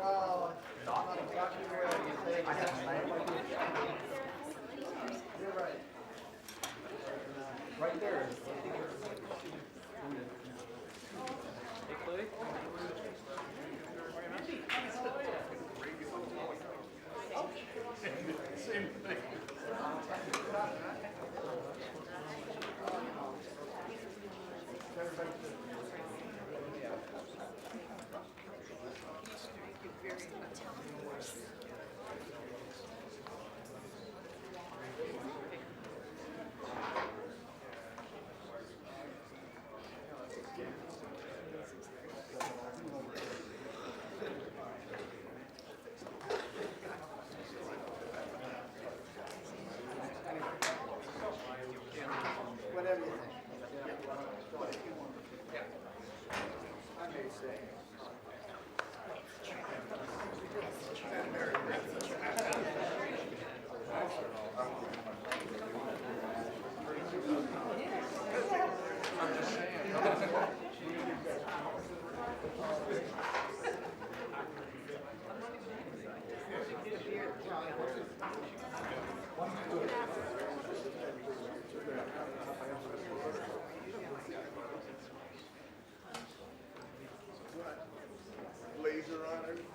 Well, not exactly where you think. You're right. Right there. Whatever you think. I may say. Laser on everything.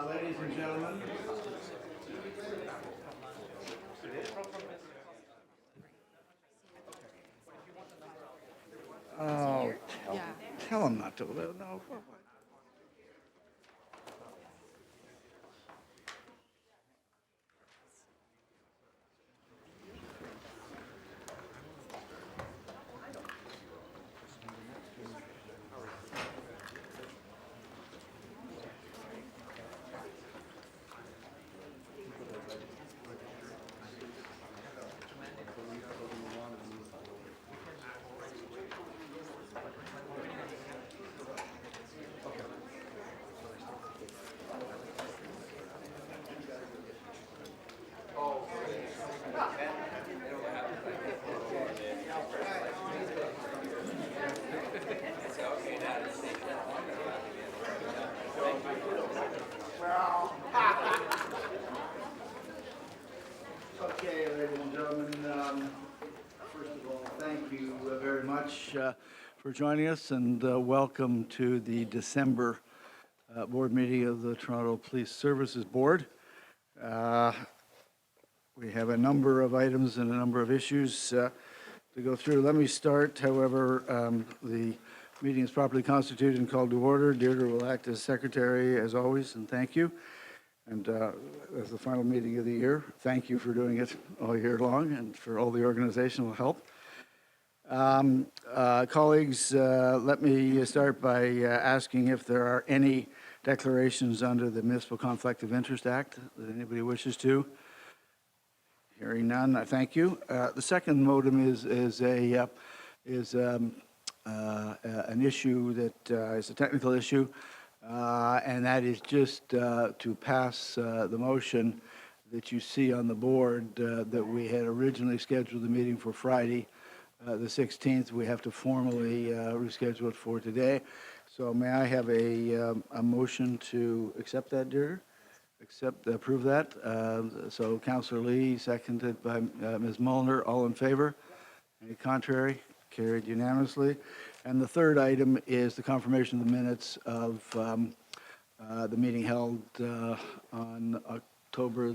Ladies and gentlemen. Oh, tell him not to. No. Okay, ladies and gentlemen, first of all, thank you very much for joining us, and welcome to the December board meeting of the Toronto Police Services Board. We have a number of items and a number of issues to go through. Let me start, however, the meeting is properly constituted and called to order. Deirdre will act as secretary as always, and thank you. And as the final meeting of the year, thank you for doing it all year long and for all the organizational help. Colleagues, let me start by asking if there are any declarations under the Municipal Conflict of Interest Act that anybody wishes to. Hearing none, I thank you. The second modem is an issue that is a technical issue, and that is just to pass the motion that you see on the board that we had originally scheduled the meeting for Friday, the 16th. We have to formally reschedule it for today. So may I have a motion to accept that, Deirdre? Approve that. So Councillor Lee, seconded by Ms. Mulliner. All in favor? Any contrary? Carried unanimously. And the third item is the confirmation of the minutes of the meeting held on November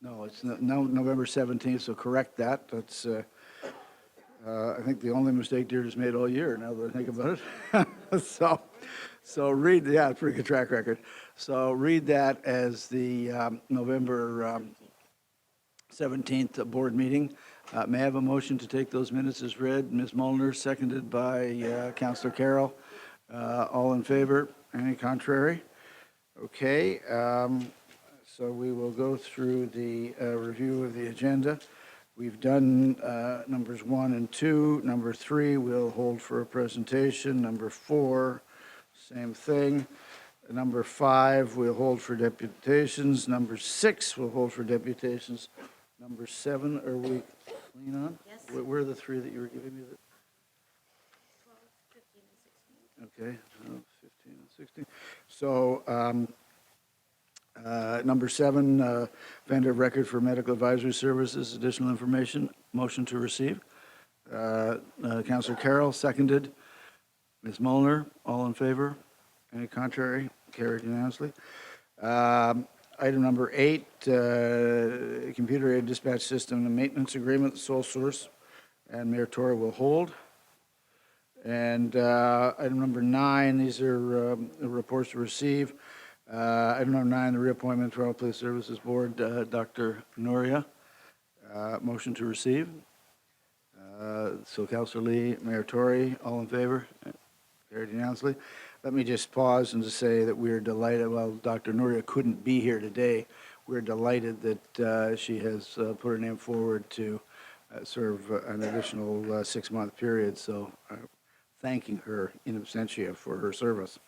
17th. So correct that. That's I think the only mistake Deirdre's made all year, now that I think about it. So read, yeah, pretty good track record. So read that as the November 17th board meeting. May I have a motion to take those minutes as read? Ms. Mulliner, seconded by Councillor Carroll. All in favor? Any contrary? Okay. So we will go through the review of the agenda. We've done numbers 1 and 2. Number 3, we'll hold for a presentation. Number 4, same thing. Number 5, we'll hold for deputations. Number 6, we'll hold for deputations. Number 7, are we clean on? Yes. Where are the 3 that you were giving me? 12, 15, and 16. Okay, 12, 15, and 16. So number 7, vendor of record for medical advisory services, additional information, motion to receive. Councillor Carroll, seconded. Ms. Mulliner, all in favor? Any contrary? Carried unanimously. Item number 8, computer-aided dispatch system and maintenance agreement, sole source, and Mayor Tory will hold. And item number 9, these are reports to receive. Item number 9, the reappointment to our Police Services Board, Dr. Noria. Motion to receive. So Councillor Lee, Mayor Tory, all in favor? Carried unanimously. Let me just pause and just say that we are delighted, well, Dr. Noria couldn't be here today. We're delighted that she has put her name forward to serve an additional 6-month period. So thanking her in absentia for her service.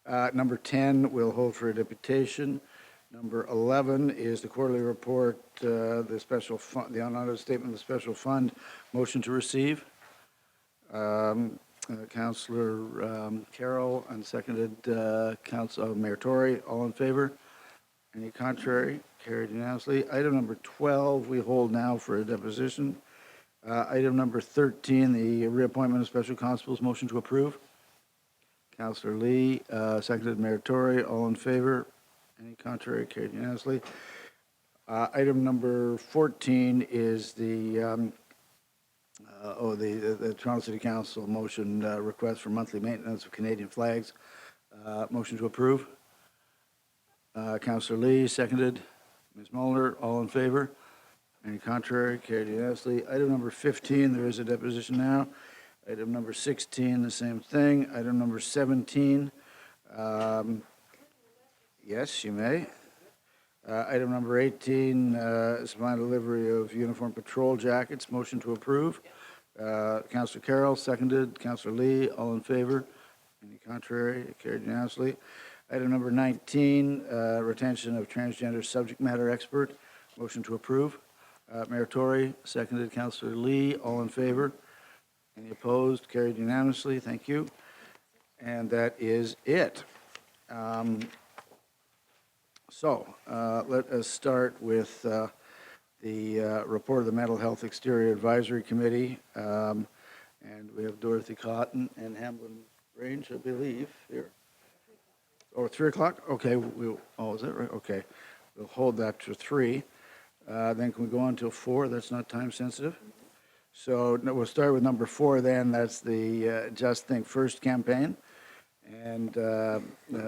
Number 10, we'll hold for a deputation. Number 11 is the quarterly report, the special fund, the unaudited statement of the special fund. Motion to receive. Councillor Carroll, and seconded Mayor Tory. All in favor? Any contrary? Carried unanimously. Item number 12, we hold now for a deposition. Item number 13, the reappointment of special constables. Motion to approve. Councillor Lee, seconded Mayor Tory. All in favor? Any contrary? Carried unanimously. Item number 14 is the Toronto City Council motion request for monthly maintenance of Canadian flags. Motion to approve. Councillor Lee, seconded. Ms. Mulliner, all in favor? Any contrary? Carried unanimously. Item number 15, there is a deposition now. Item number 16, the same thing. Item number 17, yes, you may. Item number 18, supply and delivery of uniform patrol jackets. Motion to approve. Councillor Carroll, seconded. Councillor Lee, all in favor? Any contrary? Carried unanimously. Item number 19, retention of transgender subject matter expert. Motion to approve. Mayor Tory, seconded. Councillor Lee, all in favor? Any opposed? Carried unanimously. Thank you. And that is it. Let us start with the report of the Mental Health Exterior Advisory Committee. And we have Dorothy Cotton and Hamlin Range, I believe, here. Or 3 o'clock? Okay. Oh, is that right? Okay. We'll hold that to 3. Then can we go on till 4? That's not time sensitive. So no, we'll start with number 4 then. That's the Just Think First campaign. And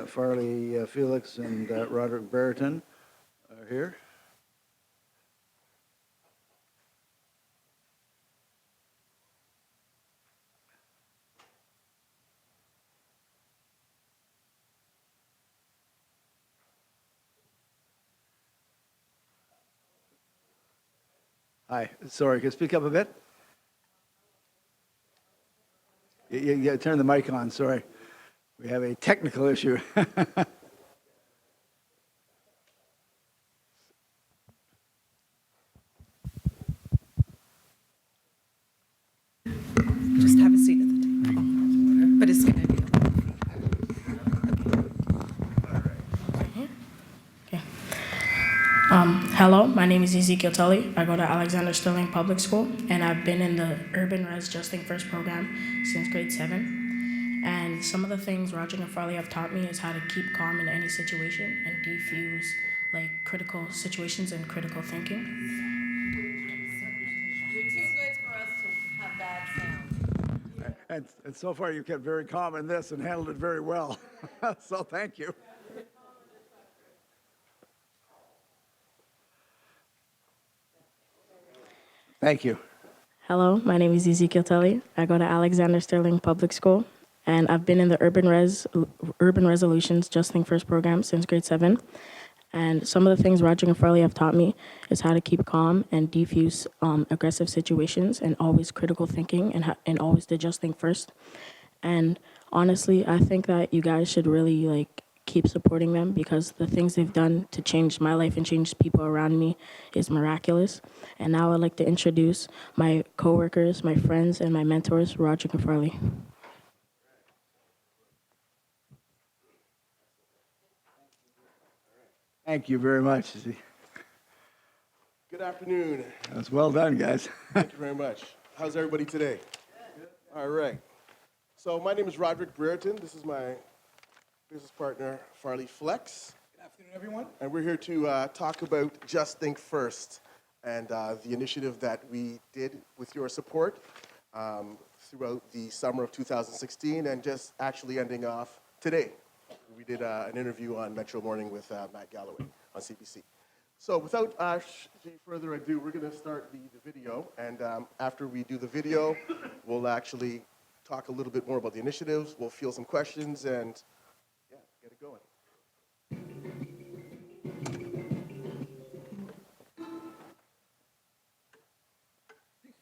Farley Felix and Roderick Brereton are here. Hi, sorry, can you speak up a bit? You turn the mic on, sorry. We have a technical issue. Just have a seat at the table. But it's going to be. Okay. Hello, my name is Ezekiel Tully. I go to Alexander Sterling Public School, and I've been in the Urban Res Just Think First program since grade 7. And some of the things Roger and Farley have taught me is how to keep calm in any situation and defuse like critical situations and critical thinking. You're too good for us to have bad sound. And so far, you kept very calm in this and handled it very well. So thank you. Thank you. Hello, my name is Ezekiel Tully. I go to Alexander Sterling Public School, and I've been in the Urban Resolutions Just Think First program since grade 7. And some of the things Roger and Farley have taught me is how to keep calm and defuse aggressive situations and always critical thinking and always to just think first. And honestly, I think that you guys should really keep supporting them because the things they've done to change my life and change people around me is miraculous. And now I'd like to introduce my coworkers, my friends, and my mentors, Roger and Farley. Thank you very much. Good afternoon. That's well done, guys. Thank you very much. How's everybody today? All right. So my name is Roderick Brereton. This is my business partner, Farley Flex. Good afternoon, everyone. And we're here to talk about Just Think First and the initiative that we did with your support throughout the summer of 2016 and just actually ending off today. We did an interview on Metro Morning with Matt Galloway on CBC. So without further ado, we're going to start the video. And after we do the video, we'll actually talk a little bit more about the initiatives. We'll field some questions and, yeah, get it going.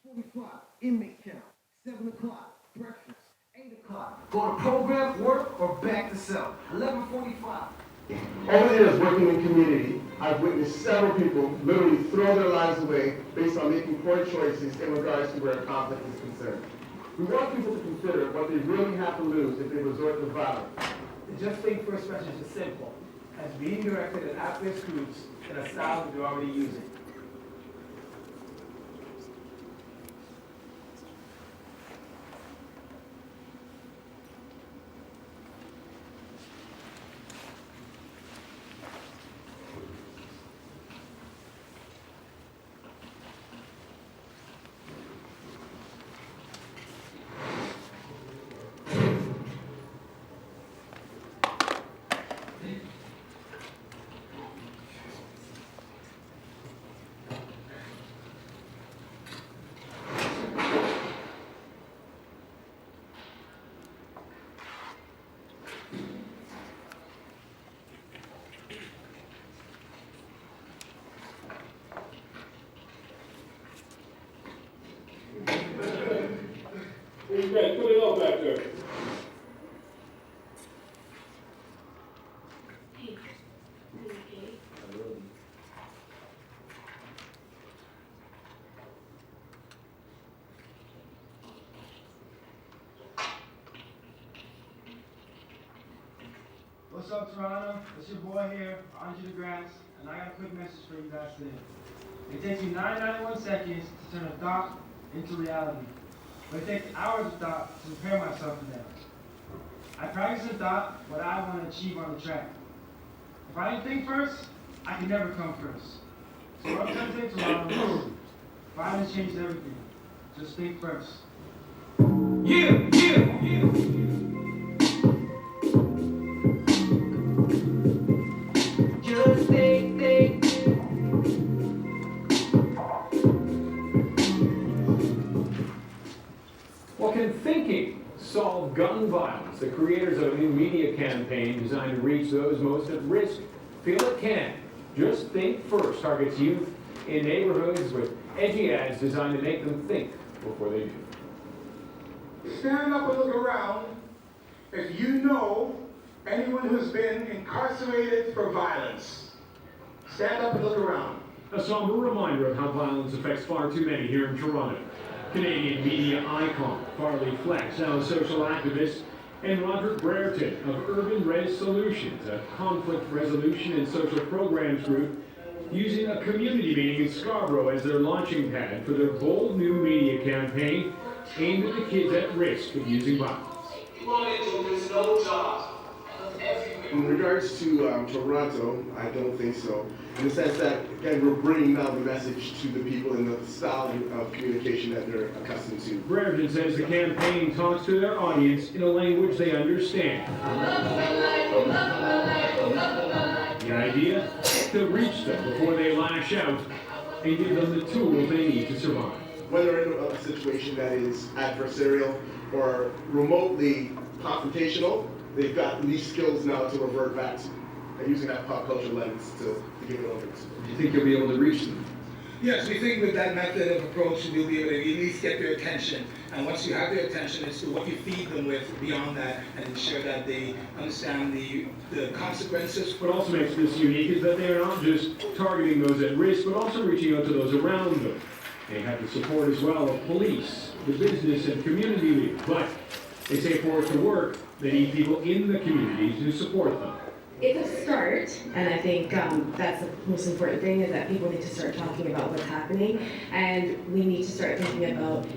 6:45, inmate count. 7 o'clock, breakfast. 8 o'clock, go to program, work, or back to cell. 11:45. Over the years working in community, I've witnessed several people literally throw their lives away based on making poor choices in regards to where conflict is concerned. We want people to consider what they really have to lose if they resort to violence. The Just Think First message is simple, as being directed at at-risk groups in a style that they're already using. Hey, Greg, put it up back there. What's up, Toronto? It's your boy here, Andre DeGrasse, and I got a quick message for you guys today. It takes you 991 seconds to turn a thought into reality, but it takes hours of thought to prepare myself for that. I practice in thought what I want to achieve on the track. If I didn't think first, I could never come first. So I'm trying to say to violence, violence changes everything. Just think first. Just think. Well, can thinking solve gun violence? The creators of a new media campaign designed to reach those most at risk feel it can. Just Think First targets youth in neighborhoods with edgy ads designed to make them think before they do. Stand up and look around if you know anyone who's been incarcerated for violence. Stand up and look around. A somber reminder of how violence affects far too many here in Toronto. Canadian media icon Farley Flex, now a social activist, and Roderick Brereton of Urban Res Solutions, a conflict resolution and social programs group, using a community meeting in Scarborough as their launching pad for their bold new media campaign aimed at the kids at risk of using violence. There's no job. In regards to Toronto, I don't think so. In the sense that, again, we're bringing now the message to the people in the style of communication that they're accustomed to. Brereton says the campaign talks to their audience in a language they understand. The idea? To reach them before they lash out and give them the tools they need to survive. Whether in a situation that is adversarial or remotely confrontational, they've got these skills now to revert back to, and using that pop culture lens to give it over. Do you think you'll be able to reach them? Yes, we think with that method of approach, we'll be able to at least get their attention. And once you have their attention, it's what you feed them with beyond that and ensure that they understand the consequences. What also makes this unique is that they are not just targeting those at risk, but also reaching out to those around them. They have the support as well of police, the business and community leaders. But they say for it to work, they need people in the communities to support them. It's a start, and I think that's the most important thing, is that people need to start talking about what's happening, and we need to start thinking about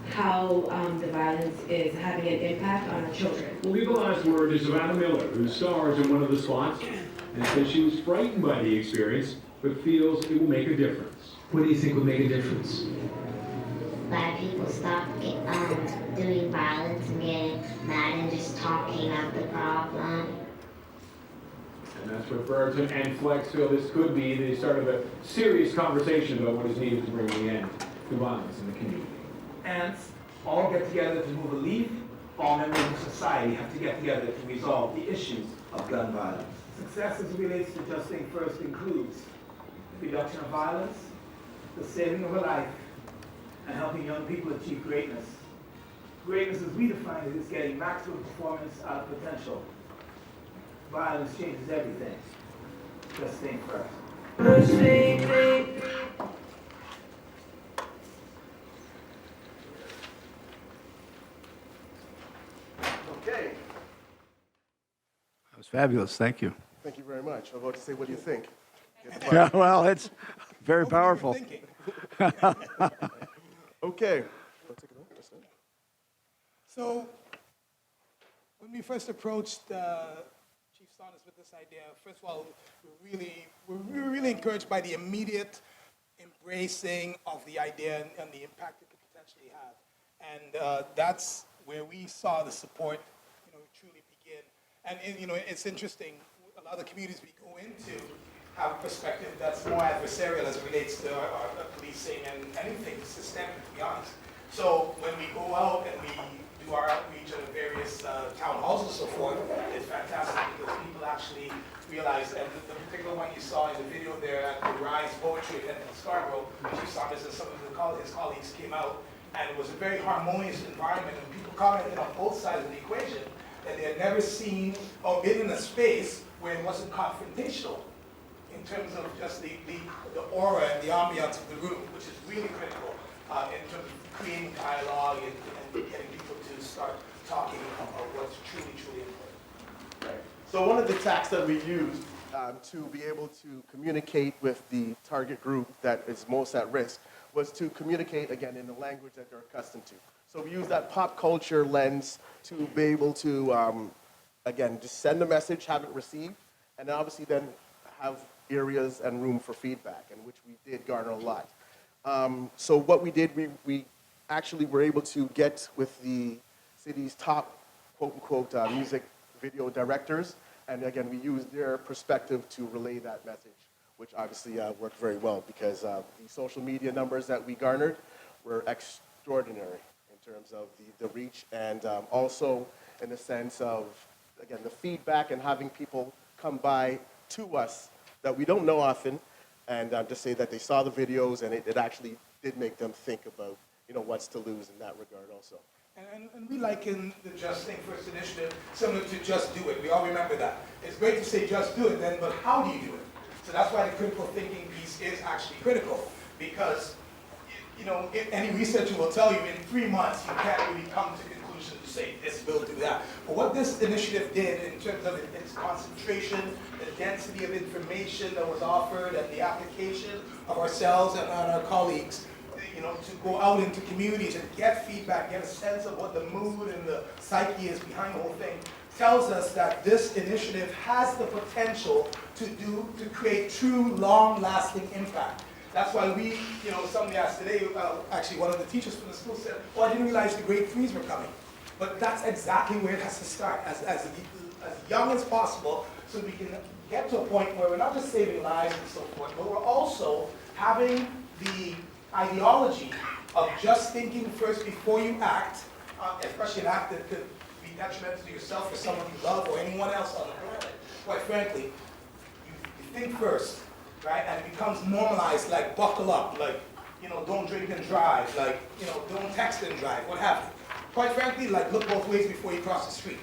how the violence is having an impact on our children. We'll leave the last word to Savannah Miller, who stars in one of the spots, and says she was frightened by the experience, but feels it will make a difference. What do you think will make a difference? That people stop doing violence and getting mad and just talking out the problem. And that's what Brereton and Flex feel this could be the start of a serious conversation about what is needed to bring the end to violence in the community. Ants all get together to move a leaf. All members of society have to get together to resolve the issues of gun violence. Success as it relates to Just Think First includes the reduction of violence, the saving of a life, and helping young people achieve greatness. Greatness, as we define it, is getting maximum performance out of potential. Violence changes everything. Just think first. Okay, That was fabulous, thank you. thank you very much. I'm about to say, what do you think? Yeah, well, it's very powerful. Okay. So, when we first approached Chief Saunders with this idea, first of all, we're really encouraged by the immediate embracing of the idea and the impact it could potentially have. And that's where we saw the support, truly begin. And it's interesting. A lot of the communities we go into have a perspective that's more adversarial as it relates to our policing and anything systemic, to be honest. So when we go out and we do our outreach at various town halls and so forth, it's fantastic because people actually realize, and the particular one you saw in the video there at the Rise Poetry event in Scarborough, Chief Saunders and some of his colleagues came out, and it was a very harmonious environment, and people commented on both sides of the equation that they had never seen or been in a space where it wasn't confrontational in terms of just the aura and the ambiance of the room, which is really critical in terms of creating dialogue and getting people to start talking about what's truly, truly important. Right. So one of the tactics that we used to be able to communicate with the target group that is most at risk was to communicate, again, in the language that they're accustomed to. So we use that pop culture lens to be able to, again, just send a message, have it received, and obviously then have areas and room for feedback, and which we did garner a lot. So what we did, we actually were able to get with the city's top quote-unquote music video directors, and again, we used their perspective to relay that message, which obviously worked very well because the social media numbers that we garnered were extraordinary in terms of the reach, and also in the sense of, again, the feedback and having people come by to us that we don't know often, and just say that they saw the videos and it actually did make them think about, what's to lose in that regard also. And we liken the Just Think First initiative similar to Just Do It. We all remember that. It's great to say just do it then, but how do you do it? So that's why the critical thinking piece is actually critical, because any researcher will tell you in 3 months you can't really come to conclusions to say this will do that. But what this initiative did in terms of its concentration, the density of information that was offered, and the application of ourselves and our colleagues, to go out into communities and get feedback, get a sense of what the mood and the psyche is behind the whole thing, tells us that this initiative has the potential to create true, long-lasting impact. That's why we, somebody asked today, actually one of the teachers from the school said, I didn't realize the grade 3s were coming. But that's exactly where it has to start, as young as possible, so we can get to a point where we're not just saving lives and so forth, but we're also having the ideology of just thinking first before you act, especially an act that could be detrimental to yourself or someone you love or anyone else on the planet. Quite frankly, you think first, right? And it becomes normalized, like buckle up, like, don't drink and drive, like, don't text and drive, what have you. Quite frankly, like, look both ways before you cross the street,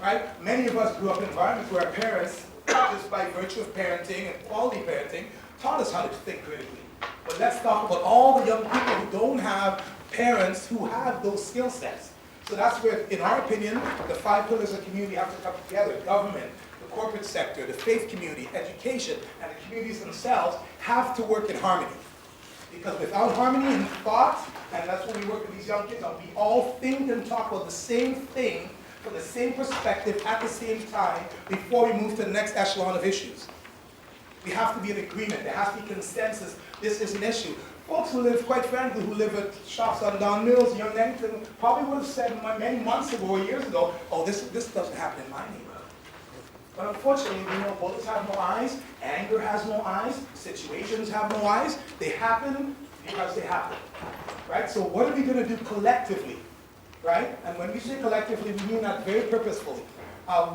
right? Many of us grew up in environments where our parents, just by virtue of parenting and quality parenting, taught us how to think critically. But let's talk about all the young people who don't have parents who have those skill sets. So that's where, in our opinion, the 5 pillars of community have to come together. Government, the corporate sector, the faith community, education, and the communities themselves have to work in harmony. Because without harmony in thought, and that's what we work with these young kids on, we all think and talk about the same thing from the same perspective at the same time before we move to the next echelon of issues. We have to be in agreement. There has to be consensus. This is an issue. Folks who live, quite frankly, who live at shops on Don Mills, Young Yankton, probably would have said many months ago or years ago, this doesn't happen in my neighborhood. But unfortunately, we know bullets have no eyes, anger has no eyes, situations have no eyes. They happen because they happen, right? So what are we going to do collectively, right? And when we say collectively, we mean that very purposefully.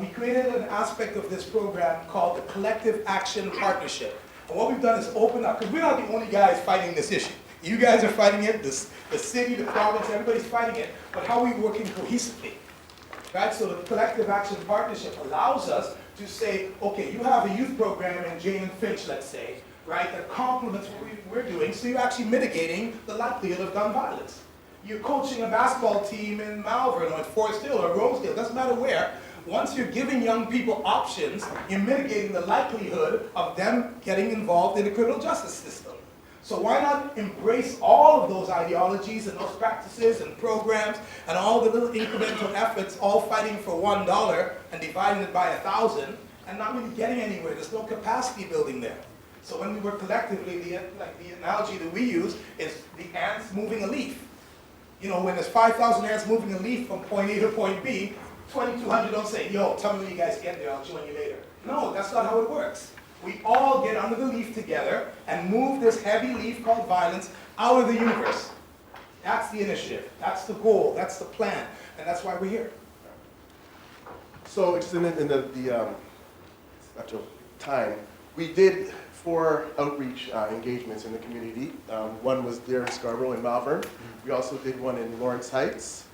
We created an aspect of this program called the Collective Action Partnership. And what we've done is open up, because we're not the only guys fighting this issue. You guys are fighting it, the city, the province, everybody's fighting it. But how are we working cohesively? Right? So the Collective Action Partnership allows us to say, okay, you have a youth program in Jane and Finch, let's say, right, that complements what we're doing, so you're actually mitigating the likelihood of gun violence. You're coaching a basketball team in Malvern or in Forest Hill or Rosedale, doesn't matter where. Once you're giving young people options, you're mitigating the likelihood of them getting involved in the criminal justice system. So why not embrace all of those ideologies and those practices and programs and all the little incremental efforts, all fighting for $1 and dividing it by 1,000 and not really getting anywhere. There's no capacity building there. So when we work collectively, the analogy that we use is the ants moving a leaf. When there's 5,000 ants moving a leaf from point A to point B, 2,200 don't say, yo, tell me when you guys get there, I'll join you later. No, that's not how it works. We all get under the leaf together and move this heavy leaf called violence out of the universe. That's the initiative. That's the goal. That's the plan. And that's why we're here. So just in the actual time, we did 4 outreach engagements in the community. One was there in Scarborough in Malvern. We also did one in Lawrence Heights,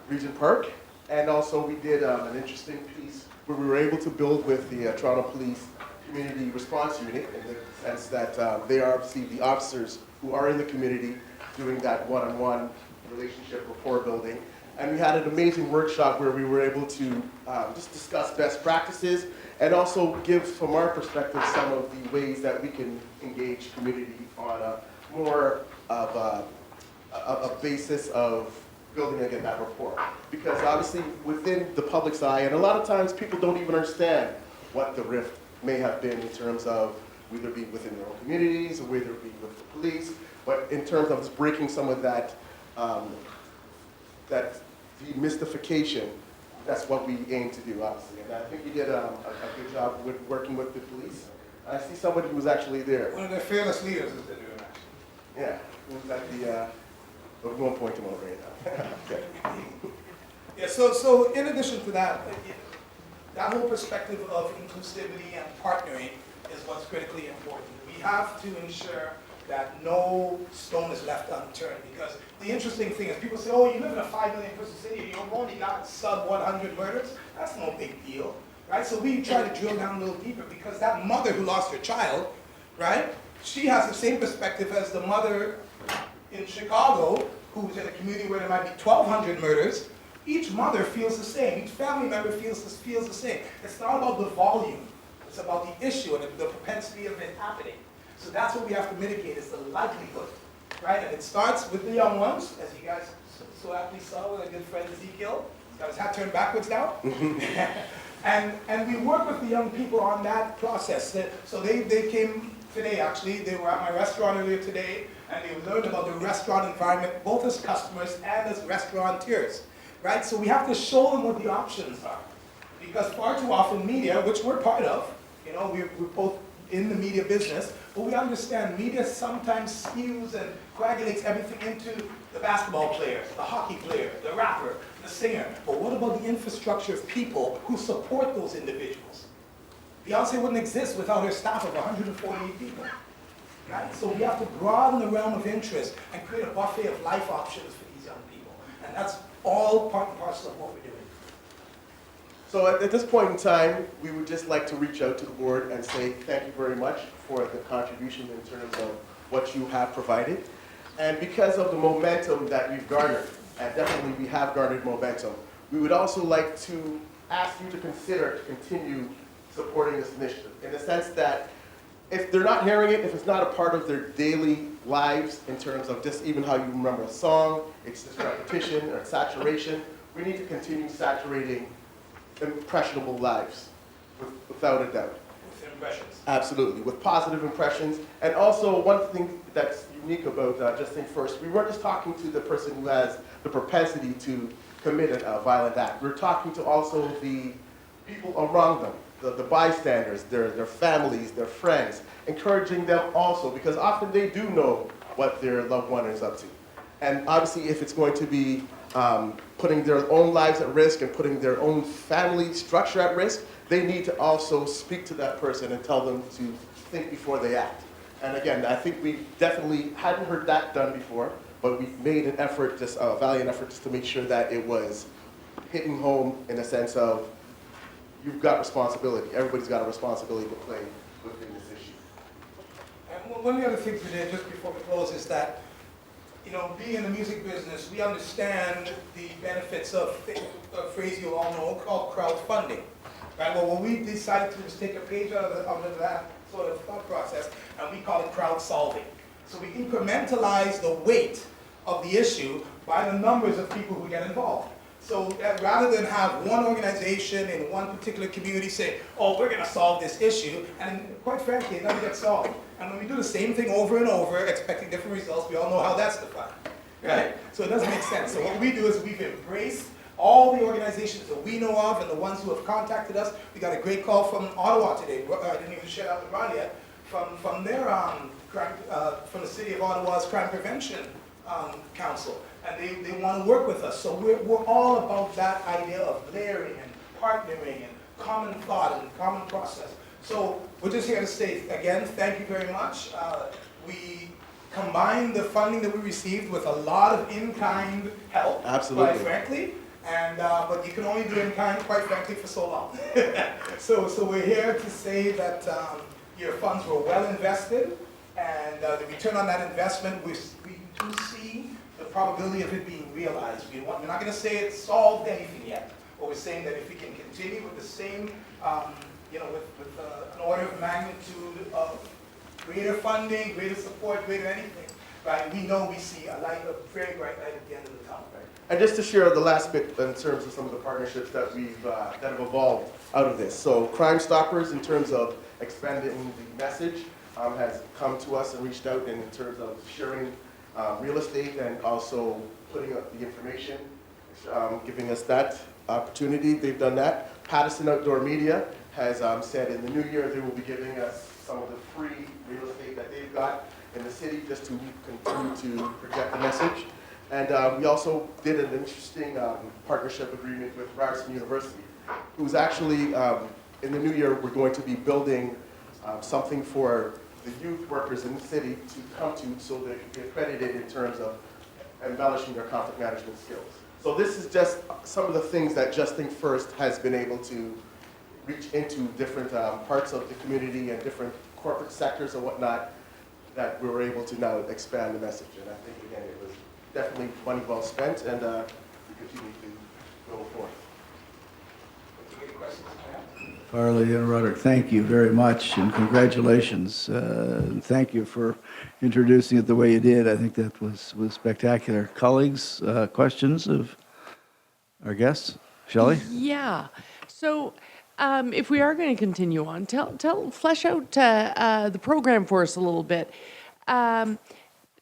Regent Park, and also we did an interesting piece where we were able to build with the Toronto Police Community Response Unit in the sense that they are obviously the officers who are in the community doing that one-on-one relationship rapport building. And we had an amazing workshop where we were able to just discuss best practices and also give, from our perspective, some of the ways that we can engage community on a more of a basis of building, again, that rapport. Because obviously within the public's eye, and a lot of times people don't even understand what the rift may have been in terms of whether it be within their own communities or whether it be with the police, but in terms of just breaking some of that, that demystification, that's what we aim to do, obviously. And I think you did a good job with working with the police. I see somebody who was actually there. One of their fearless leaders is the doing actually. Yeah, who was at the, we won't point him over right now. Okay. Yeah, so in addition to that, that whole perspective of inclusivity and partnering is what's critically important. We have to ensure that no stone is left unturned, because the interesting thing is people say, oh, you live in a 5 million person city and you've only got sub 100 murders. That's no big deal, right? So we try to drill down a little deeper, because that mother who lost her child, right? She has the same perspective as the mother in Chicago who's in a community where there might be 1,200 murders. Each mother feels the same. Each family member feels the same. It's not about the volume. It's about the issue and the propensity of it happening. So that's what we have to mitigate, is the likelihood, right? And it starts with the young ones, as you guys so aptly saw with our good friend Ezekiel. He's got his hat turned backwards now. And we work with the young people on that process. So they came today, actually. They were at my restaurant earlier today, and they learned about the restaurant environment, both as customers and as restaurateurs, right? So we have to show them what the options are. Because far too often media, which we're part of, you know, we're both in the media business, but we understand media sometimes skews and coagulates everything into the basketball player, the hockey player, the rapper, the singer. But what about the infrastructure of people who support those individuals? Beyonce wouldn't exist without her staff of 148 people. Right? So we have to broaden the realm of interest and create a buffet of life options for these young people. And that's all part and parcel of what we're doing. So at this point in time, we would just like to reach out to the board and say thank you very much for the contribution in terms of what you have provided. And because of the momentum that we've garnered, and definitely we have garnered momentum, we would also like to ask you to consider to continue supporting this initiative, in the sense that if they're not hearing it, if it's not a part of their daily lives in terms of just even how you remember a song, it's just repetition or saturation, we need to continue saturating impressionable lives, without a doubt. With impressions. Absolutely, with positive impressions. And also, one thing that's unique about Just Think First, we weren't just talking to the person who has the propensity to commit a violent act. We're talking to also the people around them, the bystanders, their families, their friends, encouraging them also, because often they do know what their loved one is up to. And obviously, if it's going to be putting their own lives at risk and putting their own family structure at risk, they need to also speak to that person and tell them to think before they act. And again, I think we definitely hadn't heard that done before, but we made an effort, just a valiant effort, just to make sure that it was hitting home in the sense of you've got responsibility. Everybody's got a responsibility to play within this issue. And one of the other things we did just before we close is that, you know, being in the music business, we understand the benefits of a phrase you all know called crowdfunding. Right? Well, what we decided to do is take a page out of that sort of thought process, and we call it crowd solving. So we incrementalize the weight of the issue by the numbers of people who get involved. So rather than have one organization in one particular community say, oh, we're going to solve this issue, and quite frankly, it never gets solved. And when we do the same thing over and over, expecting different results, we all know how that's defined, right? So it doesn't make sense. So what we do is we've embraced all the organizations that we know of and the ones who have contacted us. We got a great call from Ottawa today. I didn't even share out with Ron yet. From their from the city of Ottawa's Crime Prevention Council. And they want to work with us. So we're all about that idea of layering and partnering and common thought and common process. So we're just here to say, again, thank you very much. We combined the funding that we received with a lot of in-kind help, Absolutely. quite frankly. And, but you can only do in-kind, quite frankly, for so long. So we're here to say that your funds were well invested, and the return on that investment, we do see the probability of it being realized. We're not going to say it solved anything yet, but we're saying that if we can continue with the same, you know, with an order of magnitude of greater funding, greater support, greater anything, right? We know we see a light, a very bright light at the end of the tunnel, right? And just to share the last bit in terms of some of the partnerships that that have evolved out of this. So Crime Stoppers, in terms of expanding the message, has come to us and reached out in terms of sharing real estate and also putting up the information, giving us that opportunity. They've done that. Patterson Outdoor Media has said in the new year they will be giving us some of the free real estate that they've got in the city just to continue to project the message. And we also did an interesting partnership agreement with Ryerson University, who's actually, in the new year, we're going to be building something for the youth workers in the city to come to so they can be accredited in terms of embellishing their conflict management skills. So this is just some of the things that Just Think First has been able to reach into different parts of the community and different corporate sectors and whatnot that we were able to now expand the message. And I think, again, it was definitely money well spent, and we continue to go forth. Any questions? Farley and Roderick, thank you very much, and congratulations. Thank you for introducing it the way you did. I think that was spectacular. Colleagues, questions of our guests? Shelley? Yeah. So if we are going to continue on, flesh out the program for us a little bit.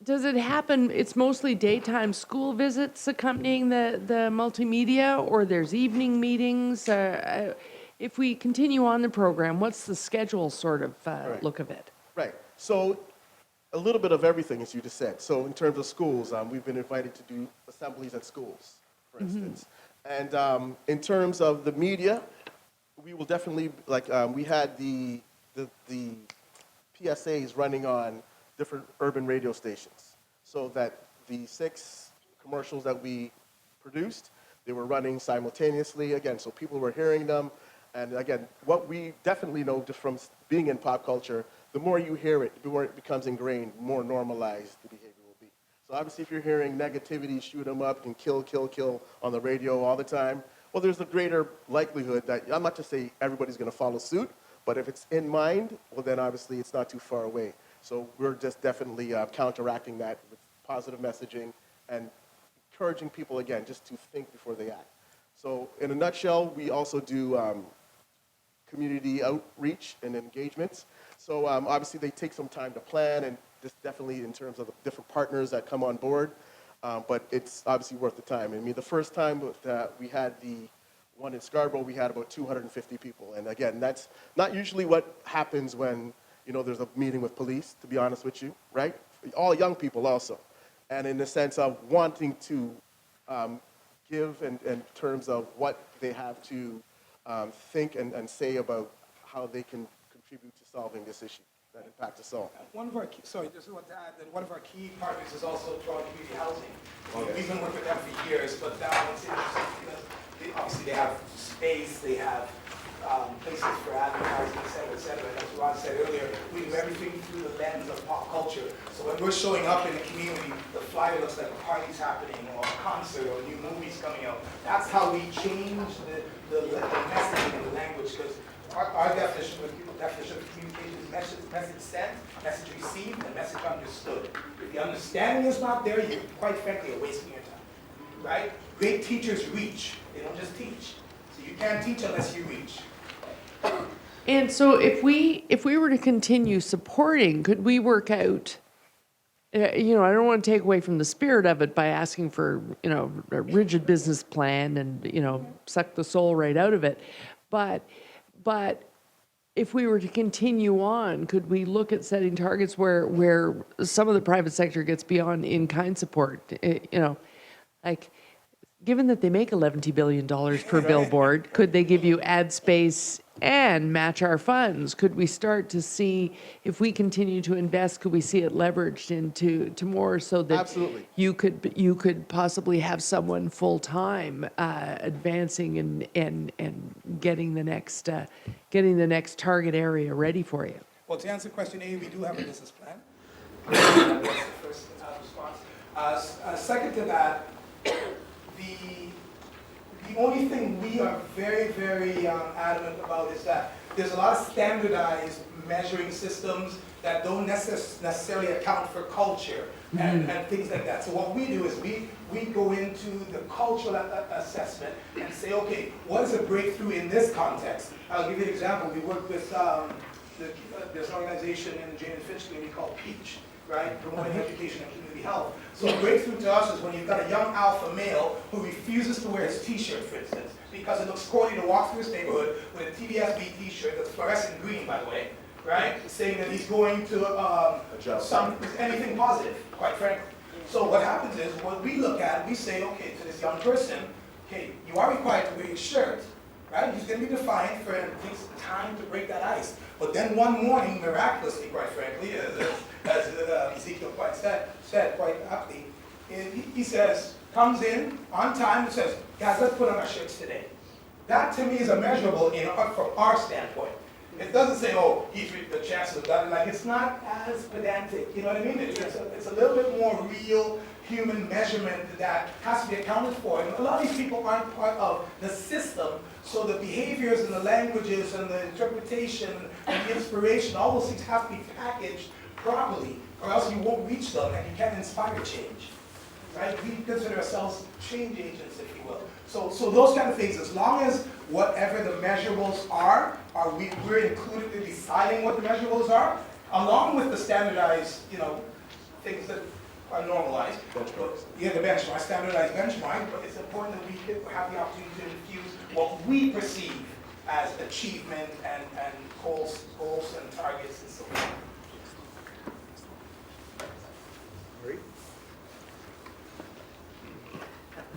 Does it happen, it's mostly daytime school visits accompanying the multimedia, or there's evening meetings? If we continue on the program, what's the schedule sort of look of it? Right. So a little bit of everything, as you just said. So in terms of schools, we've been invited to do assemblies at schools, for instance. And in terms of the media, we will definitely, like, we had the PSAs running on different urban radio stations, so that the 6 commercials that we produced, they were running simultaneously, again, so people were hearing them. And again, what we definitely know just from being in pop culture, the more you hear it, the more it becomes ingrained, the more normalized the behavior will be. So obviously if you're hearing negativity, shoot 'em up, and kill, kill, kill on the radio all the time, well, there's a greater likelihood that, I'm not to say everybody's gonna follow suit, but if it's in mind, well then obviously it's not too far away. So we're just definitely counteracting that with positive messaging and encouraging people, again, just to think before they act. So in a nutshell, we also do community outreach and engagements. So obviously they take some time to plan, and just definitely in terms of the different partners that come on board, but it's obviously worth the time. I mean, the first time that we had the one in Scarborough, we had about 250 people. And again, that's not usually what happens when there's a meeting with police, to be honest with you, right? All young people also. And in the sense of wanting to give in terms of what they have to think and say about how they can contribute to solving this issue that impacts us all. One of our just want to add that one of our key partners is also Toronto Community Housing. We've been working with them for years, but now it's interesting because obviously they have space, they have places for advertising, et cetera, et cetera. And as Ron said earlier, we do everything through the lens of pop culture. So when we're showing up in the community, the flyer looks like a party's happening, or a concert, or new movies coming out. That's how we change the messaging and the language, because our definition, when people definition of communication is message sent, message received, and message understood. If the understanding is not there, you quite frankly are wasting your time, right? Great teachers reach, they don't just teach. So you can't teach unless you reach. And so if we were to continue supporting, could we work out, I don't want to take away from the spirit of it by asking for, a rigid business plan and, suck the soul right out of it. But if we were to continue on, could we look at setting targets where some of the private sector gets beyond in-kind support? Like, given that they make $11 billion per billboard, could they give you ad space and match our funds? Could we start to see, if we continue to invest, could we see it leveraged into more so that Absolutely. you could possibly have someone full-time advancing and getting the next target area ready for you? Well, to answer question A, we do have a business plan. That's the first response. Second to that, the only thing we are very, very adamant about is that there's a lot of standardized measuring systems that don't necessarily account for culture and things like that. So what we do is we go into the cultural assessment and say, okay, what is a breakthrough in this context? I'll give you an example. We work with this organization in the Jane and Finch community called PEACH, right? Promoting education and community health. So a breakthrough to us is when you've got a young alpha male who refuses to wear his t-shirt, for instance, because it looks corny to walk through his neighborhood with a TBSB t-shirt that's fluorescent green, by the way, right? Saying that he's going to anything positive, quite frankly. So what happens is, what we look at, we say, okay, to this young person, okay, you are required to wear your shirt, right? He's going to be defiant for it takes time to break that ice. But then one morning, miraculously, quite frankly, as Ezekiel quite said quite aptly, he says, comes in on time and says, guys, let's put on our shirts today. That to me is immeasurable from our standpoint. It doesn't say, oh, he's the chances of that. Like, it's not as pedantic, you know what I mean? It's a little bit more real human measurement that has to be accounted for. And a lot of these people aren't part of the system, so the behaviors and the languages and the interpretation and the inspiration, all those things have to be packaged properly, or else you won't reach them and you can't inspire change. Right? We consider ourselves change agents, if you will. So those kind of things, as long as whatever the measurables are we're included in deciding what the measurables are, along with the standardized, things that are normalized. Benchmarks. Yeah, the benchmark, standardized benchmark, but it's important that we have the opportunity to infuse what we perceive as achievement and goals and targets and so on.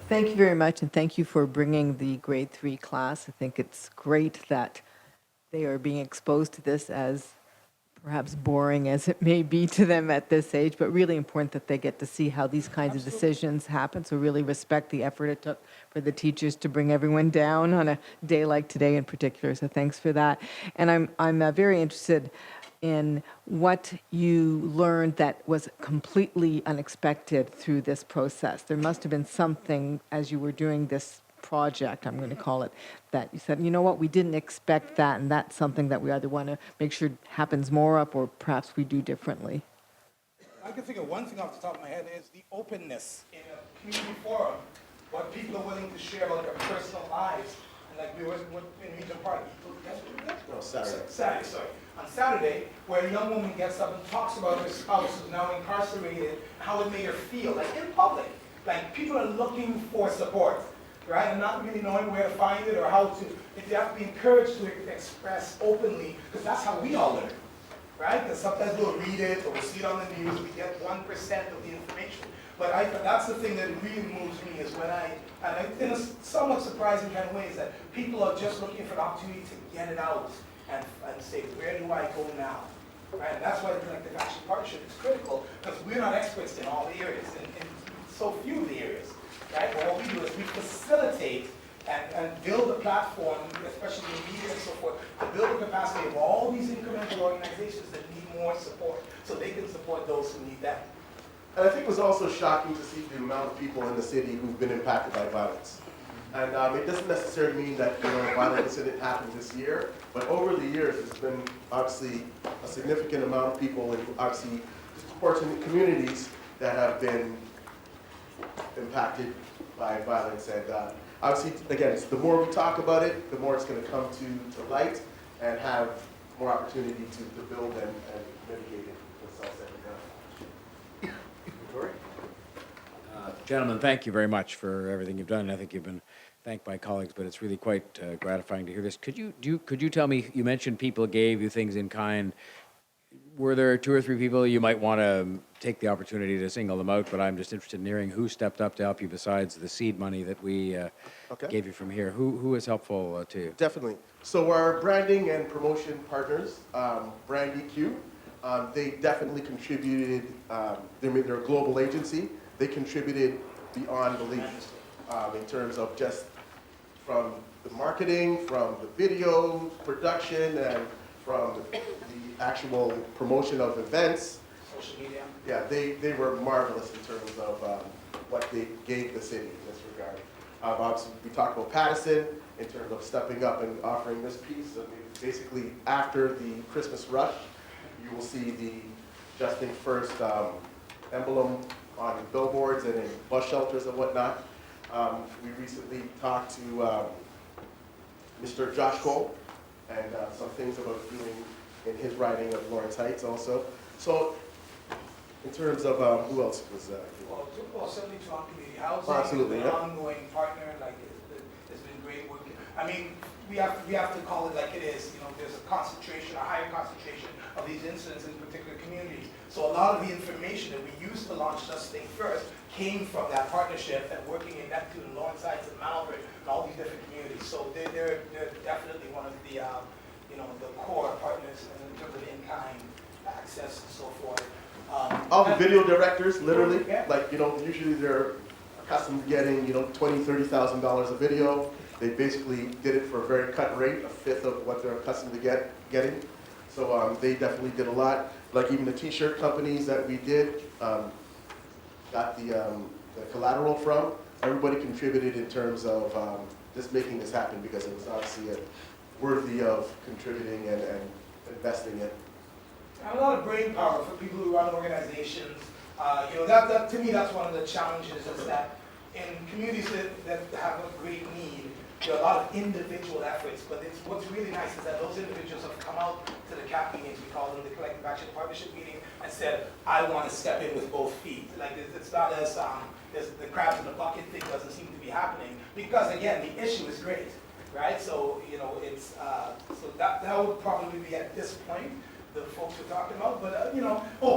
Thank you very much, and thank you for bringing the grade 3 class. I think it's great that they are being exposed to this, as perhaps boring as it may be to them at this age, but really important that they get to see how these kinds of decisions happen. So really respect the effort it took for the teachers to bring everyone down on a day like today in particular. So thanks for that. And I'm very interested in what you learned that was completely unexpected through this process. There must have been something as you were doing this project, I'm going to call it, that you said, you know what, we didn't expect that, and that's something that we either want to make sure happens more up or perhaps we do differently. I can think of one thing off the top of my head is the openness in a community forum, what people are willing to share about their personal lives. And like we were in Regent Park, Saturday, on Saturday, where a young woman gets up and talks about her spouse who's now incarcerated, how it made her feel, like in public. Like people are looking for support, right? And not really knowing where to find it or how to, if they have to be encouraged to express openly, because that's how we all learn, right? Because sometimes we'll read it or we'll see it on the news, we get 1% of the information. But that's the thing that really moves me is when in a somewhat surprising kind of way, is that people are just looking for an opportunity to get it out and say, where do I go now? Right? And that's why the Collective Action Partnership is critical, because we're not experts in all the areas, in so few of the areas. Right? But what we do is we facilitate and build a platform, especially in media and so forth, to build the capacity of all these incremental organizations that need more support, so they can support those who need that. And I think it was also shocking to see the amount of people in the city who've been impacted by violence. And it doesn't necessarily mean that a violent incident happened this year, but over the years, there's been obviously a significant amount of people in obviously disproportionate communities that have been impacted by violence. And obviously, again, it's the more we talk about it, the more it's going to come to light and have more opportunity to build and mitigate it with sunset and down. Gentlemen, thank you very much for everything you've done. I think you've been thanked by colleagues, but it's really quite gratifying to hear this. Could you tell me, you mentioned people gave you things in kind. Were there 2 or 3 people you might want to take the opportunity to single them out, but I'm just interested in hearing who stepped up to help you besides the seed money that we gave you from here. Who was helpful to you? Definitely. So our branding and promotion partners, Brand EQ, they definitely contributed, they're a global agency. They contributed beyond belief in terms of just from the marketing, from the video production, and from the actual promotion of events. Social media. Yeah, they were marvelous in terms of what they gave the city in this regard. Obviously, we talked about Pattison in terms of stepping up and offering this piece. So basically, after the Christmas rush, you will see the Just Think First emblem on billboards and in bus shelters and whatnot. We recently talked to Mr. Josh Cole and some things about doing in his riding of Lawrence Heights also. So in terms of who else was Well, certainly to our community housing. Absolutely, An yeah. ongoing partner, like, it's been great work. I mean, we have to call it like it is. You know, there's a higher concentration of these incidents in particular communities. So a lot of the information that we used to launch Just Think First came from that partnership and working in Neptune, Lawrence Heights, and Malvern, and all these different communities. So they're definitely one of the, the core partners in terms of in-kind access and so forth. all the video directors, literally, Yeah. like, usually they're accustomed to getting, $20,000, $30,000 a video. They basically did it for a very cut rate, a fifth of what they're accustomed to getting. So they definitely did a lot. Like even the t-shirt companies that we did, got the collateral from, everybody contributed in terms of just making this happen because it was obviously worthy of contributing and investing in. And a lot of brain power for people who run organizations. That to me, that's one of the challenges is that in communities that have a great need, there are a lot of individual efforts, but what's really nice is that those individuals have come out to the CAP meetings, we call them the Collective Action Partnership meeting, and said, I want to step in with both feet. Like, it's not as, the crabs in the bucket thing doesn't seem to be happening, because again, the issue is great, right? So, it's, so that would probably be at this point, the folks we're talking about, but,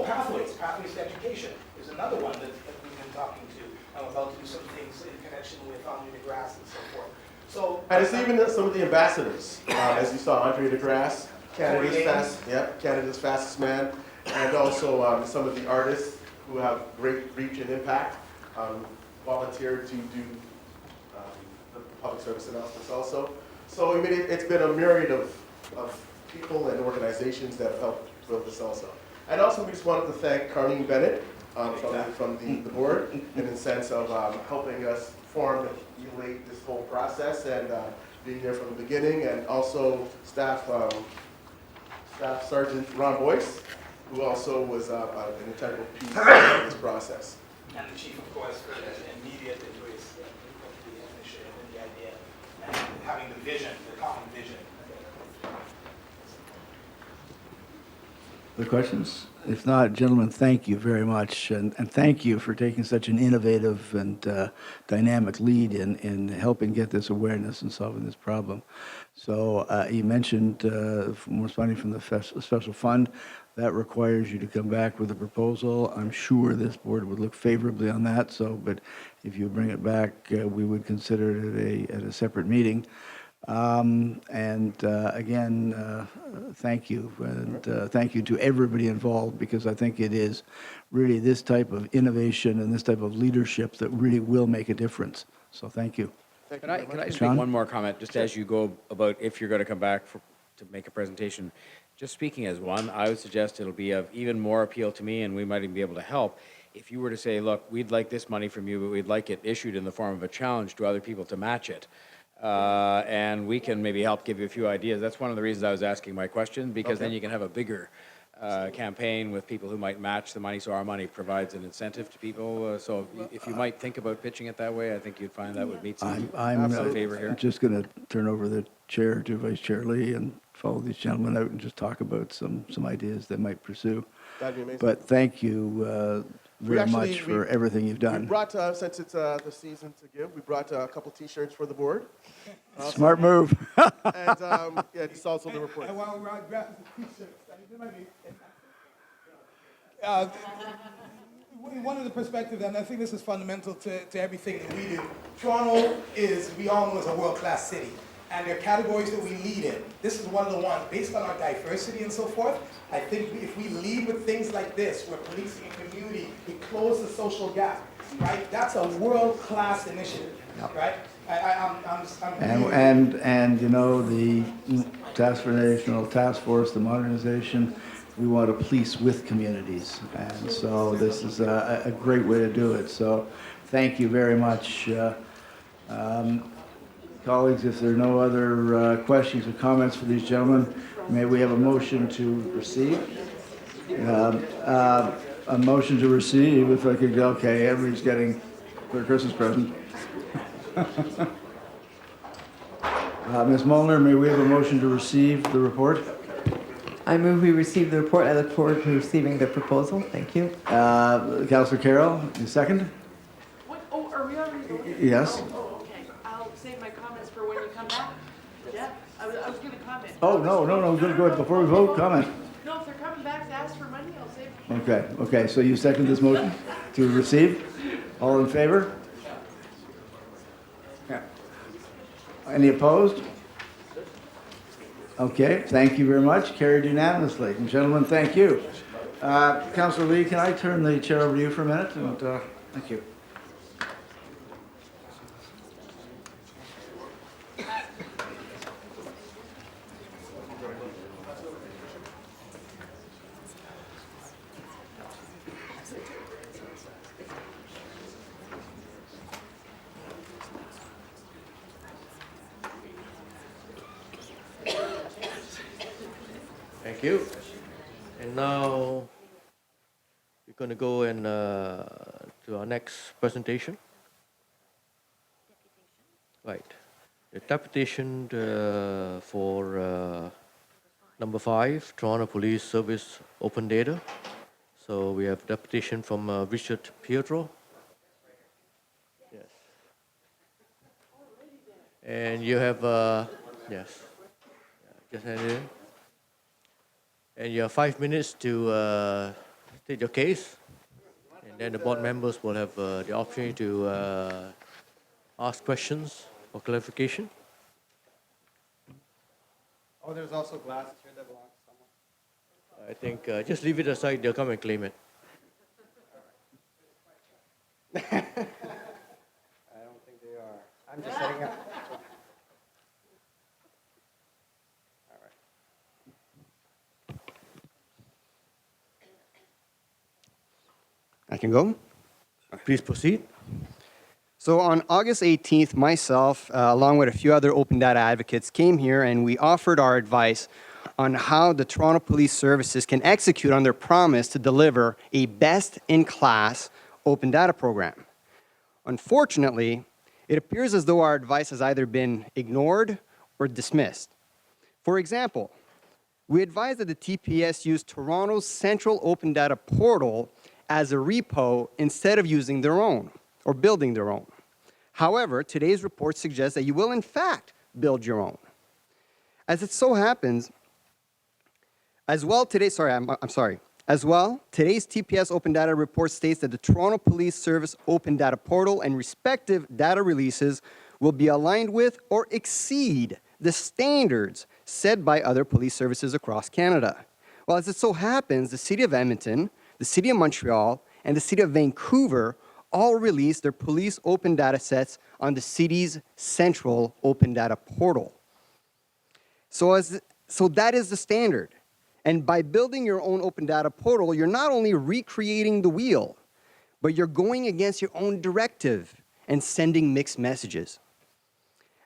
pathways to education is another one that we've been talking to. I'm about to do some things in connection with Andre DeGrasse and so forth. So, And it's even some of the ambassadors, as you saw, Andre DeGrasse, Canada's fastest man, and also some of the artists who have great reach and impact, volunteered to do the public service announcements also. So I mean, it's been a myriad of people and organizations that have helped build this also. And also we just wanted to thank Carlene Bennett from the board in the sense of helping us formulate this whole process and being there from the beginning, and also Staff Sergeant Ron Boyce, who also was an integral piece of this process. And the chief, of course, for the immediate embrace of the initiative and the idea, and having the vision, the common vision. Other questions? If not, gentlemen, thank you very much, and thank you for taking such an innovative and dynamic lead in helping get this awareness and solving this problem. So you mentioned more funding from the special fund. That requires you to come back with a proposal. I'm sure this board would look favorably on that. But if you bring it back, we would consider it at a separate meeting. Again, thank you, and thank you to everybody involved, because I think it is really this type of innovation and this type of leadership that really will make a difference. So thank you. Could I just John? make one more comment, just as you go about if you're going to come back to make a presentation? Just speaking as one, I would suggest it'll be of even more appeal to me, and we might even be able to help, if you were to say, look, we'd like this money from you, but we'd like it issued in the form of a challenge to other people to match it. And we can maybe help give you a few ideas. That's one of the reasons I was asking my question, because then you can have a bigger campaign with people who might match the money, so our money provides an incentive to people. So if you might think about pitching it that way, I think you'd find that would meet some favor here. I'm just going to turn over the chair to Vice Chair Lee and follow these gentlemen out and just talk about some ideas they might pursue. That'd be amazing. But thank you very much for everything you've done. We brought, since it's the season to give, we brought a couple T-shirts for the board. Smart move. And just also the report. And while we're on grabbing the T-shirts, I mean, there might be, one of the perspectives, and I think this is fundamental to everything that we do. Toronto is, we all know, is a world-class city. And there are categories that we lead in. This is one of the ones, based on our diversity and so forth. I think if we lead with things like this, where policing and community, we close the social gap, right? That's a world-class initiative, right? And you know, the National Task Force, the modernization, we want to police with communities. And so this is a great way to do it. So thank you very much. Colleagues, if there are no other questions or comments for these gentlemen, may we have a motion to receive? A motion to receive, if I could go, okay, everybody's getting their Christmas present. Ms. Molnar, may we have a motion to receive the report? I move we receive the report. I look forward to receiving the proposal. Thank you. Councillor Carroll, you second? What, oh, are we already voting? Yes. Oh, okay. I'll save my comments for when you come back. Yeah, I was going to comment. Oh, no, good, before we vote, comment. No, if they're coming back to ask for money, I'll save it. Okay, so you second this motion to receive? All in favor? Yeah. Any opposed? Okay, thank you very much. Carried unanimously. And gentlemen, thank you. Councillor Lee, can I turn the chair over to you for a minute? And, thank you. Thank you. And now we're going to go and to our next presentation. Right. The deputation for number 5, Toronto Police Service Open Data. So we have deputation from Richard Pietro. Yes. And you have, yes, just hand it in. And you have 5 minutes to state your case, and then the board members will have the opportunity to ask questions or clarification. Oh, there's also glasses here that belong to someone. I think just leave it aside, they'll come and claim it. I don't think they are. I'm just setting up. I can go? Please proceed. So on August 18th, myself, along with a few other open data advocates, came here and we offered our advice on how the Toronto Police Services can execute on their promise to deliver a best-in-class open data program. Unfortunately, it appears as though our advice has either been ignored or dismissed. For example, we advised that the TPS use Toronto's central open data portal as a repo instead of using their own or building their own. However, today's report suggests that you will in fact build your own. As it so happens, today's TPS Open Data report states that the Toronto Police Service Open Data portal and respective data releases will be aligned with or exceed the standards set by other police services across Canada. Well, as it so happens, the City of Edmonton, the City of Montreal, and the City of Vancouver all released their police open data sets on the city's central open data portal. So that is the standard. And by building your own open data portal, you're not only recreating the wheel, but you're going against your own directive and sending mixed messages.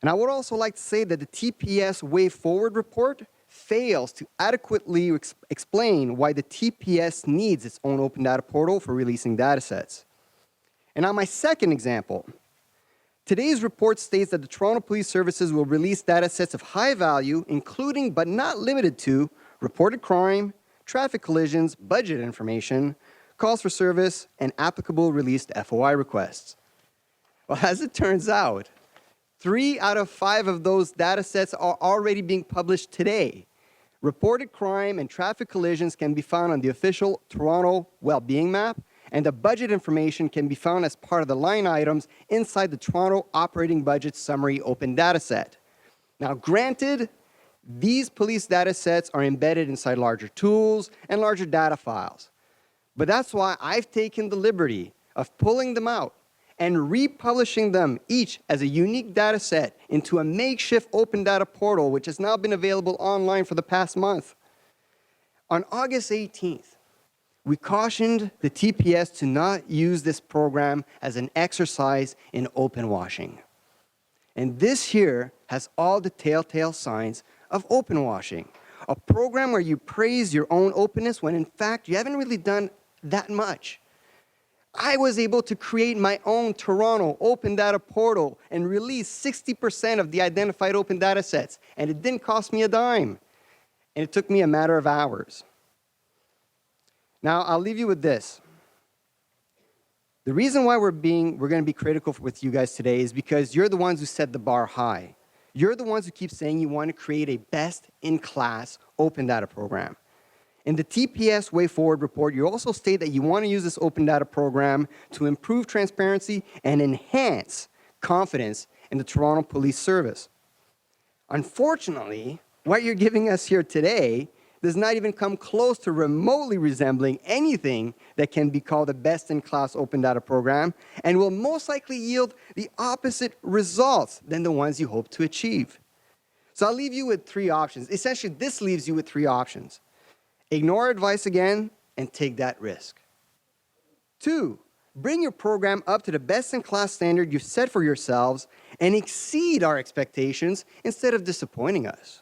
And I would also like to say that the TPS Way Forward report fails to adequately explain why the TPS needs its own open data portal for releasing data sets. And now my second example. Today's report states that the Toronto Police Services will release data sets of high value, including but not limited to reported crime, traffic collisions, budget information, calls for service, and applicable released FOI requests. Well, as it turns out, 3 out of 5 of those data sets are already being published today. Reported crime and traffic collisions can be found on the official Toronto Wellbeing Map, and the budget information can be found as part of the line items inside the Toronto Operating Budget Summary Open Data Set. Now, granted, these police data sets are embedded inside larger tools and larger data files. But that's why I've taken the liberty of pulling them out and republishing them each as a unique data set into a makeshift open data portal, which has now been available online for the past month. On August 18th, we cautioned the TPS to not use this program as an exercise in open washing. And this here has all the telltale signs of open washing. A program where you praise your own openness when in fact you haven't really done that much. I was able to create my own Toronto open data portal and release 60% of the identified open data sets, and it didn't cost me a dime. And it took me a matter of hours. Now, I'll leave you with this. The reason why we're going to be critical with you guys today is because you're the ones who set the bar high. You're the ones who keep saying you want to create a best-in-class open data program. In the TPS Way Forward report, you also state that you want to use this open data program to improve transparency and enhance confidence in the Toronto Police Service. Unfortunately, what you're giving us here today does not even come close to remotely resembling anything that can be called a best-in-class open data program, and will most likely yield the opposite results than the ones you hope to achieve. So I'll leave you with three options. Essentially, this leaves you with three options. Ignore advice again and take that risk. 2, bring your program up to the best-in-class standard you've set for yourselves and exceed our expectations instead of disappointing us.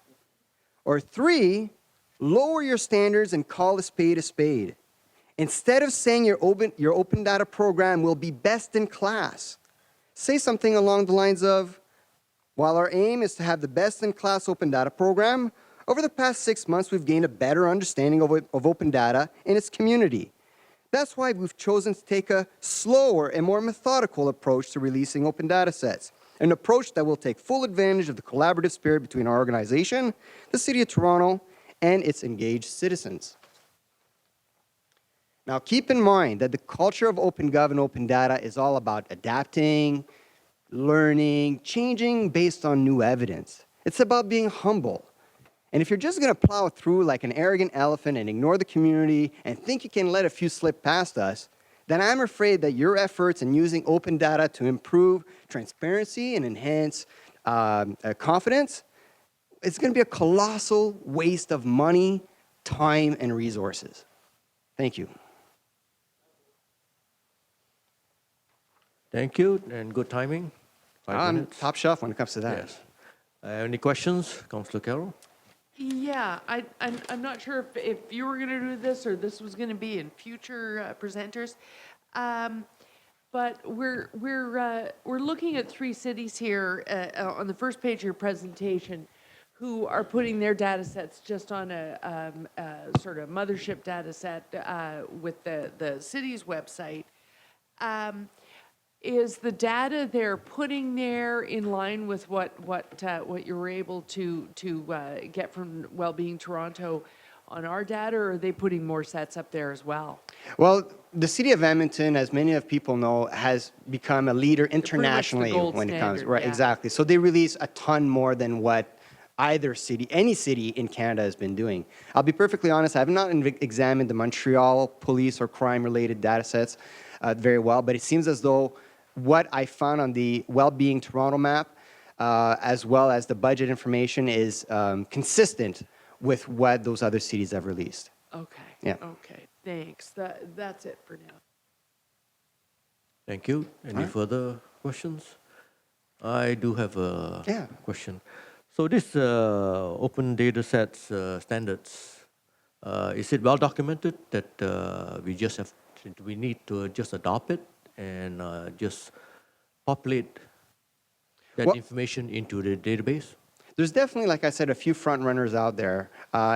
Or 3, lower your standards and call a spade a spade. Instead of saying your open data program will be best in class, say something along the lines of, while our aim is to have the best-in-class open data program, over the past 6 months, we've gained a better understanding of open data in its community. That's why we've chosen to take a slower and more methodical approach to releasing open data sets, an approach that will take full advantage of the collaborative spirit between our organization, the City of Toronto, and its engaged citizens. Now, keep in mind that the culture of OpenGov and open data is all about adapting, learning, changing based on new evidence. It's about being humble. And if you're just going to plow through like an arrogant elephant and ignore the community and think you can let a few slip past us, then I'm afraid that your efforts in using open data to improve transparency and enhance confidence, it's going to be a colossal waste of money, time, and resources. Thank you. Thank you, and good timing. 5 minutes. Top shelf when it comes to that. Yes. Any questions, Councillor Carroll? Yeah, I'm not sure if you were going to do this or this was going to be in future presenters, but we're looking at 3 cities here on the first page of your presentation who are putting their data sets just on a sort of mothership data set with the city's website. Is the data they're putting there in line with what you were able to get from Wellbeing Toronto on our data, or are they putting more sets up there as well? Well, the City of Edmonton, as many of people know, has become a leader internationally when it comes. Right, yeah. exactly. So they release a ton more than what any city in Canada has been doing. I'll be perfectly honest, I have not examined the Montreal police or crime-related data sets very well, but it seems as though what I found on the Wellbeing Toronto map, as well as the budget information, is consistent with what those other cities have released. Okay. Yeah. Okay. Thanks. That's it for now. Thank you. Any further questions? I do have a question. So this open data sets standards, is it well documented that we need to just adopt it and just populate that information into the database? There's definitely, like I said, a few front runners out there.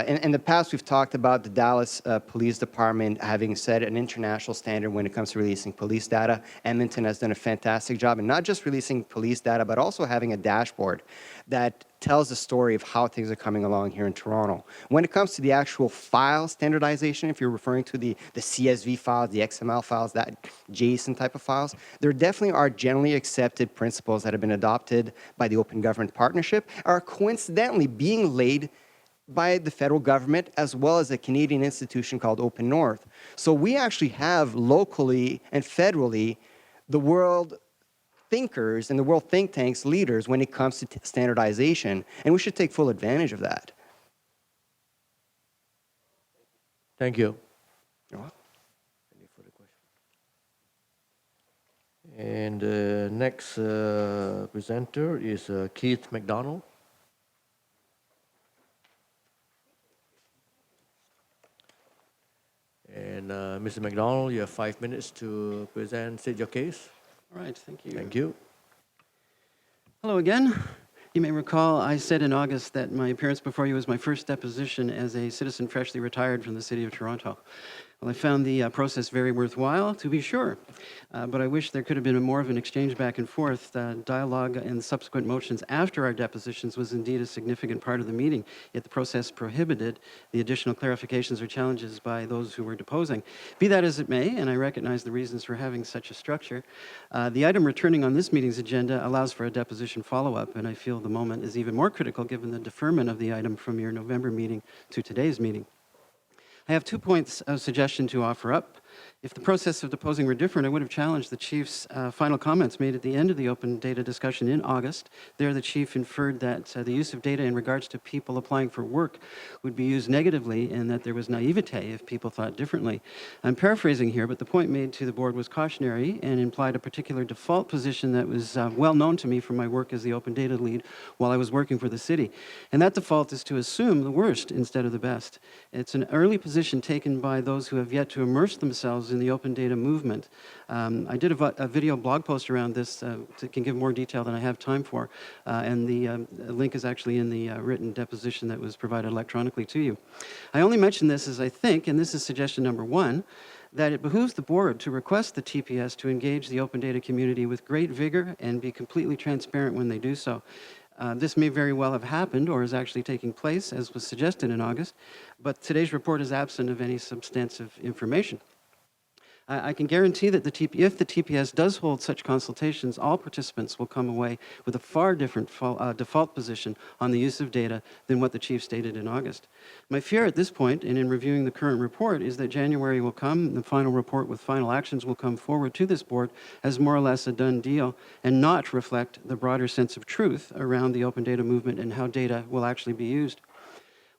In the past, we've talked about the Dallas Police Department having set an international standard when it comes to releasing police data. Edmonton has done a fantastic job in not just releasing police data, but also having a dashboard that tells the story of how things are coming along here in Toronto. When it comes to the actual file standardization, if you're referring to the CSV files, the XML files, that JSON type of files, there definitely are generally accepted principles that have been adopted by the Open Government Partnership, are coincidentally being laid by the federal government as well as a Canadian institution called Open North. So we actually have locally and federally the world thinkers and the world think tanks leaders when it comes to standardization, and we should take full advantage of that. Thank you. You're welcome. Any further questions? And the next presenter is Keith McDonald. Mr. McDonald, you have 5 minutes to present, state your case. All right, thank you. Thank you. Hello again. You may recall I said in August that my appearance before you was my first deposition as a citizen freshly retired from the City of Toronto. Well, I found the process very worthwhile, to be sure, but I wish there could have been more of an exchange back and forth. Dialogue and subsequent motions after our depositions was indeed a significant part of the meeting, yet the process prohibited the additional clarifications or challenges by those who were deposing. Be that as it may, and I recognize the reasons for having such a structure, the item returning on this meeting's agenda allows for a deposition follow-up, and I feel the moment is even more critical given the deferment of the item from your November meeting to today's meeting. I have 2 points of suggestion to offer up. If the process of deposing were different, I would have challenged the Chief's final comments made at the end of the open data discussion in August. There, the Chief inferred that the use of data in regards to people applying for work would be used negatively and that there was naivete if people thought differently. I'm paraphrasing here, but the point made to the board was cautionary and implied a particular default position that was well known to me from my work as the open data lead while I was working for the city. And that default is to assume the worst instead of the best. It's an early position taken by those who have yet to immerse themselves in the open data movement. I did a video blog post around this that can give more detail than I have time for, and the link is actually in the written deposition that was provided electronically to you. I only mention this as I think, and this is suggestion number 1, that it behooves the board to request the TPS to engage the open data community with great vigor and be completely transparent when they do so. This may very well have happened or is actually taking place, as was suggested in August, but today's report is absent of any substantive information. I can guarantee that if the TPS does hold such consultations, all participants will come away with a far different default position on the use of data than what the Chief stated in August. My fear at this point, and in reviewing the current report, is that January will come, and the final report with final actions will come forward to this board as more or less a done deal and not reflect the broader sense of truth around the open data movement and how data will actually be used.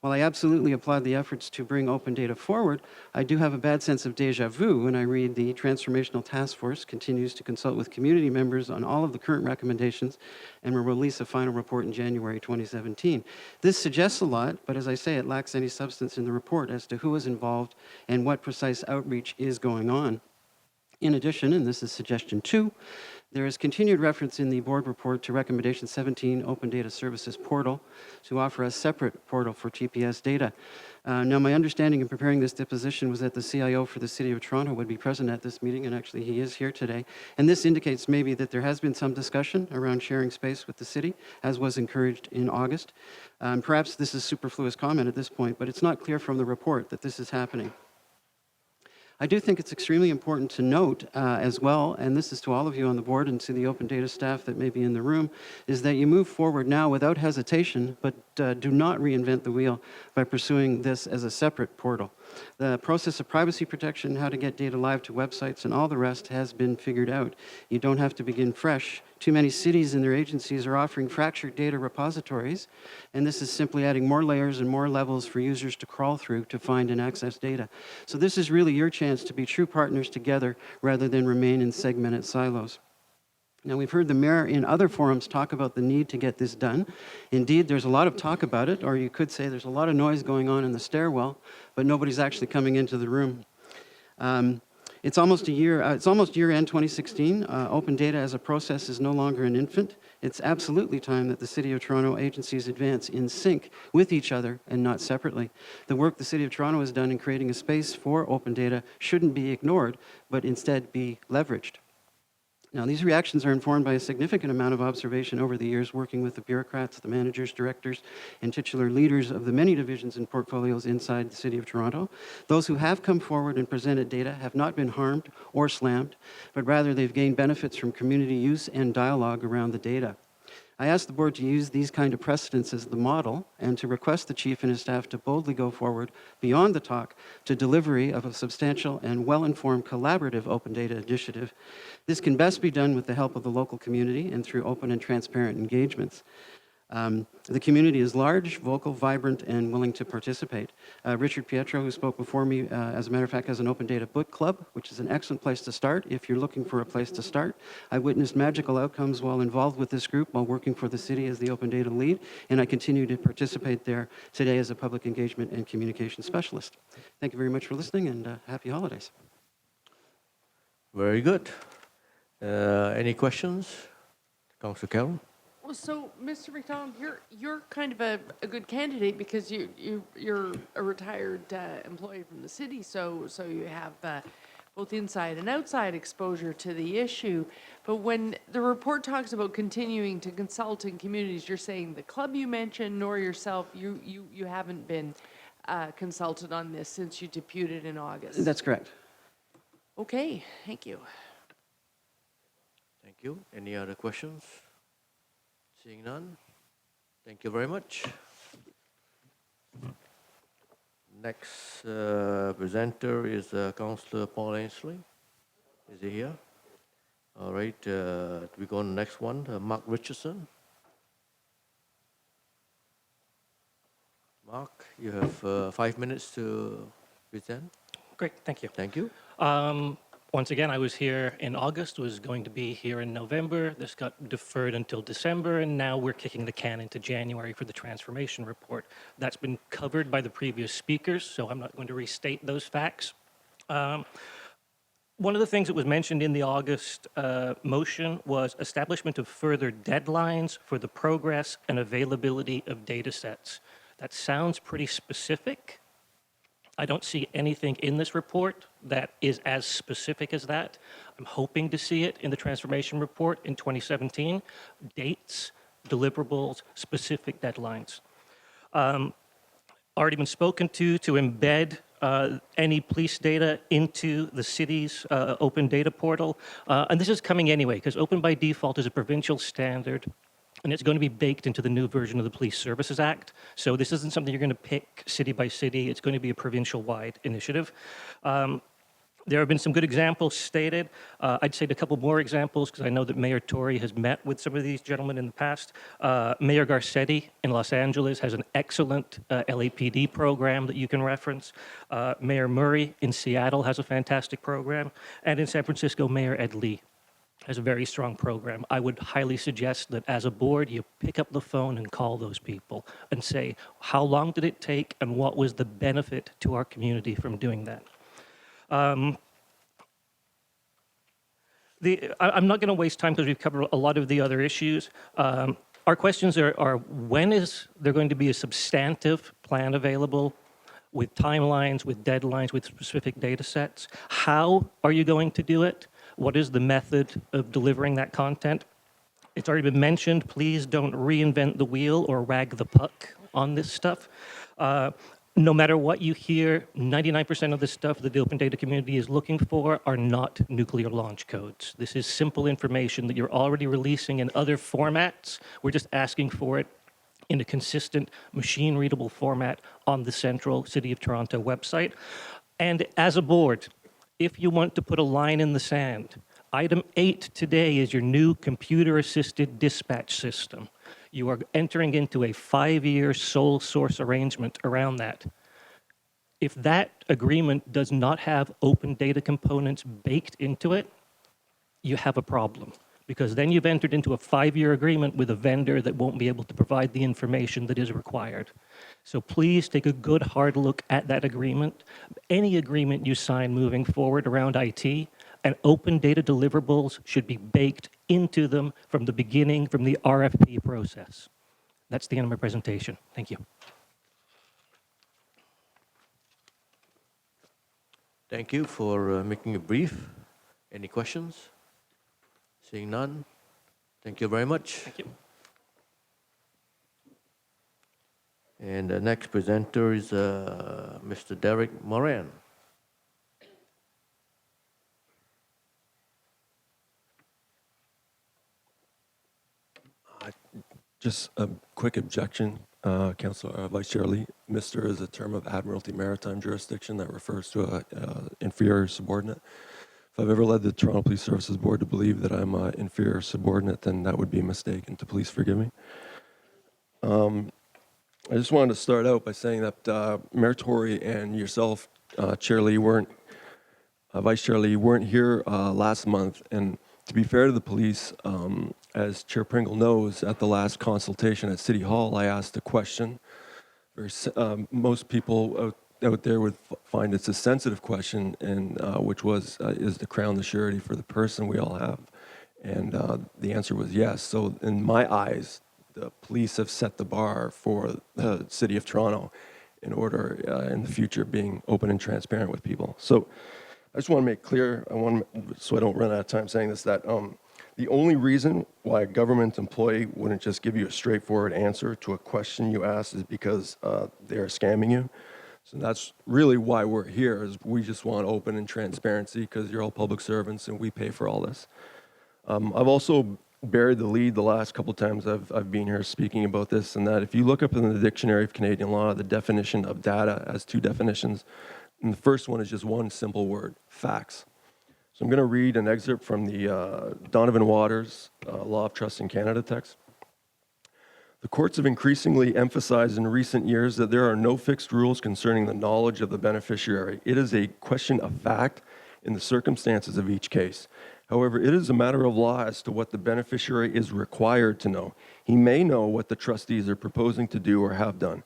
While I absolutely applaud the efforts to bring open data forward, I do have a bad sense of déjà vu when I read the Transformational Task Force continues to consult with community members on all of the current recommendations and will release a final report in January 2017. This suggests a lot, but as I say, it lacks any substance in the report as to who is involved and what precise outreach is going on. In addition, and this is suggestion 2, there is continued reference in the board report to recommendation 17, Open Data Services Portal, to offer a separate portal for TPS data. Now, my understanding in preparing this deposition was that the CIO for the City of Toronto would be present at this meeting, and actually he is here today. And this indicates maybe that there has been some discussion around sharing space with the city, as was encouraged in August. Perhaps this is superfluous comment at this point, but it's not clear from the report that this is happening. I do think it's extremely important to note as well, and this is to all of you on the board and to the open data staff that may be in the room, is that you move forward now without hesitation, but do not reinvent the wheel by pursuing this as a separate portal. The process of privacy protection, how to get data live to websites, and all the rest has been figured out. You don't have to begin fresh. Too many cities and their agencies are offering fractured data repositories, and this is simply adding more layers and more levels for users to crawl through to find and access data. So this is really your chance to be true partners together rather than remain in segmented silos. Now, we've heard the mayor in other forums talk about the need to get this done. Indeed, there's a lot of talk about it, or you could say there's a lot of noise going on in the stairwell, but nobody's actually coming into the room. It's almost year-end 2016. Open data as a process is no longer an infant. It's absolutely time that the City of Toronto agencies advance in sync with each other and not separately. The work the City of Toronto has done in creating a space for open data shouldn't be ignored, but instead be leveraged. Now, these reactions are informed by a significant amount of observation over the years working with the bureaucrats, the managers, directors, and titular leaders of the many divisions and portfolios inside the City of Toronto. Those who have come forward and presented data have not been harmed or slammed, but rather they've gained benefits from community use and dialogue around the data. I asked the board to use these kind of precedents as the model and to request the chief and his staff to boldly go forward beyond the talk to delivery of a substantial and well-informed collaborative open data initiative. This can best be done with the help of the local community and through open and transparent engagements. The community is large, vocal, vibrant, and willing to participate. Richard Pietro, who spoke before me, as a matter of fact, has an Open Data Book Club, which is an excellent place to start if you're looking for a place to start. I witnessed magical outcomes while involved with this group while working for the city as the Open Data lead, and I continue to participate there today as a public engagement and communication specialist. Thank you very much for listening, and happy holidays. Very good. Any questions? Councillor Carroll? Well, so, Mr. McDonald, you're kind of a good candidate because you're a retired employee from the city, so you have both inside and outside exposure to the issue. But when the report talks about continuing to consult in communities, you're saying the club you mentioned, nor yourself, you haven't been consulted on this since you deputed in August. That's correct. Okay, thank you. Thank you. Any other questions? Seeing none, thank you very much. Next presenter is Councillor Paul Ainsley. Is he here? All right, we go on the next one, Mark Richardson. Mark, you have 5 minutes to present. Great, thank you. Thank you. Once again, I was here in August, was going to be here in November. This got deferred until December, and now we're kicking the can into January for the transformation report. That's been covered by the previous speakers, so I'm not going to restate those facts. One of the things that was mentioned in the August motion was establishment of further deadlines for the progress and availability of data sets. That sounds pretty specific. I don't see anything in this report that is as specific as that. I'm hoping to see it in the transformation report in 2017. Dates, deliverables, specific deadlines. Already been spoken to embed any police data into the city's open data portal. And this is coming anyway, because open by default is a provincial standard, and it's going to be baked into the new version of the Police Services Act. So this isn't something you're going to pick city by city. It's going to be a provincial-wide initiative. There have been some good examples stated. I'd say a couple more examples because I know that Mayor Tory has met with some of these gentlemen in the past. Mayor Garcetti in Los Angeles has an excellent LAPD program that you can reference. Mayor Murray in Seattle has a fantastic program. And in San Francisco, Mayor Ed Lee has a very strong program. I would highly suggest that as a board, you pick up the phone and call those people and say, how long did it take and what was the benefit to our community from doing that? I'm not going to waste time because we've covered a lot of the other issues. Our questions are when is there going to be a substantive plan available with timelines, with deadlines, with specific data sets? How are you going to do it? What is the method of delivering that content? It's already been mentioned, please don't reinvent the wheel or wag the puck on this stuff. No matter what you hear, 99% of the stuff that the open data community is looking for are not nuclear launch codes. This is simple information that you're already releasing in other formats. We're just asking for it in a consistent, machine-readable format on the central City of Toronto website. And as a board, if you want to put a line in the sand, item 8 today is your new computer-assisted dispatch system. You are entering into a 5-year sole source arrangement around that. If that agreement does not have open data components baked into it, you have a problem, because then you've entered into a 5-year agreement with a vendor that won't be able to provide the information that is required. So please take a good hard look at that agreement. Any agreement you sign moving forward around IT, and open data deliverables should be baked into them from the beginning, from the RFP process. That's the end of my presentation. Thank you. Thank you for making it brief. Any questions? Seeing none, thank you very much. Thank you. And the next presenter is Mr. Derek Moran. Just a quick objection, Councillor Vice Chair Lee. Mr. is a term of Admiralty Maritime jurisdiction that refers to an inferior subordinate. If I've ever led the Toronto Police Services Board to believe that I'm an inferior subordinate, then that would be a mistake, and to please forgive me. I just wanted to start out by saying that Mayor Tory and yourself, Chair Lee, Vice Chair Lee, weren't here last month. And to be fair to the police, as Chair Pringle knows, at the last consultation at City Hall, I asked a question. Most people out there would find it's a sensitive question, and which was, is the Crown the surety for the person we all have? And the answer was yes. So in my eyes, the police have set the bar for the City of Toronto in order in the future being open and transparent with people. So I just want to make clear, so I don't run out of time saying this, that the only reason why a government employee wouldn't just give you a straightforward answer to a question you ask is because they're scamming you. So that's really why we're here, is we just want open and transparency because you're all public servants and we pay for all this. I've also buried the lead the last couple times I've been here speaking about this, and that if you look up in the Dictionary of Canadian Law, the definition of data has two definitions. And the first one is just one simple word: facts. So I'm going to read an excerpt from the Donovan Waters Law of Trust in Canada text. The courts have increasingly emphasized in recent years that there are no fixed rules concerning the knowledge of the beneficiary. It is a question of fact in the circumstances of each case. However, it is a matter of law as to what the beneficiary is required to know. He may know what the trustees are proposing to do or have done.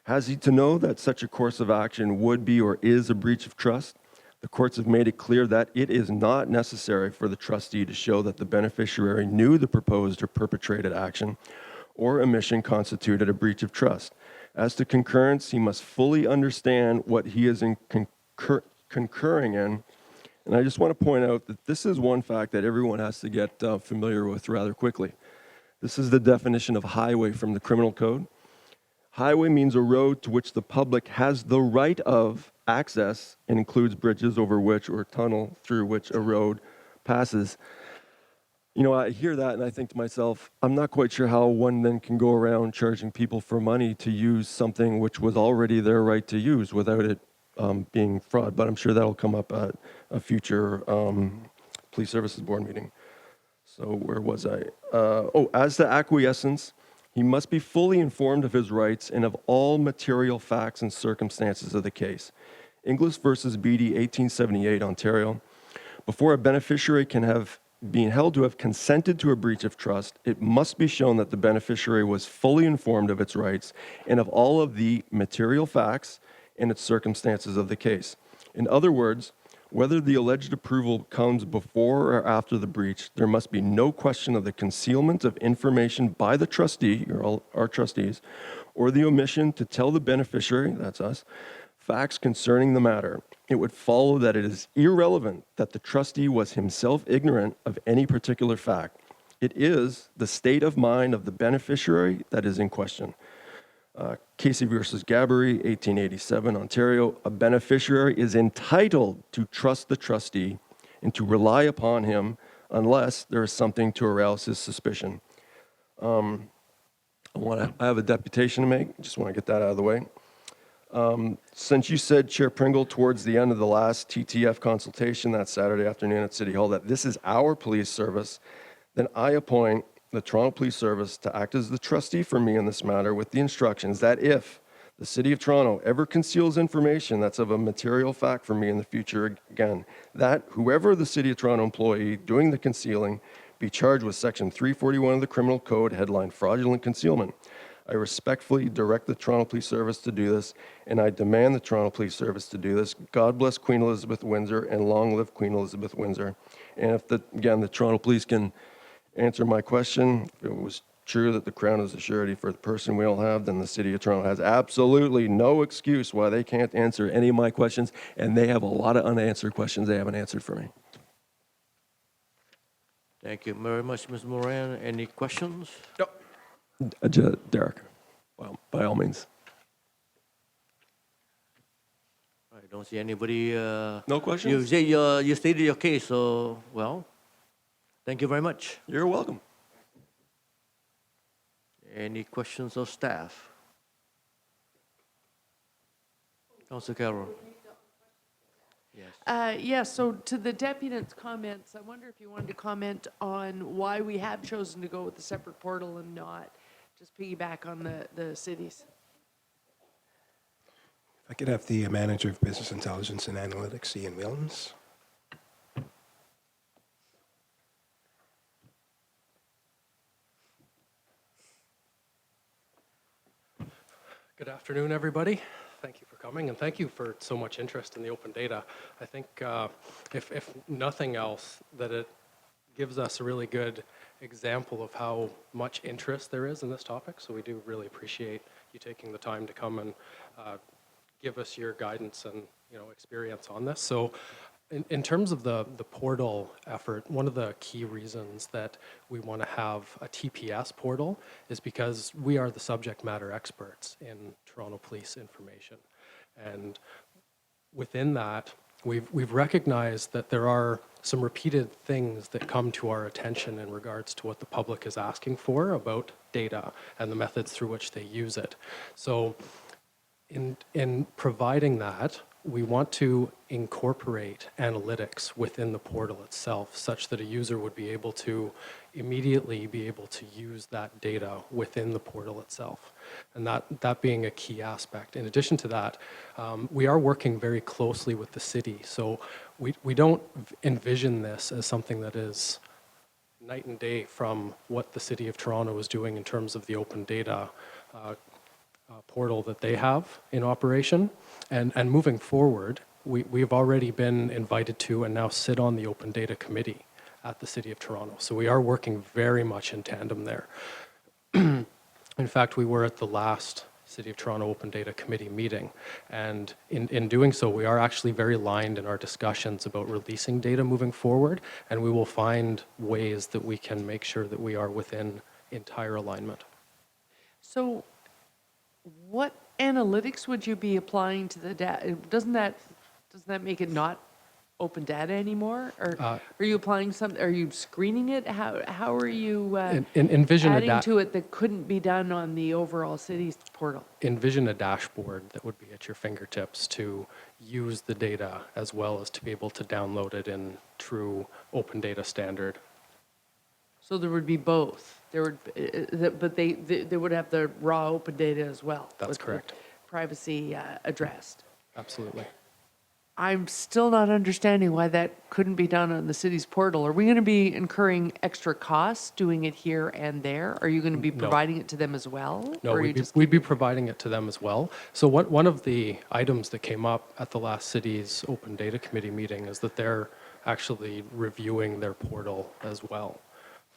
Has he to know that such a course of action would be or is a breach of trust? The courts have made it clear that it is not necessary for the trustee to show that the beneficiary knew the proposed or perpetrated action or omission constituted a breach of trust. As to concurrence, he must fully understand what he is concurring in. And I just want to point out that this is one fact that everyone has to get familiar with rather quickly. This is the definition of highway from the Criminal Code. Highway means a road to which the public has the right of access and includes bridges over which or tunnel through which a road passes. You know, I hear that and I think to myself, I'm not quite sure how one then can go around charging people for money to use something which was already their right to use without it being fraud. But I'm sure that'll come up at a future Police Services Board meeting. So where was I? As to acquiescence, he must be fully informed of his rights and of all material facts and circumstances of the case. Inglis versus Beattie, 1878, Ontario. Before a beneficiary can have been held to have consented to a breach of trust, it must be shown that the beneficiary was fully informed of its rights and of all of the material facts and its circumstances of the case. In other words, whether the alleged approval comes before or after the breach, there must be no question of the concealment of information by the trustee, or our trustees, or the omission to tell the beneficiary, that's us, facts concerning the matter. It would follow that it is irrelevant that the trustee was himself ignorant of any particular fact. It is the state of mind of the beneficiary that is in question. Casey versus Gabbery, 1887, Ontario. A beneficiary is entitled to trust the trustee and to rely upon him unless there is something to arouse his suspicion. I have a deputation to make. Just want to get that out of the way. Since you said, Chair Pringle, towards the end of the last TTF consultation that Saturday afternoon at City Hall that this is our police service, then I appoint the Toronto Police Service to act as the trustee for me in this matter with the instructions that if the City of Toronto ever conceals information that's of a material fact for me in the future, again, that whoever the City of Toronto employee doing the concealing be charged with Section 341 of the Criminal Code, headline fraudulent concealment. I respectfully direct the Toronto Police Service to do this, and I demand the Toronto Police Service to do this. God bless Queen Elizabeth Windsor, and long live Queen Elizabeth Windsor. And if, the Toronto Police can answer my question, if it was true that the Crown is a surety for the person we all have, then the City of Toronto has absolutely no excuse why they can't answer any of my questions, and they have a lot of unanswered questions they haven't answered for me. Thank you very much, Ms. Moran. Any questions? No. Derek, well, by all means. I don't see anybody. No questions? You say you stated your case, so, well, thank you very much. You're welcome. Any questions of staff? Councilor Carroll. Yes, so to the deputant's comments, I wonder if you wanted to comment on why we have chosen to go with the separate portal and not just piggyback on the cities. If I could have the Manager of Business Intelligence and Analytics, Ian Williams. Good afternoon, everybody. Thank you for coming, and thank you for so much interest in the open data. I think if nothing else, that it gives us a really good example of how much interest there is in this topic. So we do really appreciate you taking the time to come and give us your guidance and experience on this. So in terms of the portal effort, one of the key reasons that we want to have a TPS portal is because we are the subject matter experts in Toronto Police information. And within that, we've recognized that there are some repeated things that come to our attention in regards to what the public is asking for about data and the methods through which they use it. So in providing that, we want to incorporate analytics within the portal itself such that a user would be able to immediately be able to use that data within the portal itself. And that being a key aspect. In addition to that, we are working very closely with the city. So we don't envision this as something that is night and day from what the City of Toronto is doing in terms of the open data portal that they have in operation. And moving forward, we've already been invited to and now sit on the Open Data Committee at the City of Toronto. So we are working very much in tandem there. In fact, we were at the last City of Toronto Open Data Committee meeting. And in doing so, we are actually very aligned in our discussions about releasing data moving forward. And we will find ways that we can make sure that we are within entire alignment. So what analytics would you be applying to the data? Doesn't that make it not open data anymore? Or are you applying some? Are you screening it? How are you envision adding to it that couldn't be done on the overall city's portal? Envision a dashboard that would be at your fingertips to use the data as well as to be able to download it in true open data standard. So there would be both. There would, but they would have the raw open data as well. That's with the correct. Privacy addressed. Absolutely. I'm still not understanding why that couldn't be done on the city's portal. Are we going to be incurring extra costs doing it here and there? Are you going to be providing it to them as well? No, or we'd be providing it to them as well. So one of the items that came up at the last city's Open Data Committee meeting is that they're actually reviewing their portal as well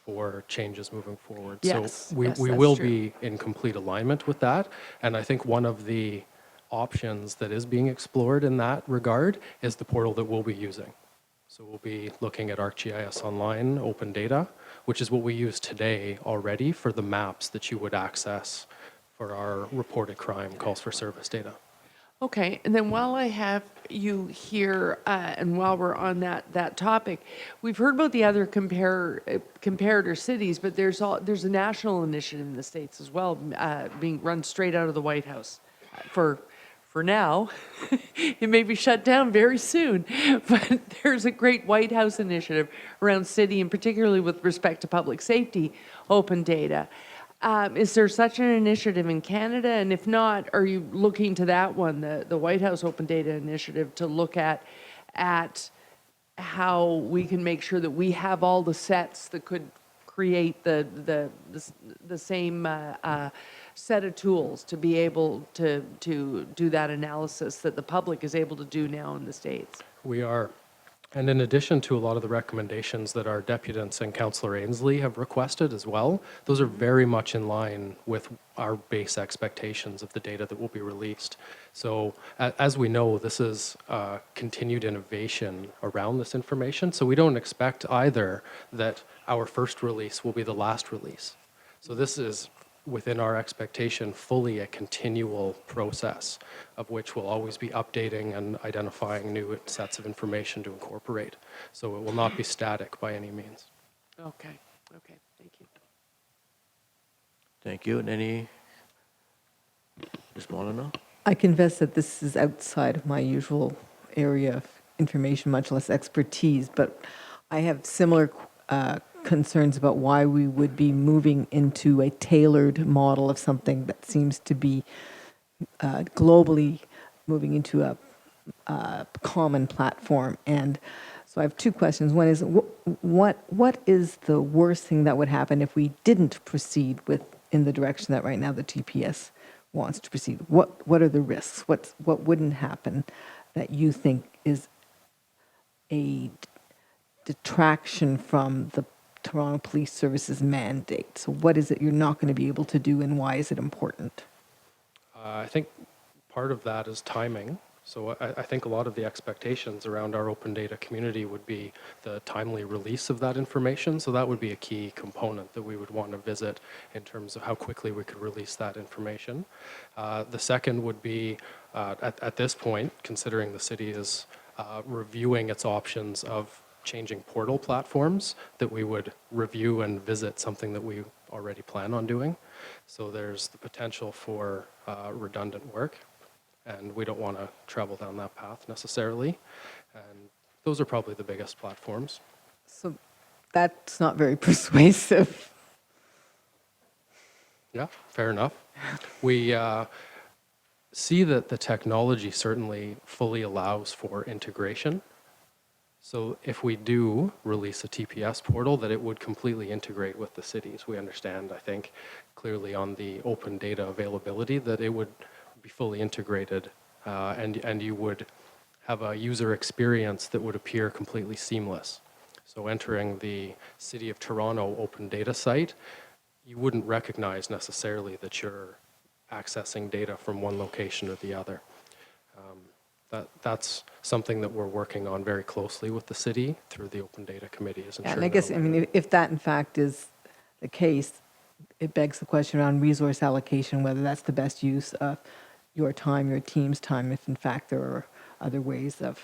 for changes moving forward. Yes, so we yes, will that's true. be in complete alignment with that. And I think one of the options that is being explored in that regard is the portal that we'll be using. So we'll be looking at ArcGIS Online Open Data, which is what we use today already for the maps that you would access for our reported crime calls for service data. Okay, and then while I have you here, and while we're on that topic, we've heard about the other comparator cities, but there's a national initiative in the States as well, being run straight out of the White House. For now, it may be shut down very soon, but there's a great White House initiative around city, and particularly with respect to public safety, open data. Is there such an initiative in Canada? And if not, are you looking to that one, the White House Open Data Initiative, to look at how we can make sure that we have all the sets that could create the same set of tools to be able to do that analysis that the public is able to do now in the States? We are. And in addition to a lot of the recommendations that our deputants and Councillor Ainsley have requested as well, those are very much in line with our base expectations of the data that will be released. So as we know, this is continued innovation around this information. So we don't expect either that our first release will be the last release. So this is, within our expectation, fully a continual process of which we'll always be updating and identifying new sets of information to incorporate. So it will not be static by any means. Okay, thank you. Thank you. And any, Ms. Molyneux? I confess that this is outside of my usual area of information, much less expertise, but I have similar concerns about why we would be moving into a tailored model of something that seems to be globally moving into a common platform. And so I have two questions. One is, what is the worst thing that would happen if we didn't proceed with in the direction that right now the TPS wants to proceed? What are the risks? What wouldn't happen that you think is a detraction from the Toronto Police Service's mandate? So what is it you're not going to be able to do, and why is it important? I think part of that is timing. So I think a lot of the expectations around our open data community would be the timely release of that information. So that would be a key component that we would want to visit in terms of how quickly we could release that information. The second would be, at this point, considering the city is reviewing its options of changing portal platforms, that we would review and visit something that we already plan on doing. So there's the potential for redundant work, and we don't want to travel down that path necessarily. And those are probably the biggest platforms. So that's not very persuasive. Yeah, fair enough. We see that the technology certainly fully allows for integration. So if we do release a TPS portal, that it would completely integrate with the cities. We understand, I think, clearly on the open data availability that it would be fully integrated, and you would have a user experience that would appear completely seamless. So entering the City of Toronto open data site, you wouldn't recognize necessarily that you're accessing data from one location or the other. That's something that we're working on very closely with the city through the Open Data Committee. And I guess, I mean, if that in fact is the case, it begs the question around resource allocation, whether that's the best use of your time, your team's time, if in fact there are other ways of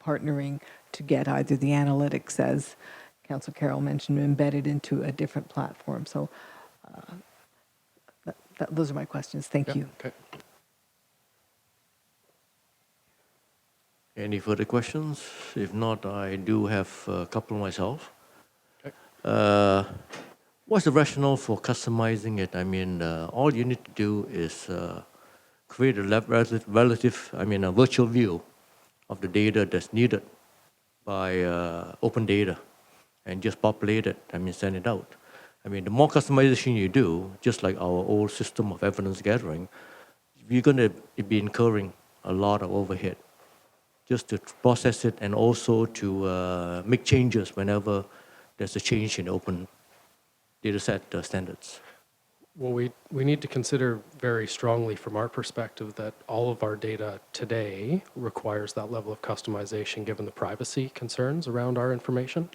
partnering to get either the analytics, as Councillor Carroll mentioned, embedded into a different platform. So those are my questions. Thank you. Okay. Any further questions? If not, I do have a couple myself. Okay. What's the rationale for customizing it? I mean, all you need to do is create a a virtual view of the data that's needed by open data and just populate it, send it out. I mean, the more customization you do, just like our old system of evidence gathering, you're going to be incurring a lot of overhead just to process it and also to make changes whenever there's a change in open data set standards. Well, we need to consider very strongly from our perspective that all of our data today requires that level of customization given the privacy concerns around our information.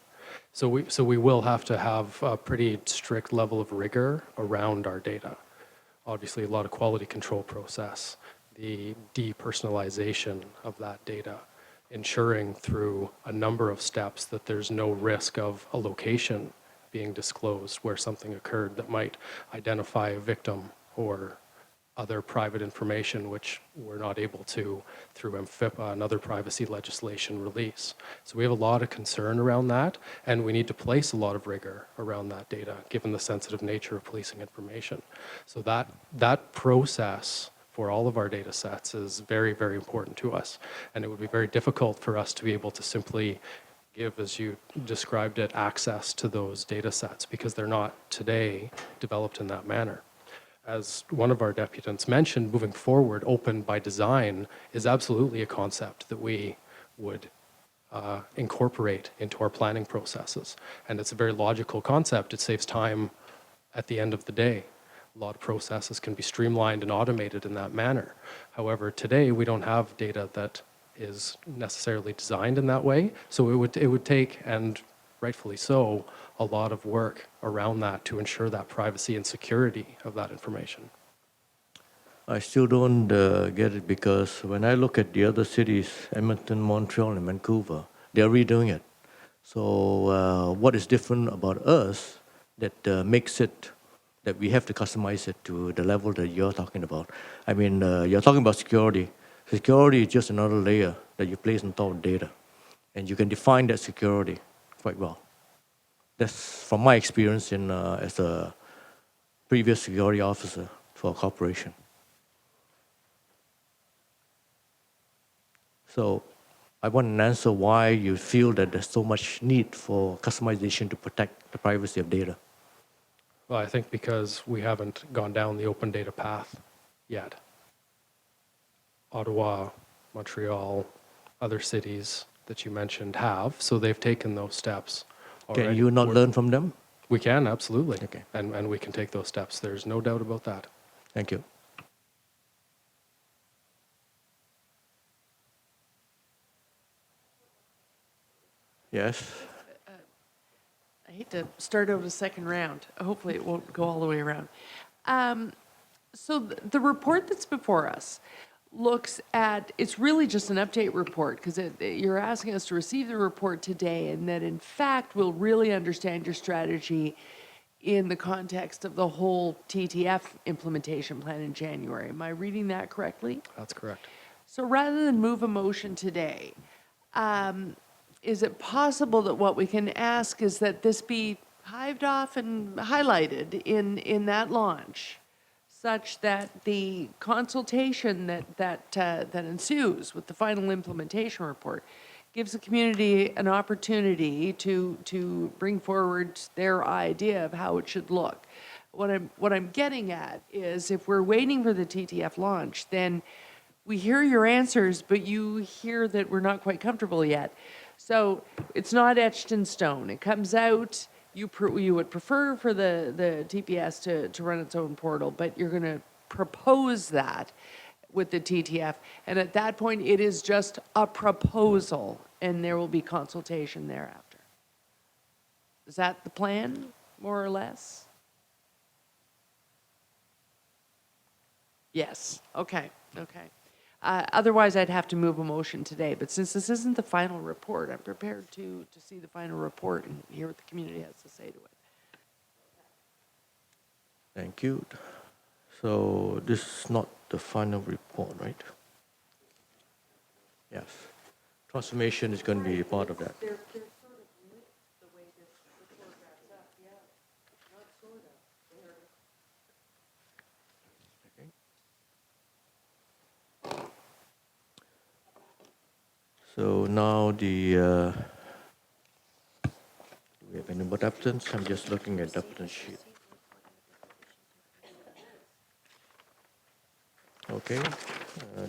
So we will have to have a pretty strict level of rigor around our data. Obviously, a lot of quality control process, the depersonalization of that data, ensuring through a number of steps that there's no risk of a location being disclosed where something occurred that might identify a victim or other private information which we're not able to, through MFIPA and other privacy legislation, release. So we have a lot of concern around that, and we need to place a lot of rigor around that data, given the sensitive nature of policing information. So that process for all of our data sets is very, very important to us, and it would be very difficult for us to be able to simply give, as you described it, access to those data sets because they're not today developed in that manner. As one of our deputants mentioned, moving forward, open by design is absolutely a concept that we would incorporate into our planning processes. And it's a very logical concept. It saves time at the end of the day. A lot of processes can be streamlined and automated in that manner. However, today we don't have data that is necessarily designed in that way. So it would take, and rightfully so, a lot of work around that to ensure that privacy and security of that information. I still don't get it because when I look at the other cities, Edmonton, Montreal, and Vancouver, they're redoing it. So what is different about us that makes it that we have to customize it to the level that you're talking about? I mean, you're talking about security. Security is just another layer that you place on top of data. And you can define that security quite well. That's from my experience as a previous security officer for a corporation. So I want an answer why you feel that there's so much need for customization to protect the privacy of data. Well, I think because we haven't gone down the open data path yet. Ottawa, Montreal, other cities that you mentioned have, so they've taken those steps already. Can you not learn from them? We can, absolutely. Okay. And we can take those steps. There's no doubt about that. Thank you. Yes. I hate to start out a second round. Hopefully it won't go all the way around. So the report that's before us looks at, it's really just an update report because you're asking us to receive the report today and that in fact we'll really understand your strategy in the context of the whole TTF implementation plan in January. Am I reading that correctly? That's correct. So rather than move a motion today, is it possible that what we can ask is that this be hived off and highlighted in that launch, such that the consultation that ensues with the final implementation report gives the community an opportunity to bring forward their idea of how it should look. What I'm getting at is if we're waiting for the TTF launch, then we hear your answers, but you hear that we're not quite comfortable yet. So it's not etched in stone. It comes out, you would prefer for the TPS to run its own portal, but you're going to propose that with the TTF. And at that point, it is just a proposal, and there will be consultation thereafter. Is that the plan, more or less? Yes. Okay. Okay. Otherwise, I'd have to move a motion today. But since this isn't the final report, I'm prepared to see the final report and hear what the community has to say to it. Thank you. So this is not the final report, right? Yes. Transformation is going to be part of that. So now do we have any more applicants? I'm just looking at the applicant sheet. Okay,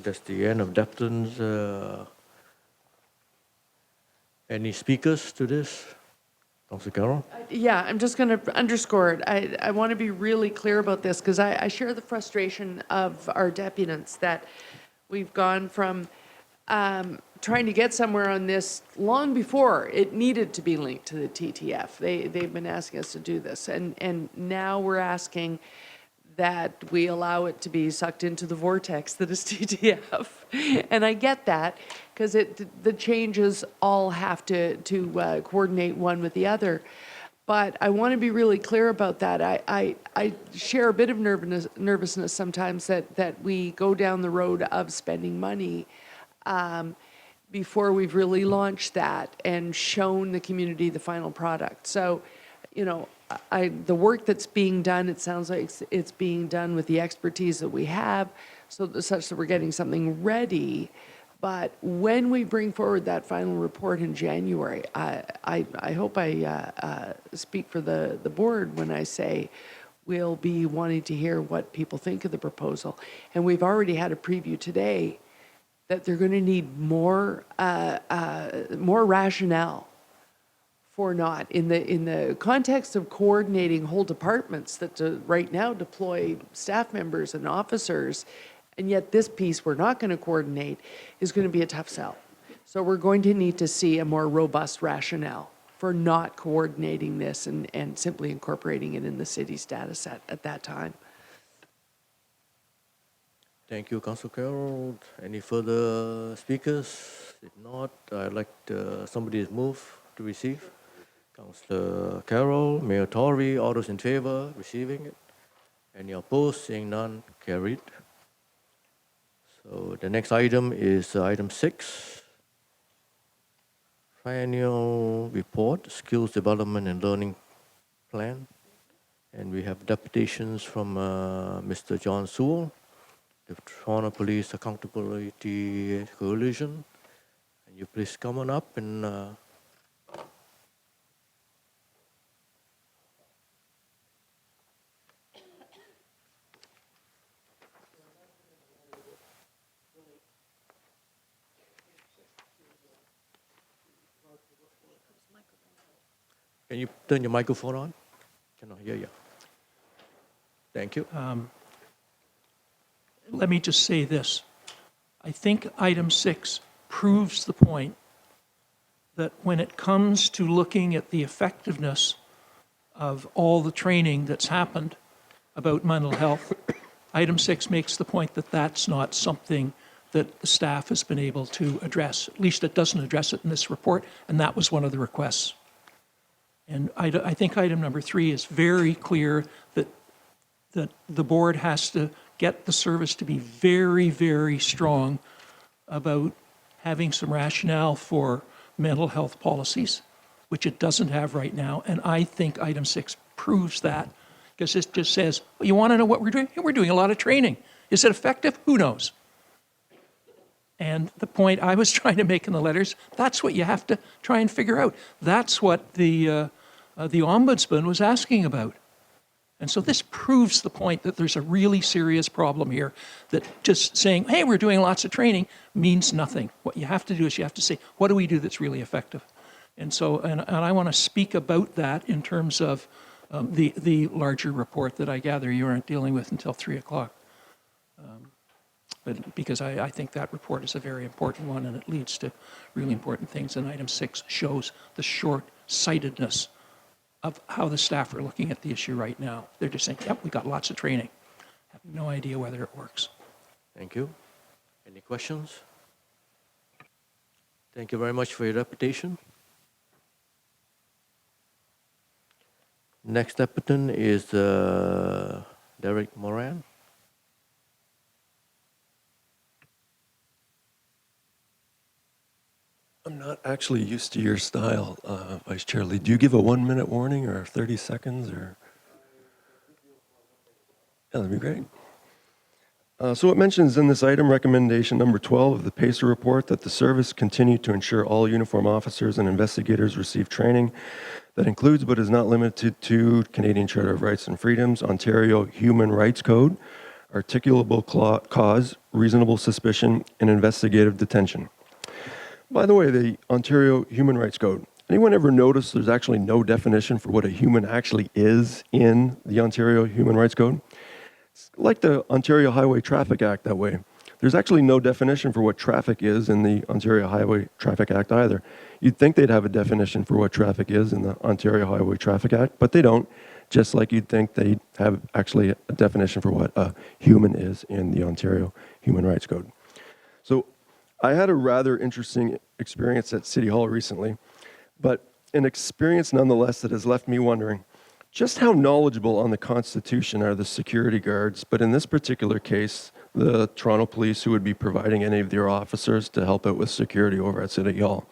that's the end of applicants. Any speakers to this? Councilor Carroll? Yeah, I'm just going to underscore it. I want to be really clear about this because I share the frustration of our deputants that we've gone from trying to get somewhere on this long before it needed to be linked to the TTF. They've been asking us to do this, and now we're asking that we allow it to be sucked into the vortex that is TTF. And I get that because the changes all have to coordinate one with the other. But I want to be really clear about that. I share a bit of nervousness sometimes that we go down the road of spending money before we've really launched that and shown the community the final product. So, you know, the work that's being done, it sounds like it's being done with the expertise that we have, such that we're getting something ready. But when we bring forward that final report in January, I hope I speak for the board when I say we'll be wanting to hear what people think of the proposal. And we've already had a preview today that they're going to need more rationale for not in the context of coordinating whole departments that right now deploy staff members and officers, and yet this piece we're not going to coordinate is going to be a tough sell. So we're going to need to see a more robust rationale for not coordinating this and simply incorporating it in the city's data set at that time. Thank you, Councilor Carroll. Any further speakers? If not, I'd like somebody to move to receive. Councilor Carroll, Mayor Tory, all those in favor, receiving it. Any opposed? Seeing none, carried. So the next item is item 6. triennial report, skills development and learning plan. And we have deputations from Mr. John Sewell, the Toronto Police Accountability Coalition. And you please come on up and can you turn your microphone on? Cannot hear you. Thank you. Let me just say this. I think item 6 proves the point that when it comes to looking at the effectiveness of all the training that's happened about mental health, item 6 makes the point that that's not something that the staff has been able to address. At least it doesn't address it in this report, and that was one of the requests. And I think item number 3 is very clear that the board has to get the service to be very, very strong about having some rationale for mental health policies, which it doesn't have right now. And I think item 6 proves that, because it just says, well, you want to know what we're doing? We're doing a lot of training. Is it effective? Who knows? And the point I was trying to make in the letters, that's what you have to try and figure out. That's what the Ombudsman was asking about. And so this proves the point that there's a really serious problem here, that just saying, hey, we're doing lots of training means nothing. What you have to do is you have to say, what do we do that's really effective? And so, and I want to speak about that in terms of the larger report that I gather you aren't dealing with until 3 o'clock. But because I think that report is a very important one, and it leads to really important things. And item 6 shows the short-sightedness of how the staff are looking at the issue right now. They're just saying, yep, we got lots of training. Have no idea whether it works. thank you. Any questions? Thank you very much for your reputation. Next applicant is Derek Moran. I'm not actually used to your style, Vice Chair Lee. Do you give a 1-minute warning or 30 seconds or? Yeah, that'd be great. So it mentions in this item, recommendation number 12 of the PACER report, that the service continue to ensure all uniform officers and investigators receive training that includes but is not limited to Canadian Charter of Rights and Freedoms, Ontario Human Rights Code, articulable cause, reasonable suspicion, and investigative detention. By the way, the Ontario Human Rights Code, anyone ever notice there's actually no definition for what a human actually is in the Ontario Human Rights Code? It's like the Ontario Highway Traffic Act that way. There's actually no definition for what traffic is in the Ontario Highway Traffic Act either. You'd think they'd have a definition for what traffic is in the Ontario Highway Traffic Act, but they don't, just like you'd think they'd have actually a definition for what a human is in the Ontario Human Rights Code. So I had a rather interesting experience at City Hall recently, but an experience nonetheless that has left me wondering just how knowledgeable on the Constitution are the security guards, but in this particular case, the Toronto Police, who would be providing any of their officers to help out with security over at City Hall.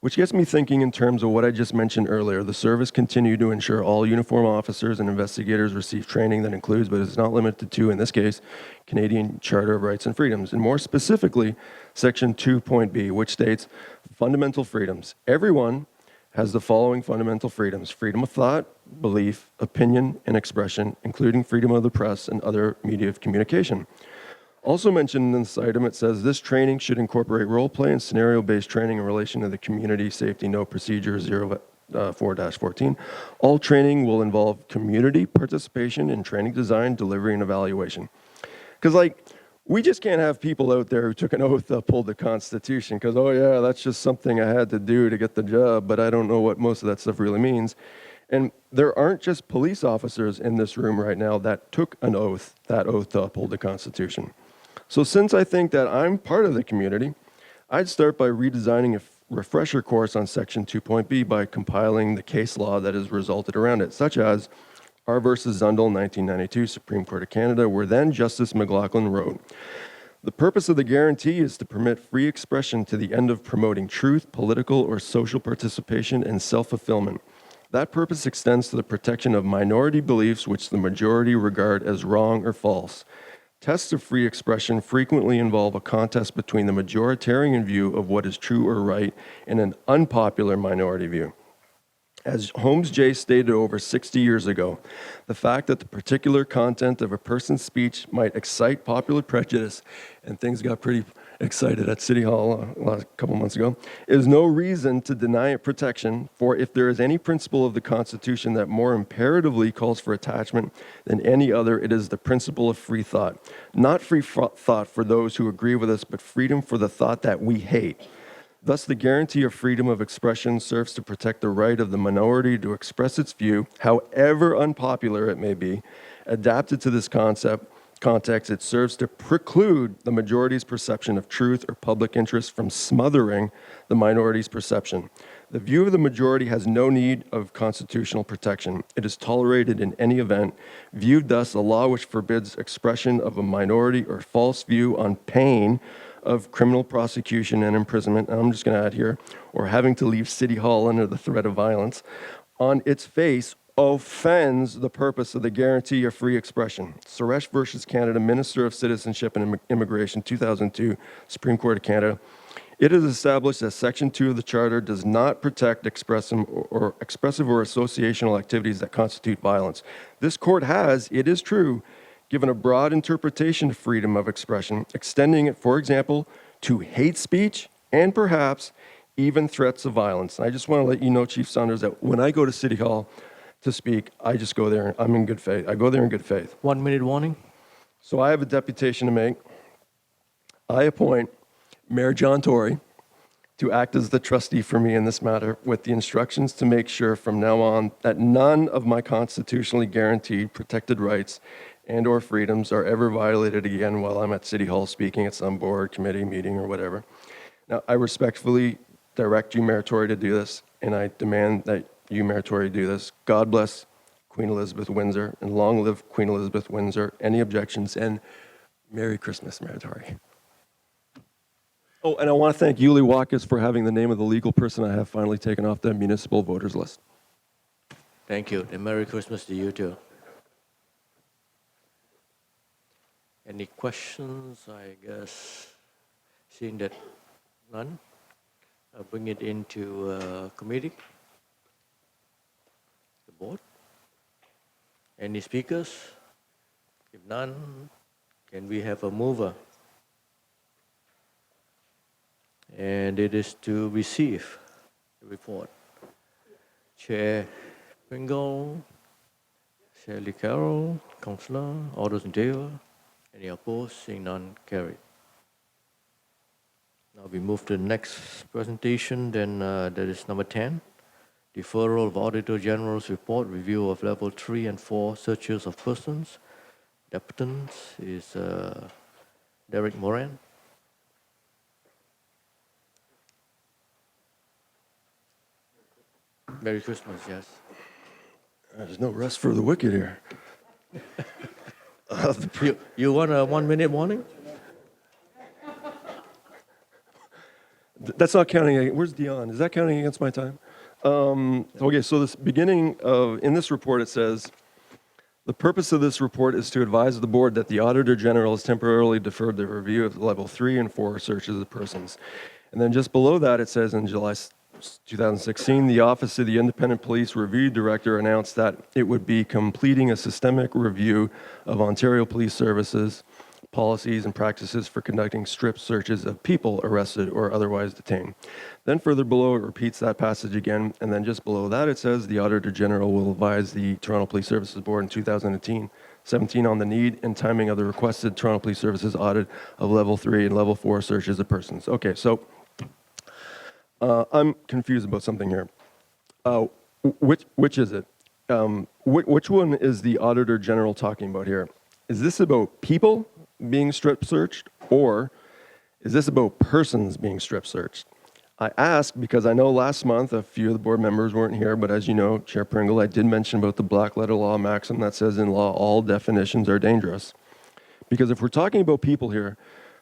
Which gets me thinking in terms of what I just mentioned earlier. The service continue to ensure all uniform officers and investigators receive training that includes, but is not limited to, in this case, Canadian Charter of Rights and Freedoms. And more specifically, Section 2.b, which states, fundamental freedoms. Everyone has the following fundamental freedoms: freedom of thought, belief, opinion, and expression, including freedom of the press and other media of communication. Also mentioned in this item, it says this training should incorporate role play and scenario-based training in relation to the Community Safety Note Procedure 04-14. All training will involve community participation in training design, delivery, and evaluation. Because, like, we just can't have people out there who took an oath to uphold the Constitution because, oh yeah, that's just something I had to do to get the job, but I don't know what most of that stuff really means. And there aren't just police officers in this room right now that took an oath, that oath to uphold the Constitution. So since I think that I'm part of the community, I'd start by redesigning a refresher course on Section 2.b by compiling the case law that has resulted around it, such as R versus Zundel, 1992, Supreme Court of Canada, where then Justice McLaughlin wrote, The purpose of the guarantee is to permit free expression to the end of promoting truth, political or social participation, and self-fulfillment. That purpose extends to the protection of minority beliefs which the majority regard as wrong or false. Tests of free expression frequently involve a contest between the majoritarian view of what is true or right and an unpopular minority view. As Holmes J. stated over 60 years ago, the fact that the particular content of a person's speech might excite popular prejudice, and things got pretty excited at City Hall a couple months ago, is no reason to deny it protection, for if there is any principle of the Constitution that more imperatively calls for attachment than any other, it is the principle of free thought. Not free thought for those who agree with us, but freedom for the thought that we hate. Thus, the guarantee of freedom of expression serves to protect the right of the minority to express its view, however unpopular it may be. Adapted to this context, it serves to preclude the majority's perception of truth or public interest from smothering the minority's perception. The view of the majority has no need of constitutional protection. It is tolerated in any event. Viewed thus, a law which forbids expression of a minority or false view on pain of criminal prosecution and imprisonment, and I'm just going to add here, or having to leave City Hall under the threat of violence, on its face offends the purpose of the guarantee of free expression. Suresh versus Canada, Minister of Citizenship and Immigration, 2002, Supreme Court of Canada. It is established that Section 2 of the Charter does not protect expressive or associational activities that constitute violence. This court has, it is true, given a broad interpretation of freedom of expression, extending it, for example, to hate speech and perhaps even threats of violence. And I just want to let you know, Chief Saunders, that when I go to City Hall to speak, I just go there, I'm in good faith. I go there in good faith. 1 minute warning. So I have a deputation to make. I appoint Mayor John Tory to act as the trustee for me in this matter, with the instructions to make sure from now on that none of my constitutionally guaranteed protected rights and or freedoms are ever violated again while I'm at City Hall speaking at some board, committee, meeting, or whatever. Now, I respectfully direct you, Mayor Tory, to do this, and I demand that you, Mayor Tory, do this. God bless Queen Elizabeth Windsor, and long live Queen Elizabeth Windsor. Any objections? And Merry Christmas, Mayor Tory. Oh, and I want to thank Yuli Watkins for having the name of the legal person I have finally taken off the municipal voters list. Thank you, and Merry Christmas to you too. Any questions? I guess, seeing that none, I'll bring it into committee, the board. Any speakers? If none, can we have a mover? And it is to receive the report. Chair Pringle, Shirley Carroll, Councillor, all those in favor? Any opposed? Seeing none, carried. Now we move to the next presentation, then that is number 10. Deferral of Auditor General's report, review of level 3 and 4 searches of persons. Deputant is Derek Moran. Merry Christmas, yes. There's no rest for the wicked here. You want a 1 minute warning? That's not counting. Where's Dion? Is that counting against my time? Okay, so this beginning of, in this report it says, the purpose of this report is to advise the board that the Auditor General has temporarily deferred the review of level 3 and 4 searches of persons. And then just below that it says in July 2016, the Office of the Independent Police Review Director announced that it would be completing a systemic review of Ontario Police Services policies and practices for conducting strip searches of people arrested or otherwise detained. Then further below, it repeats that passage again, and then just below that, it says the Auditor General will advise the Toronto Police Services Board in 2017 on the need and timing of the requested Toronto Police Services audit of level 3 and level 4 searches of persons. Okay, so I'm confused about something here. Which is it? Which one is the Auditor General talking about here? Is this about people being strip searched, or is this about persons being strip searched? I ask because I know last month a few of the board members weren't here, but as you know, Chair Pringle, I did mention about the black letter law maxim that says in law all definitions are dangerous. Because if we're talking about people here,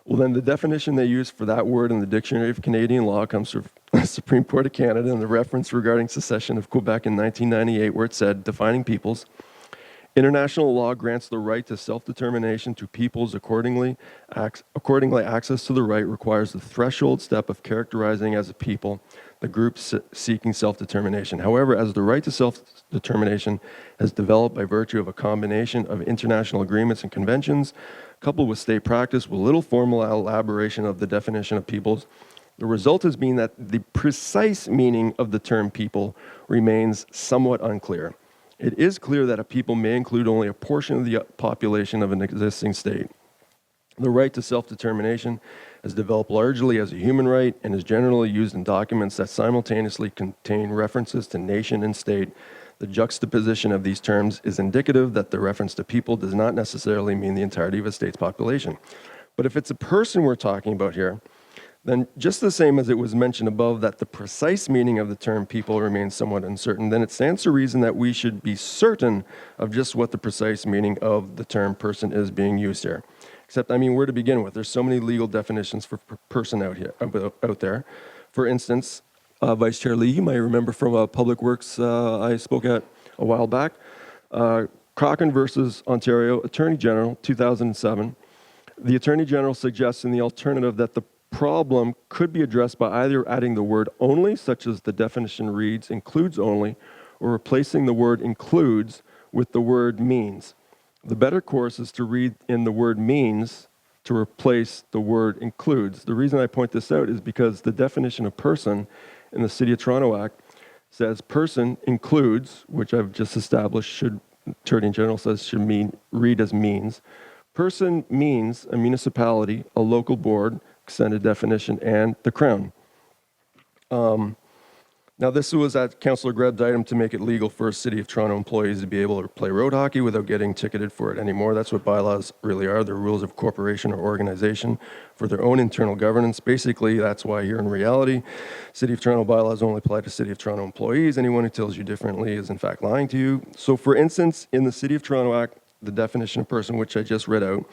Well, then the definition they use for that word in the Dictionary of Canadian Law comes from the Supreme Court of Canada and the reference regarding secession of Quebec in 1998, where it said, defining peoples, international law grants the right to self-determination to peoples. Accordingly, access to the right requires the threshold step of characterizing as a people the group seeking self-determination. However, as the right to self-determination has developed by virtue of a combination of international agreements and conventions, coupled with state practice with little formal elaboration of the definition of peoples, the result has been that the precise meaning of the term people remains somewhat unclear. It is clear that a people may include only a portion of the population of an existing state. The right to self-determination has developed largely as a human right and is generally used in documents that simultaneously contain references to nation and state. The juxtaposition of these terms is indicative that the reference to people does not necessarily mean the entirety of a state's population. But if it's a person we're talking about here, then just the same as it was mentioned above that the precise meaning of the term people remains somewhat uncertain, then it stands to reason that we should be certain of just what the precise meaning of the term person is being used here. Except, I mean, where to begin with? There's so many legal definitions for person out there. For instance, Vice Chair Lee, you might remember from Public Works I spoke at a while back, Cochrane versus Ontario Attorney General, 2007. The Attorney General suggests in the alternative that the problem could be addressed by either adding the word only, such as the definition reads, includes only, or replacing the word includes with the word means. The better course is to read in the word means to replace the word includes. The reason I point this out is because the definition of person in the City of Toronto Act says person includes, which I've just established Attorney General says should read as means. Person means a municipality, a local board, extended definition, and the Crown. Now, this was at Councillor Greb's item to make it legal for City of Toronto employees to be able to play road hockey without getting ticketed for it anymore. That's what bylaws really are. They're rules of corporation or organization for their own internal governance. Basically, that's why here in reality, City of Toronto bylaws only apply to City of Toronto employees. Anyone who tells you differently is in fact lying to you. So for instance, in the City of Toronto Act, the definition of person, which I just read out,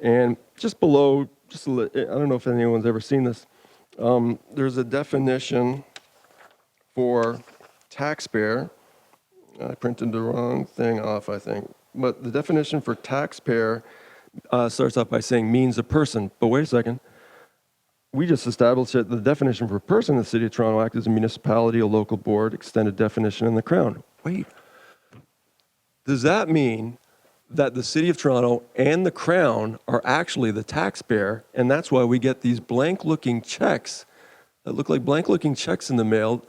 and just below, I don't know if anyone's ever seen this, there's a definition for taxpayer. I printed the wrong thing off, I think. But the definition for taxpayer starts off by saying means a person. But wait a second. We just established that the definition for person in the City of Toronto Act is a municipality, a local board, extended definition in the Crown. Wait. Does that mean that the City of Toronto and the Crown are actually the taxpayer, and that's why we get these blank-looking checks that look like blank-looking checks in the mail?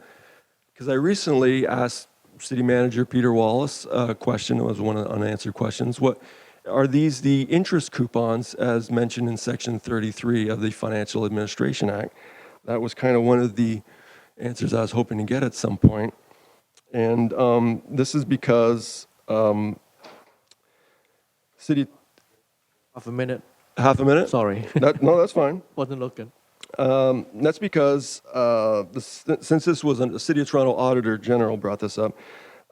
Because I recently asked City Manager Peter Wallace a question. It was one of the unanswered questions. What are these the interest coupons as mentioned in Section 33 of the Financial Administration Act? That was kind of one of the answers I was hoping to get at some point. And this is because City... Half a minute. Half a minute? Sorry. No, that's fine. Wasn't looking. That's because since this was a City of Toronto Auditor General brought this up,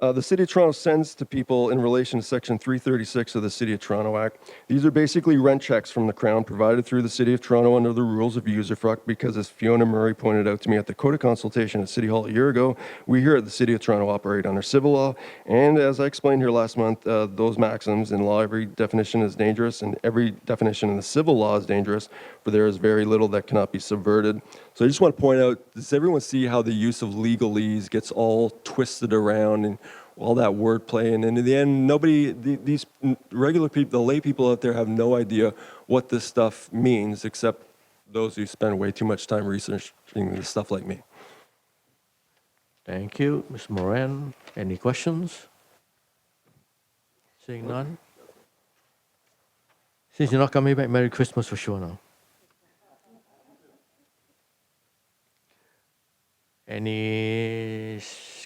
the City of Toronto sends to people in relation to Section 336 of the City of Toronto Act. These are basically rent checks from the Crown provided through the City of Toronto under the rules of usufruct because, as Fiona Murray pointed out to me at the Code of Consultation at City Hall a year ago, we here at the City of Toronto operate under civil law. And as I explained here last month, those maxims in law, every definition is dangerous and every definition in the civil law is dangerous, for there is very little that cannot be subverted. So I just want to point out, does everyone see how the use of legalese gets all twisted around and all that wordplay? And in the end, these regular people, the lay people out there have no idea what this stuff means, except those who spend way too much time researching this stuff like me. Thank you. Ms. Moran, any questions? Seeing none? Since you're not coming back, Merry Christmas for sure now. Any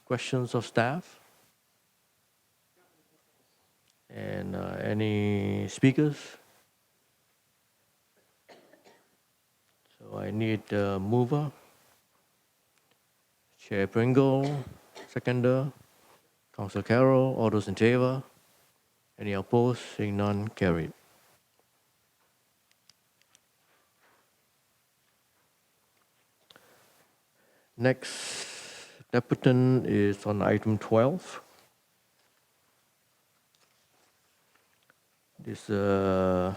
questions of staff? And any speakers? So I need a mover. Chair Pringle, seconder. Councillor Carroll, all those in favor? Any opposed? Seeing none, carried. Next debutant is on item 12. This November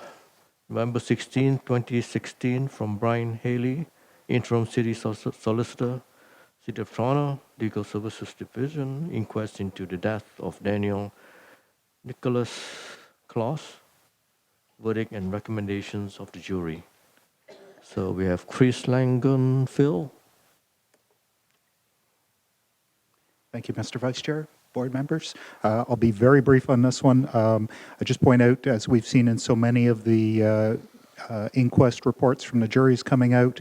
16, 2016, from Brian Haley, Interim City Solicitor, City of Toronto, Legal Services Division, inquest into the death of Daniel Nicholas Claus, verdict and recommendations of the jury. So we have Chris Langan, Phil. Thank you, Mr. Vice Chair, board members. I'll be very brief on this one. I just point out, as we've seen in so many of the inquest reports from the juries coming out,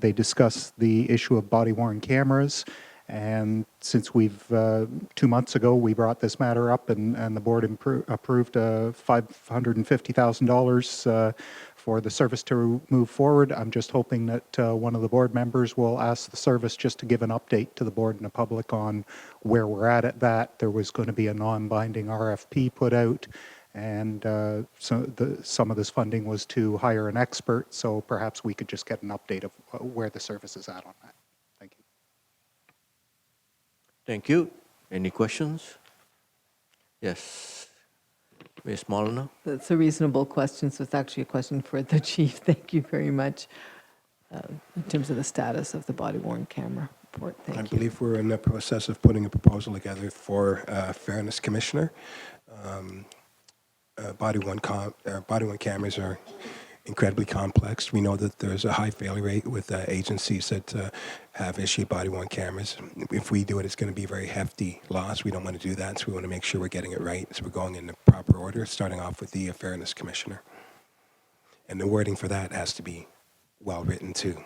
they discuss the issue of body-worn cameras. And since we've, 2 months ago, we brought this matter up and the board approved $550,000 for the service to move forward. I'm just hoping that one of the board members will ask the service just to give an update to the board and the public on where we're at that. There was going to be a non-binding RFP put out, and some of this funding was to hire an expert, so perhaps we could just get an update of where the service is at on that. Thank you. Thank you. Any questions? Yes. Ms. Molnar? That's a reasonable question, so it's actually a question for the chief. Thank you very much. In terms of the status of the body-worn camera report, thank I you. believe we're in the process of putting a proposal together for Fairness Commissioner. Body-worn cameras are incredibly complex. We know that there's a high failure rate with agencies that have issued body-worn cameras. If we do it, it's going to be a very hefty loss. We don't want to do that, so we want to make sure we're getting it right. So we're going in the proper order, starting off with the Fairness Commissioner. And the wording for that has to be well-written, too.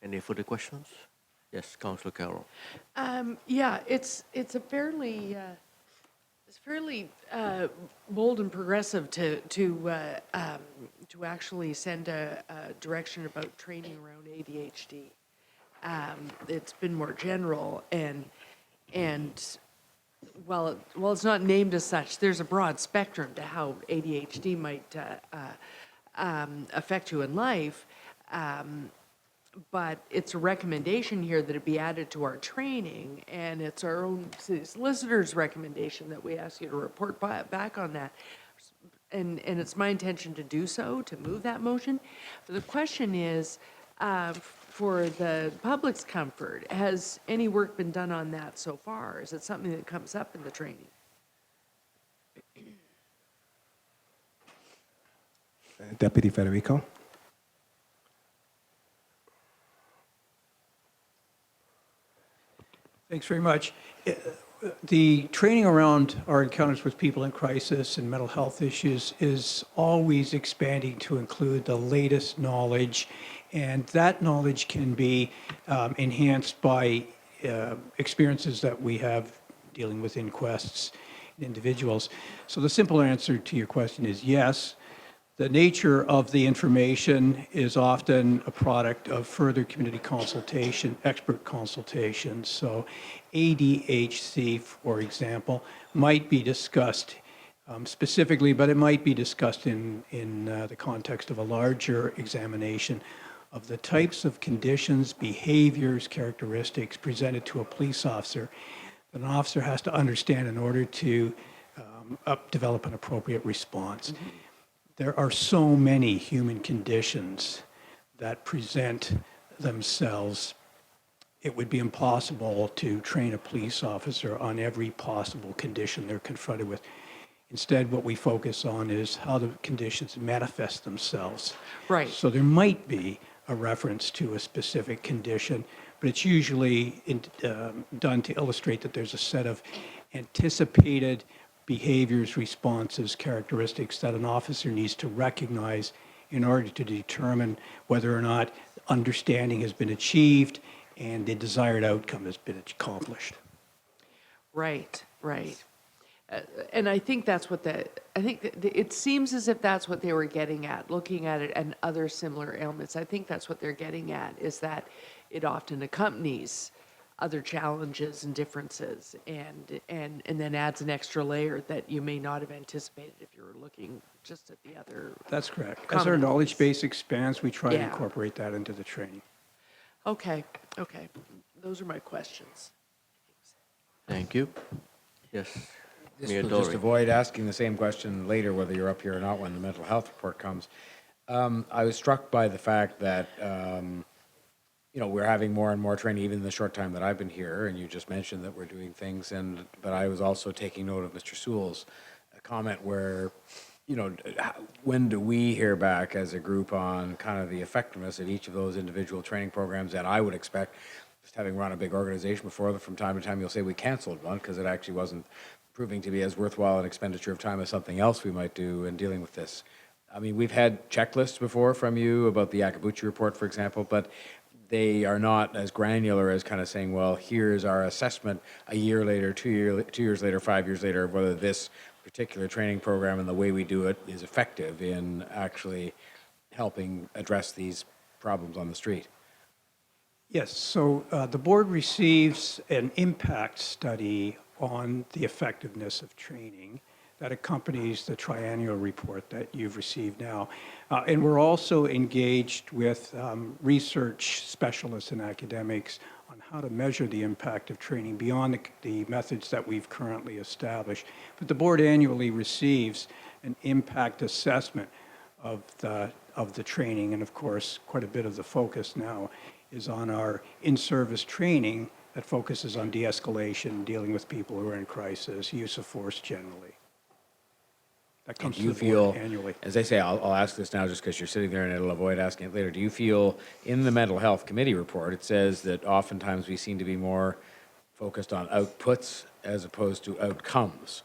Any further questions? Yes, Councillor Carroll. Yeah, it's a fairly bold and progressive to actually send a direction about training around ADHD. It's been more general and while it's not named as such, there's a broad spectrum to how ADHD might affect you in life. But it's a recommendation here that it be added to our training, and it's our own city solicitor's recommendation that we ask you to report back on that. And it's my intention to do so, to move that motion. But the question is, for the public's comfort, has any work been done on that so far? Is it something that comes up in the training? Deputy Federico? Thanks very much. The training around our encounters with people in crisis and mental health issues is always expanding to include the latest knowledge, and that knowledge can be enhanced by experiences that we have dealing with inquests and individuals. So the simple answer to your question is yes. The nature of the information is often a product of further community consultation, expert consultations. So ADHD, for example, might be discussed specifically, but it might be discussed in the context of a larger examination of the types of conditions, behaviors, characteristics presented to a police officer that an officer has to understand in order to develop an appropriate response. Mm-hmm. There are so many human conditions that present themselves. It would be impossible to train a police officer on every possible condition they're confronted with. Instead, what we focus on is how the conditions manifest themselves. Right. So there might be a reference to a specific condition, but it's usually done to illustrate that there's a set of anticipated behaviors, responses, characteristics that an officer needs to recognize in order to determine whether or not understanding has been achieved and the desired outcome has been accomplished. Right, right. And I think that's what it seems as if that's what they were getting at, looking at it and other similar ailments. I think that's what they're getting at, is that it often accompanies other challenges and differences, and then adds an extra layer that you may not have anticipated if you were looking just at the other. That's correct. As our knowledge base expands, we try to Yeah. incorporate that into the training. Okay, okay. Those are my questions. Thank you. Yes. This Mayor will just Dory. avoid asking the same question later, whether you're up here or not, when the mental health report comes. I was struck by the fact that, we're having more and more training, even in the short time that I've been here, and you just mentioned that we're doing things, but I was also taking note of Mr. Sewell's comment where, when do we hear back as a group on kind of the effectiveness of each of those individual training programs that I would expect, just having run a big organization before, that from time to time you'll say we canceled one because it actually wasn't proving to be as worthwhile an expenditure of time as something else we might do in dealing with this. I mean, we've had checklists before from you about the Akabuchi report, for example, but they are not as granular as kind of saying, well, here's our assessment a year later, 2 years later, 5 years later, of whether this particular training program and the way we do it is effective in actually helping address these problems on the street. Yes, so the board receives an impact study on the effectiveness of training that accompanies the triennial report that you've received now. And we're also engaged with research specialists and academics on how to measure the impact of training beyond the methods that we've currently established. But the board annually receives an impact assessment of the training, and of course, quite a bit of the focus now is on our in-service training that focuses on de-escalation, dealing with people who are in crisis, use of force generally. That comes Do to you the board feel, annually. as I say, I'll ask this now just because you're sitting there and it'll avoid asking it later. Do you feel in the mental health committee report, it says that oftentimes we seem to be more focused on outputs as opposed to outcomes?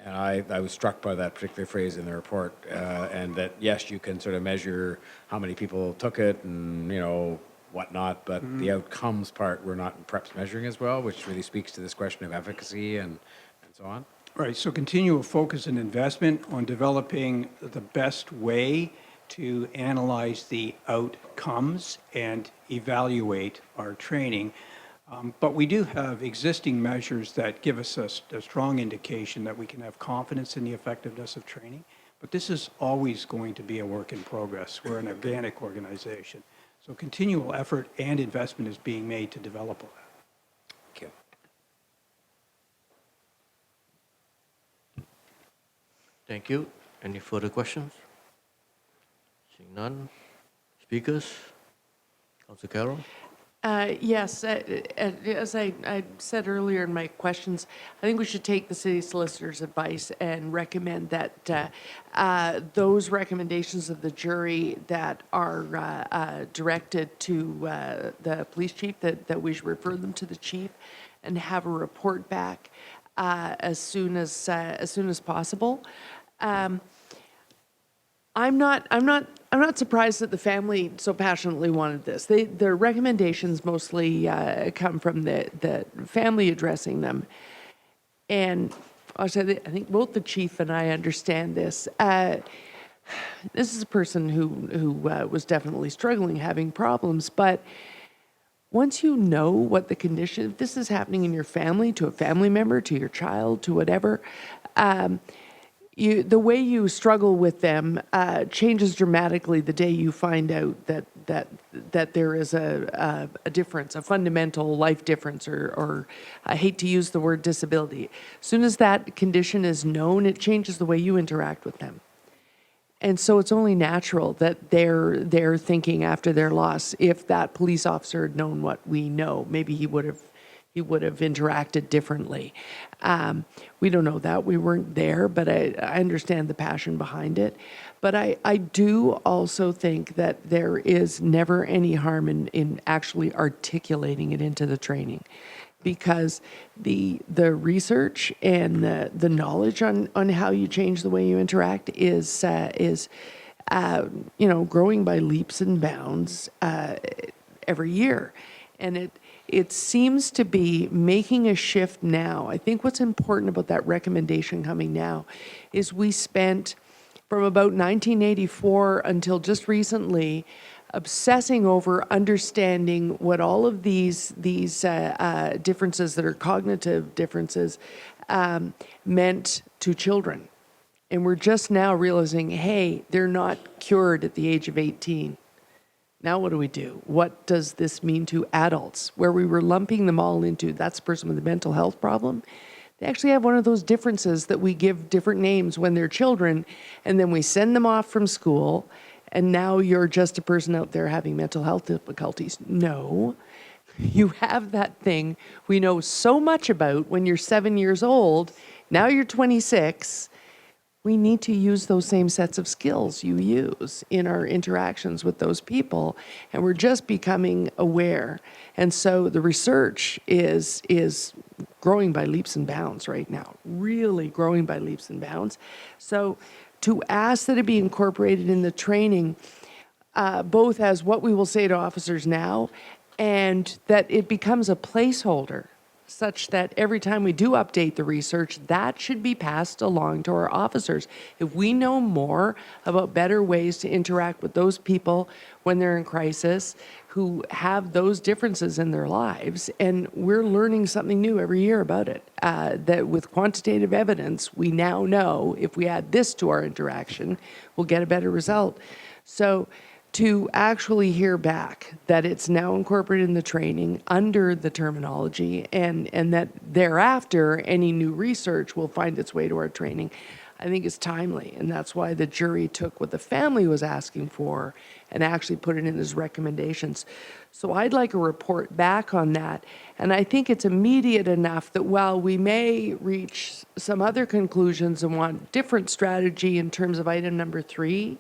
And I was struck by that particular phrase in the report, and that, yes, you can sort of measure how many people took it and, whatnot, but the outcomes part we're not perhaps measuring as well, which really speaks to this question of efficacy and so on. Right, so continual focus and investment on developing the best way to analyze the outcomes and evaluate our training. But we do have existing measures that give us a strong indication that we can have confidence in the effectiveness of training. But this is always going to be a work in progress. We're an organic organization. So continual effort and investment is being made to develop all that. Thank you. Thank you. Any further questions? Seeing none. Speakers? Councillor Carroll? Yes, as I said earlier in my questions, I think we should take the city solicitor's advice and recommend that those recommendations of the jury that are directed to the police chief, that we should refer them to the chief and have a report back as soon as possible. I'm not surprised that the family so passionately wanted this. Their recommendations mostly come from the family addressing them. And I think both the chief and I understand this. This is a person who was definitely struggling, having problems, but once you know what the condition, if this is happening in your family, to a family member, to your child, to whatever, the way you struggle with them changes dramatically the day you find out that there is a difference, a fundamental life difference, or I hate to use the word disability. As soon as that condition is known, it changes the way you interact with them. And so it's only natural that they're thinking after their loss, if that police officer had known what we know, maybe he would have interacted differently. We don't know that. We weren't there, but I understand the passion behind it. But I do also think that there is never any harm in actually articulating it into the training, because the research and the knowledge on how you change the way you interact is growing by leaps and bounds every year. And it seems to be making a shift now. I think what's important about that recommendation coming now is we spent from about 1984 until just recently obsessing over understanding what all of these differences that are cognitive differences meant to children. And we're just now realizing, hey, they're not cured at the age of 18. Now what do we do? What does this mean to adults? Where we were lumping them all into, that's a person with a mental health problem. They actually have one of those differences that we give different names when they're children, and then we send them off from school, and now you're just a person out there having mental health difficulties. No, you have that thing we know so much about when you're 7 years old. Now you're 26. We need to use those same sets of skills you use in our interactions with those people, and we're just becoming aware. And so the research is growing by leaps and bounds right now, really growing by leaps and bounds. So to ask that it be incorporated in the training, both as what we will say to officers now, and that it becomes a placeholder such that every time we do update the research, that should be passed along to our officers. If we know more about better ways to interact with those people when they're in crisis, who have those differences in their lives, and we're learning something new every year about it, that with quantitative evidence, we now know if we add this to our interaction, we'll get a better result. So to actually hear back that it's now incorporated in the training under the terminology, and that thereafter any new research will find its way to our training, I think is timely. And that's why the jury took what the family was asking for and actually put it in as recommendations. So I'd like a report back on that. And I think it's immediate enough that while we may reach some other conclusions and want different strategy in terms of item number 3,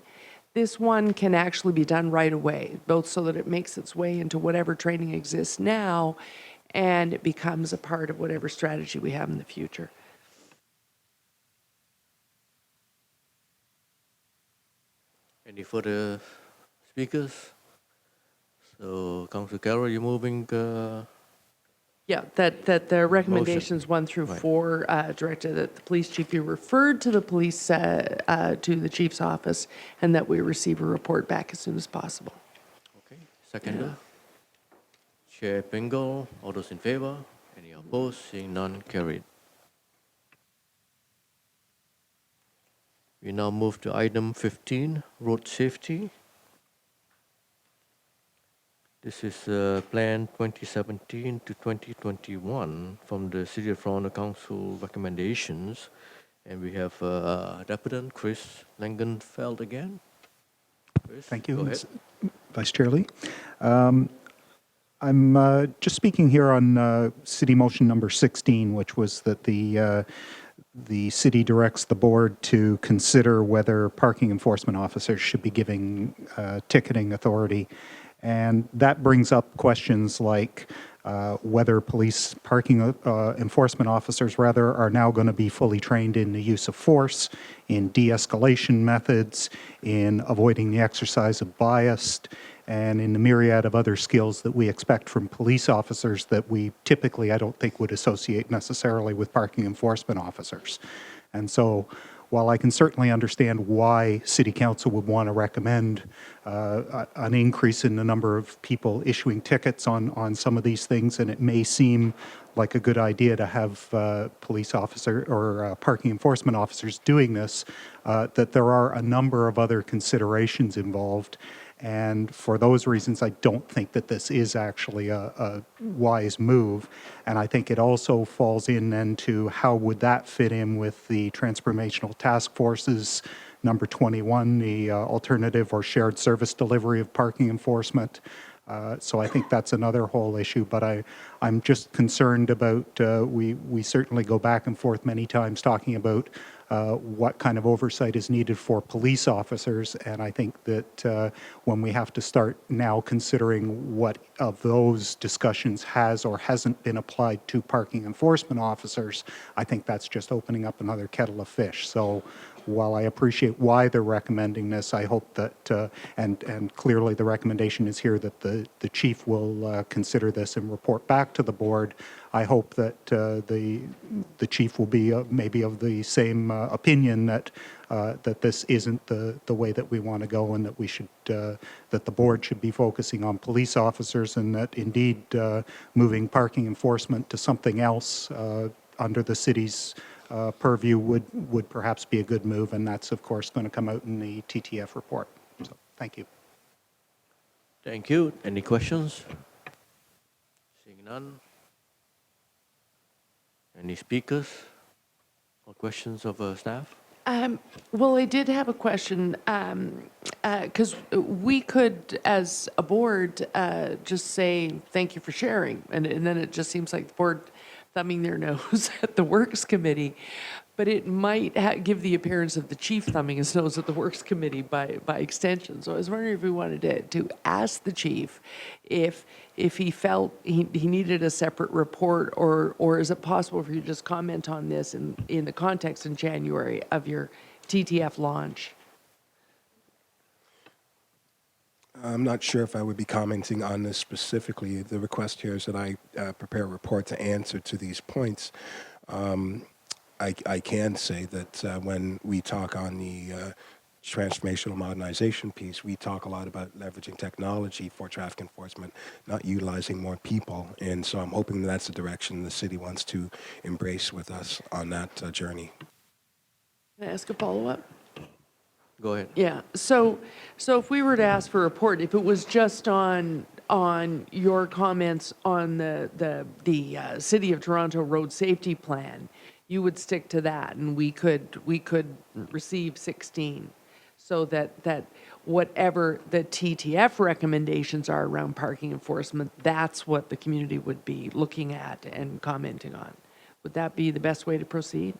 this one can actually be done right away, both so that it makes its way into whatever training exists now, and it becomes a part of whatever strategy we have in the future. Any further speakers? So, Councillor Carroll, you're moving. Yeah, that the recommendations 1 through 4 directed that the police chief be referred to the police, to the chief's office, and that we receive a report back as soon as possible. Okay, seconder. Chair Pingle, all those in favor? Any opposed? Seeing none, carried. We now move to item 15, road safety. This is Plan 2017 to 2021 from the City of Toronto Council recommendations. And we have Deputant Chris Langenfeld again. Chris, Thank you, go ahead. Vice Chair Lee. I'm just speaking here on City Motion number 16, which was that the city directs the board to consider whether parking enforcement officers should be giving ticketing authority. And that brings up questions like whether police parking enforcement officers are now going to be fully trained in the use of force, in de-escalation methods, in avoiding the exercise of bias, and in the myriad of other skills that we expect from police officers that we typically, I don't think, would associate necessarily with parking enforcement officers. And so while I can certainly understand why City Council would want to recommend an increase in the number of people issuing tickets on some of these things, and it may seem like a good idea to have police officer or parking enforcement officers doing this, that there are a number of other considerations involved. And for those reasons, I don't think that this is actually a wise move. And I think it also falls in then to how would that fit in with the transformational task forces, number 21, the alternative or shared service delivery of parking enforcement. So I think that's another whole issue. But I'm just concerned about, we certainly go back and forth many times talking about what kind of oversight is needed for police officers. And I think that when we have to start now considering what of those discussions has or hasn't been applied to parking enforcement officers, I think that's just opening up another kettle of fish. So while I appreciate why they're recommending this, I hope that, and clearly the recommendation is here that the chief will consider this and report back to the board. I hope that the chief will be maybe of the same opinion that that this isn't the way that we want to go, and that we should that the board should be focusing on police officers, and that indeed moving parking enforcement to something else under the city's purview would perhaps be a good move, and that's of course going to come out in the TTF report. So thank you. Thank you. Any questions? Seeing none. Any speakers or questions of staff? Well, I did have a question, because we could, as a board, just say, thank you for sharing, and then it just seems like the board thumbing their nose at the Works Committee, but it might give the appearance of the chief thumbing his nose at the Works Committee by extension. So I was wondering if we wanted to ask the chief if he felt he needed a separate report, or is it possible for you to just comment on this in the context in January of your TTF launch? I'm not sure if I would be commenting on this specifically. The request here is that I prepare a report to answer to these points. I can say that when we talk on the transformational modernization piece, we talk a lot about leveraging technology for traffic enforcement, not utilizing more people. And so I'm hoping that's the direction the city wants to embrace with us on that journey. Can I ask a follow-up? Go ahead. Yeah, so if we were to ask for a report, if it was just on your comments on the City of Toronto road safety plan, you would stick to that, and we could receive 16, so that whatever the TTF recommendations are around parking enforcement, that's what the community would be looking at and commenting on. Would that be the best way to proceed?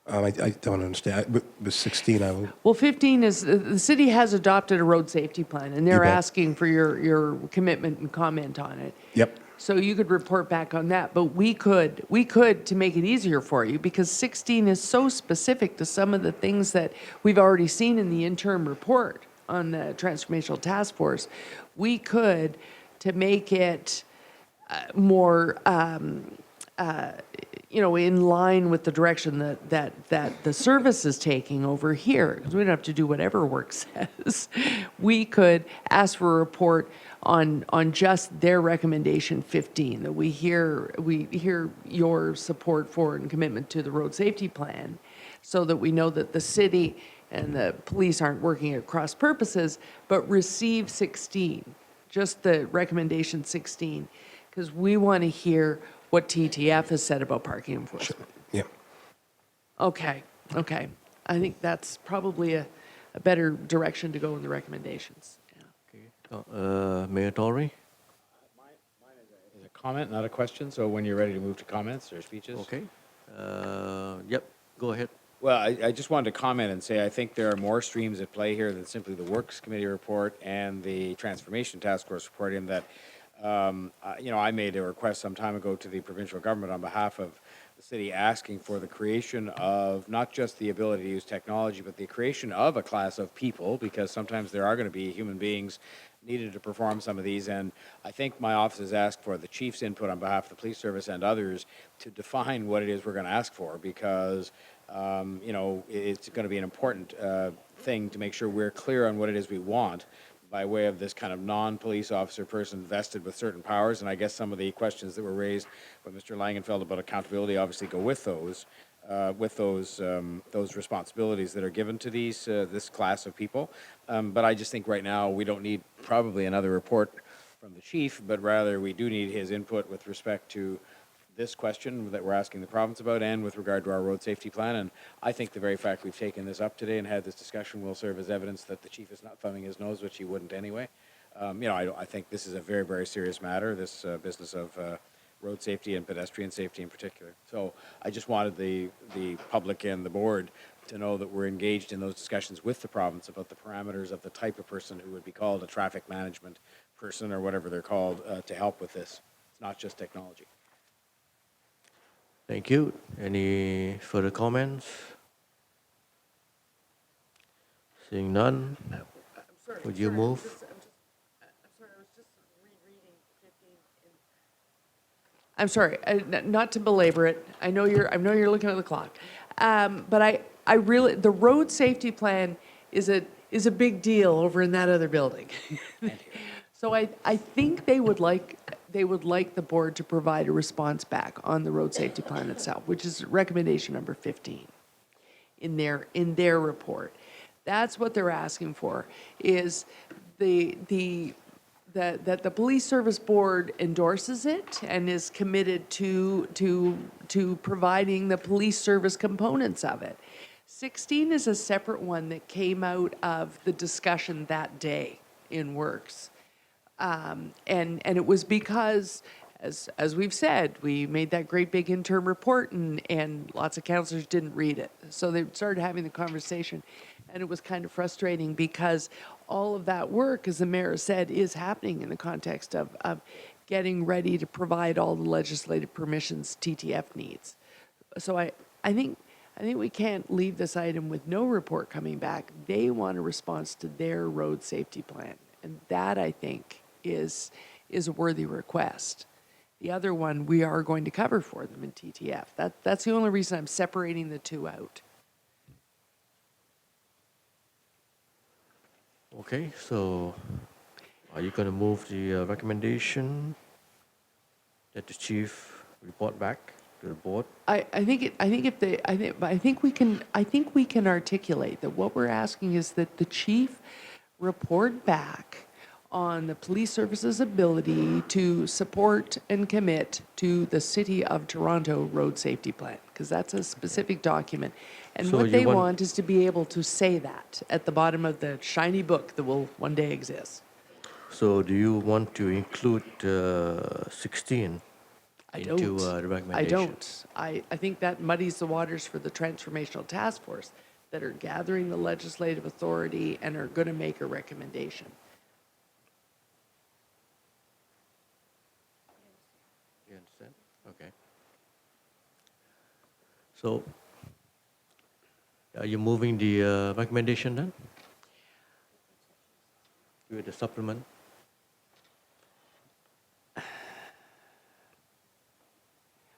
I don't understand. With 16, I will. Well, 15 is, the city has adopted a road safety plan, and they're asking for your commitment and comment on it. Yep. So you could report back on that, but we could, to make it easier for you, because 16 is so specific to some of the things that we've already seen in the interim report on the Transformational Task Force, we could, to make it more, in line with the direction that the service is taking over here, because we don't have to do whatever work says, we could ask for a report on just their recommendation 15, that we hear your support for and commitment to the road safety plan, so that we know that the city and the police aren't working at cross purposes, but receive 16, just the recommendation 16, because we want to hear what TTF has said about parking enforcement. Yeah. Okay. I think that's probably a better direction to go in the recommendations. Mayor Tory? Mine is a comment, not a question. So when you're ready to move to comments or speeches. Okay. Yep, go ahead. Well, I just wanted to comment and say I think there are more streams at play here than simply the Works Committee report and the Transformation Task Force report, in that I made a request some time ago to the provincial government on behalf of the city, asking for the creation of not just the ability to use technology, but the creation of a class of people, because sometimes there are going to be human beings needed to perform some of these. And I think my office has asked for the chief's input on behalf of the police service and others to define what it is we're going to ask for, because it's going to be an important thing to make sure we're clear on what it is we want, by way of this kind of non-police officer person vested with certain powers. And I guess some of the questions that were raised by Mr. Langenfeld about accountability obviously go with those responsibilities that are given to this class of people. But I just think right now we don't need probably another report from the chief, but rather we do need his input with respect to this question that we're asking the province about, and with regard to our road safety plan. And I think the very fact we've taken this up today and had this discussion will serve as evidence that the chief is not thumbing his nose, which he wouldn't anyway. I think this is a very, very serious matter, this business of road safety and pedestrian safety in particular. So I just wanted the public and the board to know that we're engaged in those discussions with the province about the parameters of the type of person who would be called a traffic management person or whatever they're called to help with this. It's not just technology. Thank you. Any further comments? Seeing none, would you move? I'm sorry, not to belabor it. I know you're looking at the clock. But I really, the road safety plan is a big deal over in that other building. So I think they would like the board to provide a response back on the road safety plan itself, which is recommendation number 15 in their report. That's what they're asking for, is that the police service board endorses it and is committed to providing the police service components of it. 16 is a separate one that came out of the discussion that day in Works. And it was because, as we've said, we made that great big interim report and lots of councillors didn't read it. So they started having the conversation, and it was kind of frustrating because all of that work, as the mayor said, is happening in the context of getting ready to provide all the legislative permissions TTF needs. So I think we can't leave this item with no report coming back. They want a response to their road safety plan, and that, I think, is a worthy request. The other one we are going to cover for them in TTF. That's the only reason I'm separating the two out. Okay, so are you going to move the recommendation that the chief report back to the board? I think we can articulate that what we're asking is that the chief report back on the police service's ability to support and commit to the City of Toronto road safety plan, because that's a specific document. And So what you they want- want is to be able to say that at the bottom of the shiny book that will one day exist. So do you want to include 16 I don't. into the recommendation? I don't. I think that muddies the waters for the transformational task force that are gathering the legislative authority and are going to make a recommendation. You understand? Okay. So are you moving the recommendation then? With the supplement?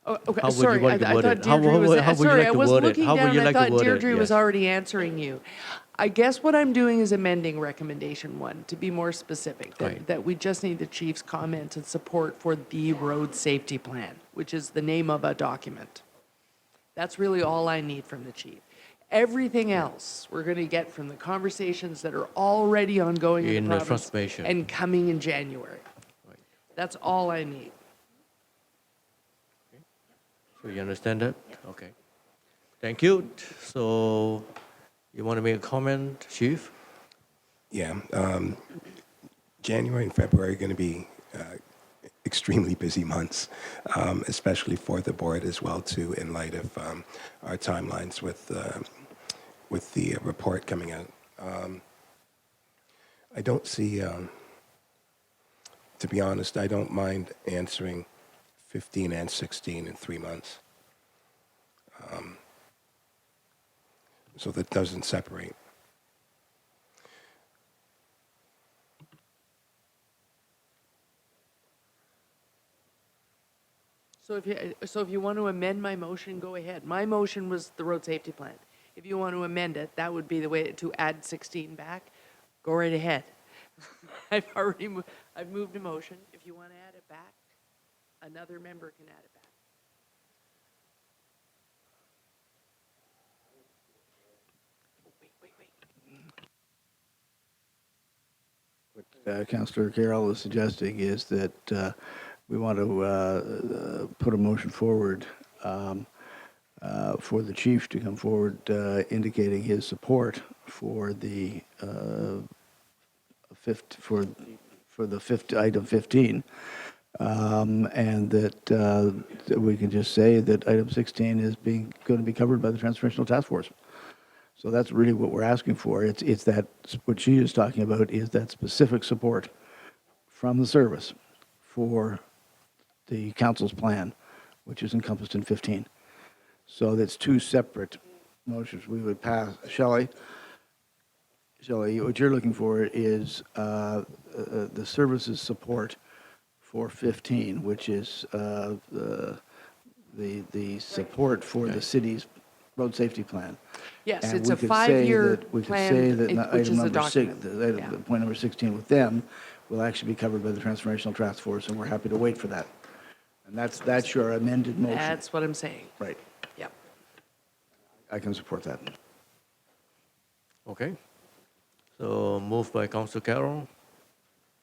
Oh, okay, How would you sorry, want to I word thought it? How Deirdre would- was, how would you sorry, like I to was word it? looking How would down, you I like to thought word it? Deirdre was Yes. already answering you. I guess what I'm doing is amending recommendation 1 to be more specific, that we just need the chief's comment and support for the road safety plan, which is the name of a document. That's really all I need from the chief. Everything else, we're going to get from the conversations that are already ongoing in In the the province transformation. and coming in January. That's all I need. So you understand that? Okay. Thank you. So you want to make a comment, Chief? Yeah, January and February are going to be extremely busy months, especially for the board as well, too, in light of our timelines with the report coming out. I don't see, to be honest, I don't mind answering 15 and 16 in 3 months. So that doesn't separate. So if you want to amend my motion, go ahead. My motion was the road safety plan. If you want to amend it, that would be the way to add 16 back. Go right ahead. I've moved a motion. If you want to add it back, another member can add it back. What Councillor Carroll is suggesting is that we want to put a motion forward for the chief to come forward indicating his support for the item 15, and that we can just say that item 16 is going to be covered by the Transformational Task Force. So that's really what we're asking for. It's that, what she is talking about is that specific support from the service for the council's plan, which is encompassed in 15. So that's two separate motions we would pass. Shelley Shelley, what you're looking for is the services support for 15, which is the support for the city's road safety plan. Yes, And it's we a could say 5-year that- We could plan, say that which item is a number six, document. Yeah. point number 16 with them will actually be covered by the Transformational Task Force, and we're happy to wait for that. And that's your amended motion. That's what I'm saying. Right. Yep. I can support that. Okay. So moved by Council Carroll,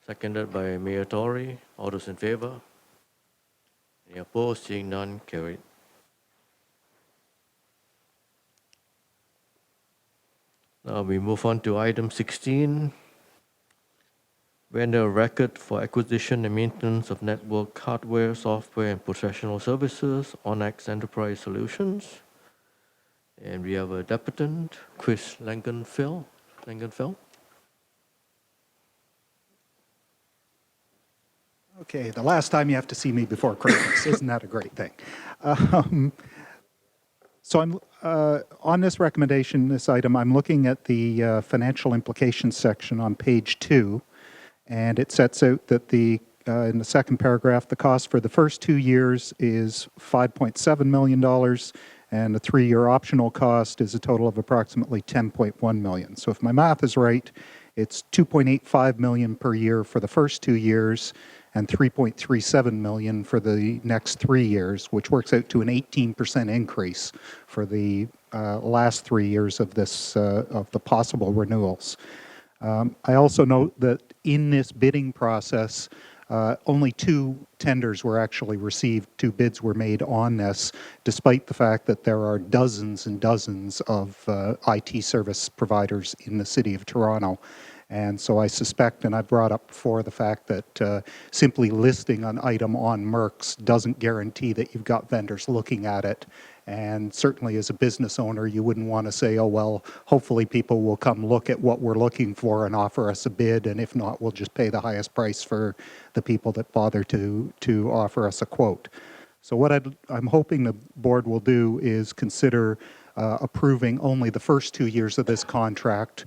seconded by Mayor Tory. All those in favor? Any opposed? Seeing none, carried. Now we move on to item 16. Vendor record for acquisition and maintenance of network hardware, software, and professional services, Onyx Enterprise Solutions. And we have a deputant, Chris Langenfeld. Okay, the last time you have to see me before Christmas, isn't that a great thing? So I'm on this recommendation, this item, I'm looking at the financial implications section on page 2, and it sets out that in the second paragraph, the cost for the first 2 years is $5.7 million, and the 3-year optional cost is a total of approximately $10.1 million. So if my math is right, it's $2.85 million per year for the first 2 years, and $3.37 million for the next 3 years, which works out to an 18% increase for the last 3 years of this of the possible renewals. I also note that in this bidding process, only 2 tenders were actually received, 2 bids were made on this, despite the fact that there are dozens and dozens of IT service providers in the City of Toronto. And so I suspect, and I brought up before, the fact that simply listing an item on Merck's doesn't guarantee that you've got vendors looking at it. And certainly as a business owner, you wouldn't want to say, oh, well, hopefully people will come look at what we're looking for and offer us a bid, and if not, we'll just pay the highest price for the people that bother to offer us a quote. So what I'm hoping the board will do is consider approving only the first 2 years of this contract.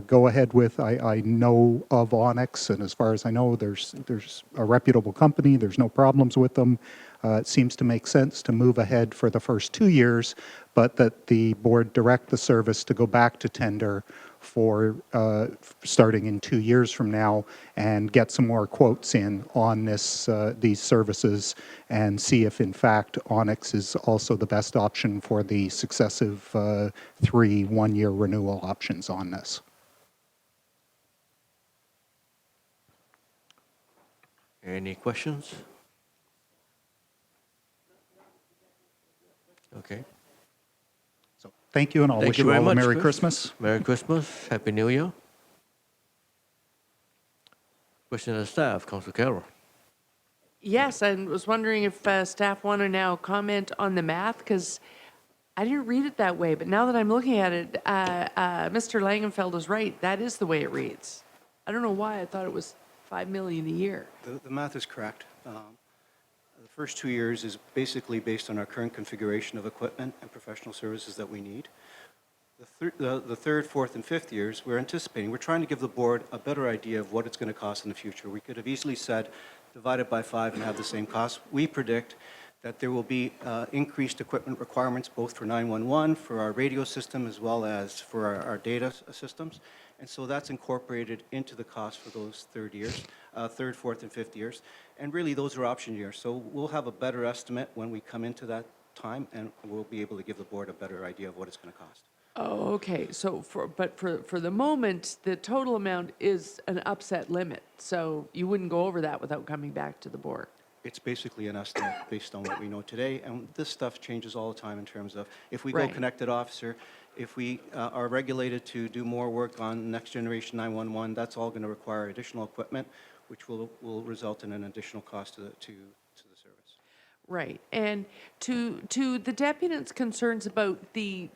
Go ahead with, I know of Onyx, and as far as I know, there's a reputable company, there's no problems with them. It seems to make sense to move ahead for the first 2 years, but that the board direct the service to go back to tender for starting in 2 years from now and get some more quotes in on these services and see if in fact Onyx is also the best option for the successive 3 one-year renewal options on this. Any questions? Okay. Thank you, and I'll wish you all a Merry Christmas. Merry Christmas. Happy New Year. Question of the staff, Council Carroll. Yes, I was wondering if staff want to now comment on the math, because I didn't read it that way, but now that I'm looking at it, Mr. Langenfeld is right. That is the way it reads. I don't know why I thought it was $5 million a year. The math is correct. The first 2 years is basically based on our current configuration of equipment and professional services that we need. The third, fourth, and fifth years, we're trying to give the board a better idea of what it's going to cost in the future. We could have easily said, divided by 5 and have the same cost. We predict that there will be increased equipment requirements both for 911, for our radio system, as well as for our data systems. And so that's incorporated into the cost for those third, fourth, and fifth years. And really, those are option years. So we'll have a better estimate when we come into that time, and we'll be able to give the board a better idea of what it's going to cost. Oh, okay. So for the moment, the total amount is an upset limit. So you wouldn't go over that without coming back to the board. It's basically an estimate based on what we know today, and this stuff changes all the time in terms of if we go Right. connected officer, if we are regulated to do more work on next generation 911, that's all going to require additional equipment, which will result in an additional cost to the service. Right. And to the deputant's concerns about the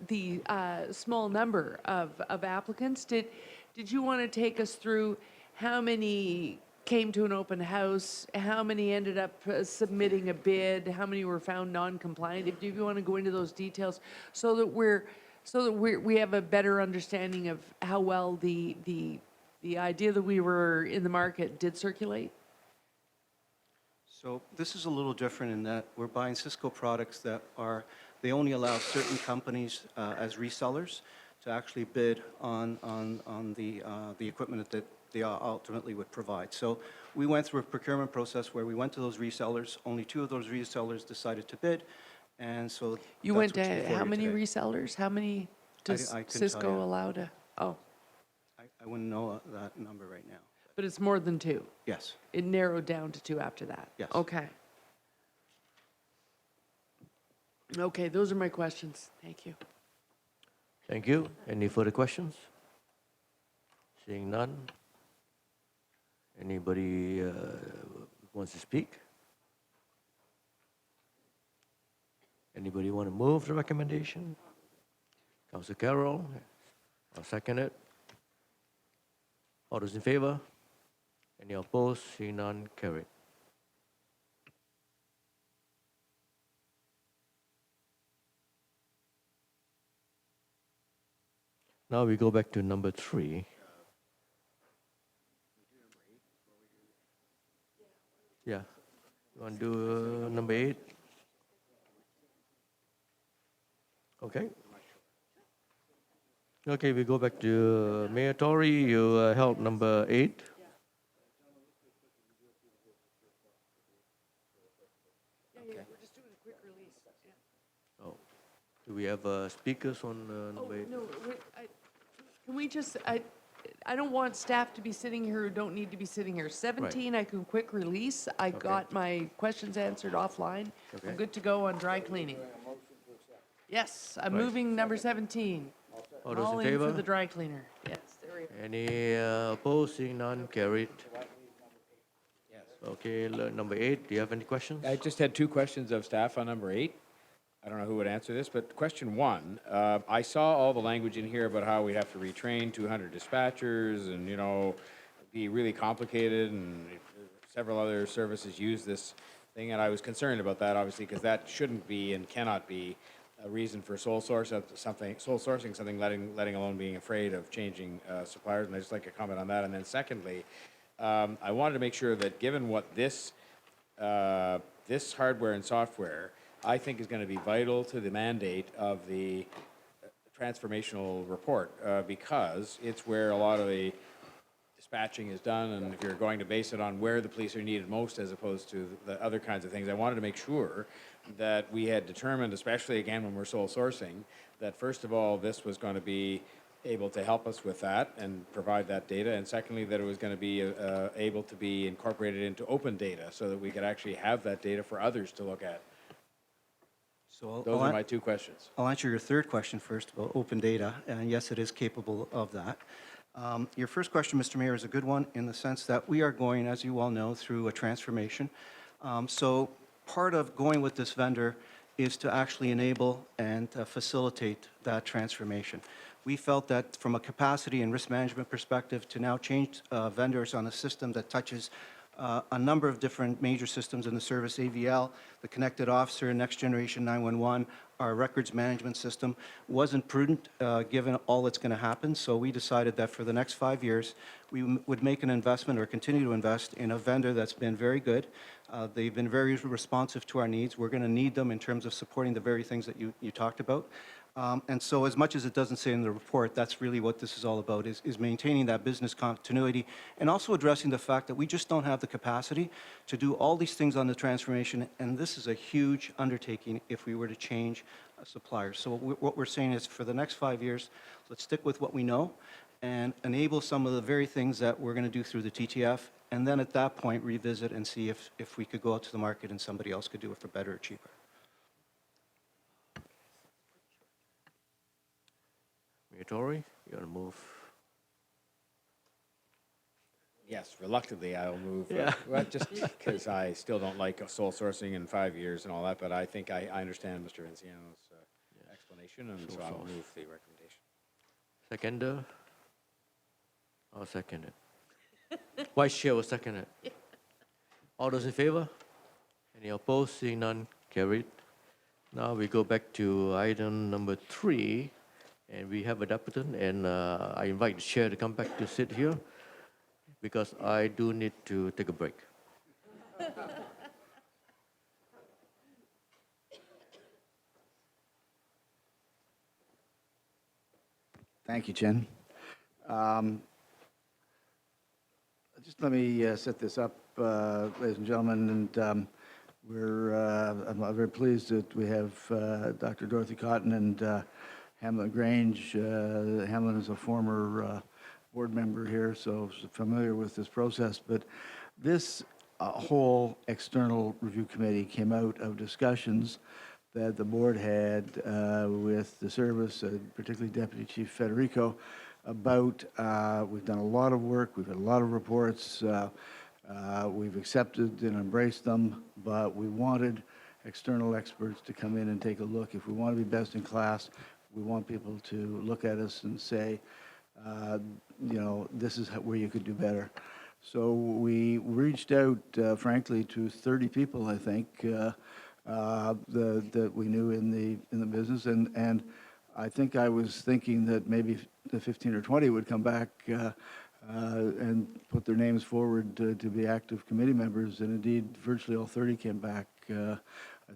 small number of applicants, did you want to take us through how many came to an open house, how many ended up submitting a bid, how many were found non-compliant? If you want to go into those details so that we're So that we have a better understanding of how well the idea that we were in the market did circulate? So this is a little different in that we're buying Cisco products that are, they only allow certain companies as resellers to actually bid on the equipment that they ultimately would provide. So we went through a procurement process where we went to those resellers. Only 2 of those resellers decided to bid, and so You that's went what's to before how you many today. resellers? How many does I couldn't tell you. Cisco allow to? Oh, I wouldn't know that number right now. but it's more than 2. Yes. It narrowed down to 2 after that? Yes. Okay. Okay, those are my questions. Thank you. Thank you. Any further questions? Seeing none. Anybody wants to speak? Anybody want to move the recommendation? Councillor Carroll, I'll second it. All those in favor? Any opposed? Seeing none, carried. Now we go back to number 3. Yeah. You want to do number 8? Okay. Okay, we go back to Mayor Tory. You held number 8. Yeah, we're just doing a quick release. Oh. Do we have speakers on number 8? No, wait, can we just, I don't want staff to be sitting here who don't need to be sitting here. 17, I can quick release. I got my questions answered offline. Okay. I'm good to go on dry cleaning. Yes, I'm Right. moving number 17. All those in All favor? for the dry cleaner. Yes, there we go. Any opposed? Seeing none, carried. Yes. Okay, number 8, do you have any questions? I just had 2 questions of staff on number 8. I don't know who would answer this, but question 1, I saw all the language in here about how we'd have to retrain 200 dispatchers and, you know, be really complicated, and several other services use this thing, and I was concerned about that, obviously, because that shouldn't be and cannot be a reason for sole sourcing something, letting alone being afraid of changing suppliers, and I'd just like a comment on that. And then secondly, I wanted to make sure that given what this hardware and software, I think is going to be vital to the mandate of the transformational report, because it's where a lot of the dispatching is done, and if you're going to base it on where the police are needed most as opposed to the other kinds of things, I wanted to make sure that we had determined, especially again when we're sole sourcing, that first of all, this was going to be able to help us with that and provide that data, and secondly, that it was going to be able to be incorporated into open data so that we could actually have that data for others to look at. So Those are my 2 questions. I'll answer your third question first about open data, and yes, it is capable of that. Your first question, Mr. Mayor, is a good one in the sense that we are going, as you all know, through a transformation. So part of going with this vendor is to actually enable and facilitate that transformation. We felt that from a capacity and risk management perspective, to now change vendors on a system that touches a number of different major systems in the service, AVL, the Connected Officer, Next Generation 911, our records management system, wasn't prudent given all that's going to happen. So we decided that for the next 5 years, we would make an investment or continue to invest in a vendor that's been very good. They've been very responsive to our needs. We're going to need them in terms of supporting the very things that you talked about. And so as much as it doesn't say in the report, that's really what this is all about, is maintaining that business continuity and also addressing the fact that we just don't have the capacity to do all these things on the transformation, and this is a huge undertaking if we were to change suppliers. So what we're saying is for the next 5 years, let's stick with what we know and enable some of the very things that we're going to do through the TTF, and then at that point revisit and see if we could go out to the market and somebody else could do it for better or cheaper. Mayor Tory, you want to move? Yes, reluctantly I'll move. Yeah. Well, just because I still don't like sole sourcing in 5 years and all that, but I think I understand Mr. Vinciano's explanation, and so I'll move the recommendation. Seconder? I'll second it. Vice Chair will second it. All those in favor? Any opposed? Seeing none, carried. Now we go back to item number 3, and we have a debutant, and I invite the chair to come back to sit here because I do need to take a break. Thank you, Chen. Just let me set this up, ladies and gentlemen, and I'm very pleased that we have Dr. Dorothy Cotton and Hamlin Grange. Hamlin is a former board member here, so familiar with this process. But this whole external review committee came out of discussions that the board had with the service, particularly Deputy Chief Federico, about, we've done a lot of work, we've had a lot of reports, we've accepted and embraced them, but we wanted external experts to come in and take a look. If we want to be best in class, we want people to look at us and say, you know, this is where you could do better. So we reached out, frankly, to 30 people, I think, that we knew in the business, and I think I was thinking that maybe the 15 or 20 would come back and put their names forward to be active committee members, and indeed, virtually all 30 came back. I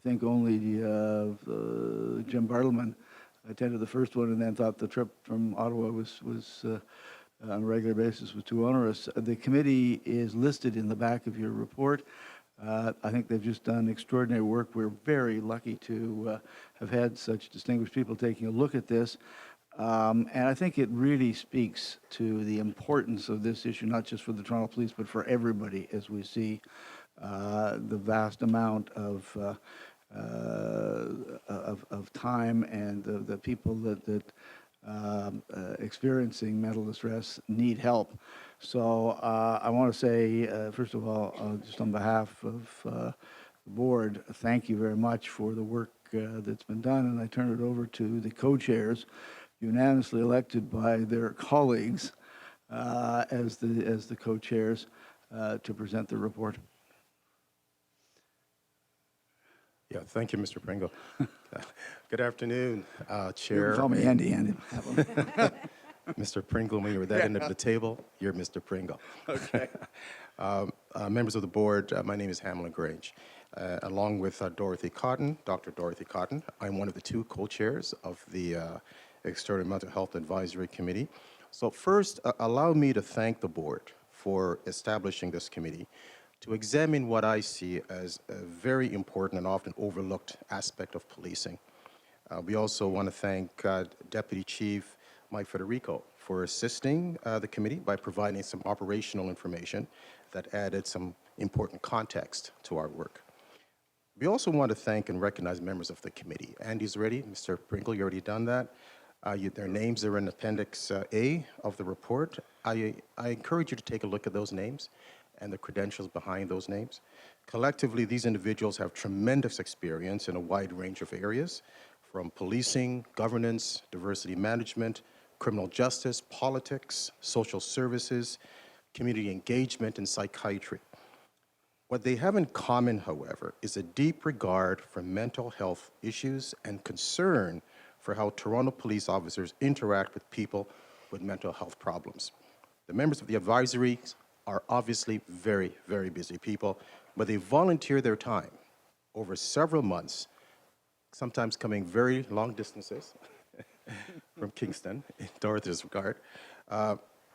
think only Jim Bartleman attended the first one and then thought the trip from Ottawa was on a regular basis was too onerous. The committee is listed in the back of your report. I think they've just done extraordinary work. We're very lucky to have had such distinguished people taking a look at this. And I think it really speaks to the importance of this issue, not just for the Toronto Police, but for everybody, as we see the vast amount of time and the people that experiencing mental distress need help. So I want to say, first of all, just on behalf of the board, thank you very much for the work that's been done, and I turn it over to the co-chairs, unanimously elected by their colleagues as the co-chairs to present the report. Yeah, thank you, Mr. Pringle. Good afternoon, Chair. You can call me Andy. Mr. Pringle, when you're that end of the table, you're Mr. Pringle. Okay. Members of the board, my name is Hamlin Grange. Along with Dorothy Cotton, Dr. Dorothy Cotton, I'm one of the two co-chairs of the External Mental Health Advisory Committee. So first, allow me to thank the board for establishing this committee to examine what I see as a very important and often overlooked aspect of policing. We also want to thank Deputy Chief Mike Federico for assisting the committee by providing some operational information that added some important context to our work. We also want to thank and recognize members of the committee. Andy's ready. Mr. Pringle, you already done that. Their names are in Appendix A of the report. I encourage you to take a look at those names and the credentials behind those names. Collectively, these individuals have tremendous experience in a wide range of areas, from policing, governance, diversity management, criminal justice, politics, social services, community engagement, and psychiatry. What they have in common, however, is a deep regard for mental health issues and concern for how Toronto police officers interact with people with mental health problems. The members of the advisory are obviously very, very busy people, but they volunteer their time over several months, sometimes coming very long distances from Kingston, in Dorothy's regard,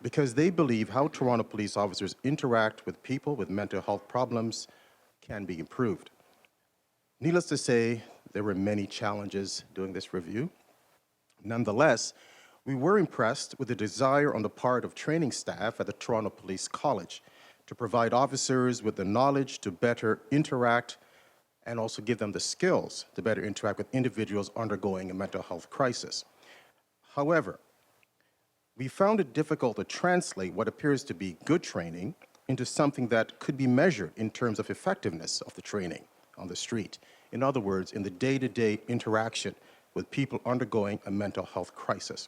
because they believe how Toronto police officers interact with people with mental health problems can be improved. Needless to say, there were many challenges doing this review. Nonetheless, we were impressed with the desire on the part of training staff at the Toronto Police College to provide officers with the knowledge to better interact and also give them the skills to better interact with individuals undergoing a mental health crisis. However, we found it difficult to translate what appears to be good training into something that could be measured in terms of effectiveness of the training on the street. In other words, in the day-to-day interaction with people undergoing a mental health crisis.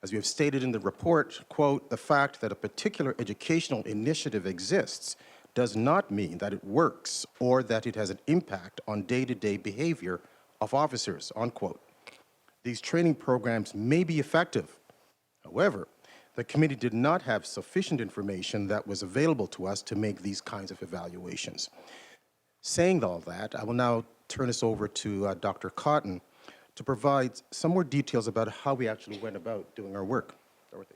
As we have stated in the report, quote, the fact that a particular educational initiative exists does not mean that it works or that it has an impact on day-to-day behavior of officers, unquote. These training programs may be effective. However, the committee did not have sufficient information that was available to us to make these kinds of evaluations. Saying all that, I will now turn this over to Dr. Cotton to provide some more details about how we actually went about doing our work. Dorothy.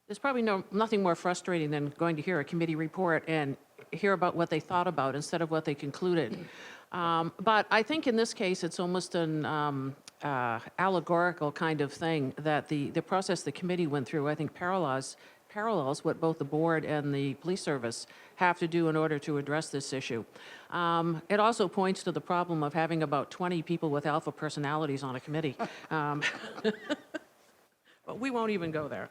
There's probably nothing more frustrating than going to hear a committee report and hear about what they thought about instead of what they concluded. But I think in this case, it's almost an allegorical kind of thing that the process the committee went through, I think, parallels what both the board and the police service have to do in order to address this issue. It also points to the problem of having about 20 people with alpha personalities on a committee. But we won't even go there.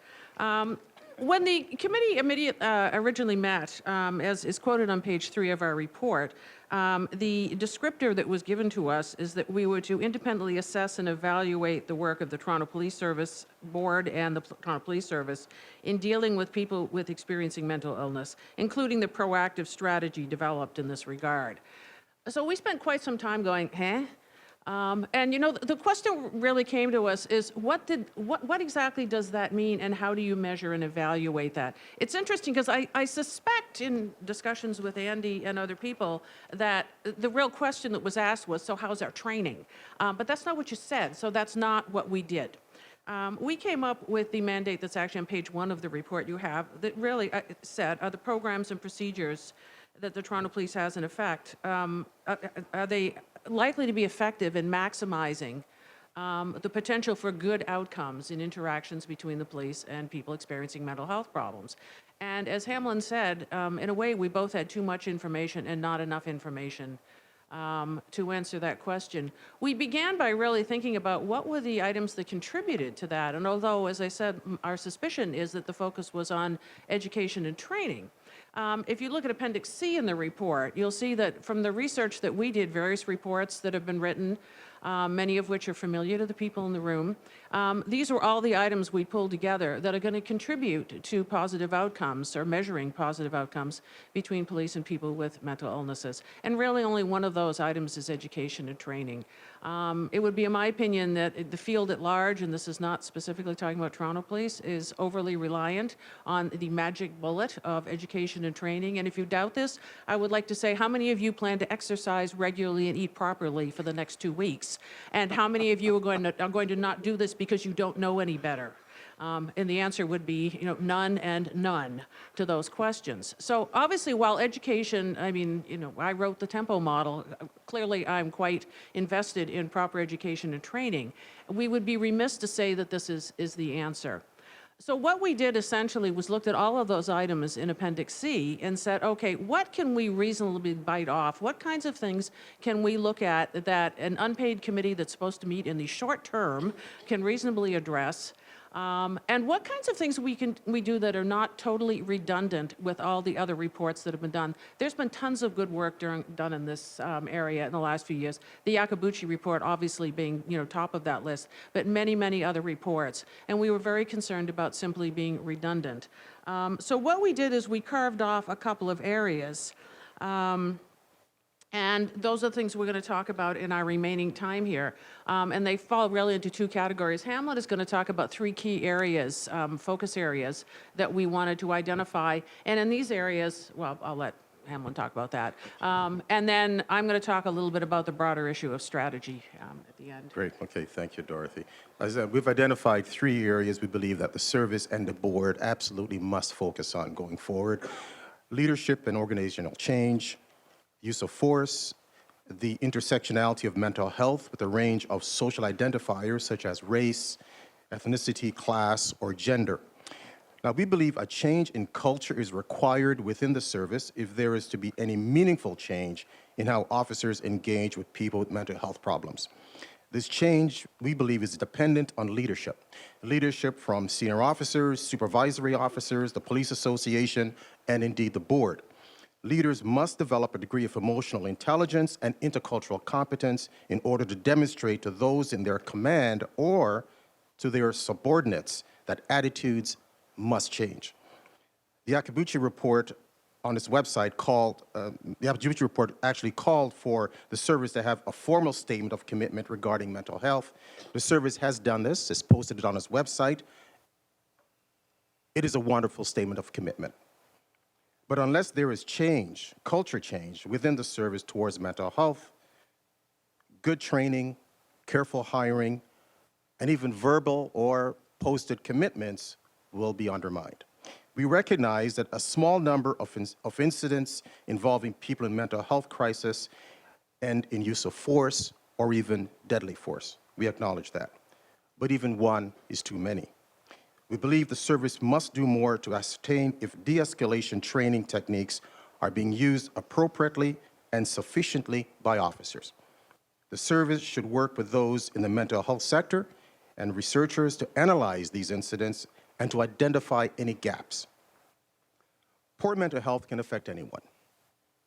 When the committee originally met, as is quoted on page 3 of our report, the descriptor that was given to us is that we were to independently assess and evaluate the work of the Toronto Police Service Board and the Toronto Police Service in dealing with people with experiencing mental illness, including the proactive strategy developed in this regard. So we spent quite some time going, huh? And you know, the question really came to us is what exactly does that mean and how do you measure and evaluate that? It's interesting because I suspect in discussions with Andy and other people that the real question that was asked was, so how's our training? But that's not what you said, so that's not what we did. We came up with the mandate that's actually on page 1 of the report you have that really said, are the programs and procedures that the Toronto Police has in effect, are they likely to be effective in maximizing the potential for good outcomes in interactions between the police and people experiencing mental health problems? And as Hamlin said, in a way, we both had too much information and not enough information to answer that question. We began by really thinking about what were the items that contributed to that. And although, as I said, our suspicion is that the focus was on education and training, if you look at Appendix C in the report, you'll see that from the research that we did, various reports that have been written, many of which are familiar to the people in the room, these were all the items we pulled together that are going to contribute to positive outcomes or measuring positive outcomes between police and people with mental illnesses. And really only one of those items is education and training. It would be in my opinion that the field at large, and this is not specifically talking about Toronto Police, is overly reliant on the magic bullet of education and training. And if you doubt this, I would like to say, how many of you plan to exercise regularly and eat properly for the next 2 weeks? And how many of you are going to not do this because you don't know any better? And the answer would be, none and none to those questions. So obviously, while education, I wrote the Tempo model. Clearly, I'm quite invested in proper education and training. We would be remiss to say that this is the answer. So what we did essentially was looked at all of those items in Appendix C and said, okay, what can we reasonably bite off? What kinds of things can we look at that an unpaid committee that's supposed to meet in the short term can reasonably address? And what kinds of things we do that are not totally redundant with all the other reports that have been done. There's been tons of good work done in this area in the last few years. The Yakabuchi report obviously being top of that list, but many, many other reports. And we were very concerned about simply being redundant. So what we did is we carved off a couple of areas. And those are the things we're going to talk about in our remaining time here. And they fall really into 2 categories. Hamlet is going to talk about 3 key areas, focus areas, that we wanted to identify. And in these areas, well, I'll let Hamlin talk about that. And then I'm going to talk a little bit about the broader issue of strategy at the end. Great. Okay. Thank you, Dorothy. As we've identified 3 areas we believe that the service and the board absolutely must focus on going forward: leadership and organizational change, use of force, the intersectionality of mental health with a range of social identifiers such as race, ethnicity, class, or gender. Now, we believe a change in culture is required within the service if there is to be any meaningful change in how officers engage with people with mental health problems. This change, we believe, is dependent on leadership. Leadership from senior officers, supervisory officers, the police association, and indeed the board. Leaders must develop a degree of emotional intelligence and intercultural competence in order to demonstrate to those in their command or to their subordinates that attitudes must change. The Yakabuchi report on its website called, the opportunity report actually called for the service to have a formal statement of commitment regarding mental health. The service has done this, it's posted it on its website. It is a wonderful statement of commitment. But unless there is change, culture change within the service towards mental health, good training, careful hiring, and even verbal or posted commitments will be undermined. We recognize that a small number of incidents involving people in mental health crisis and in use of force or even deadly force. We acknowledge that. But even one is too many. We believe the service must do more to ascertain if de-escalation training techniques are being used appropriately and sufficiently by officers. The service should work with those in the mental health sector and researchers to analyze these incidents and to identify any gaps. Poor mental health can affect anyone,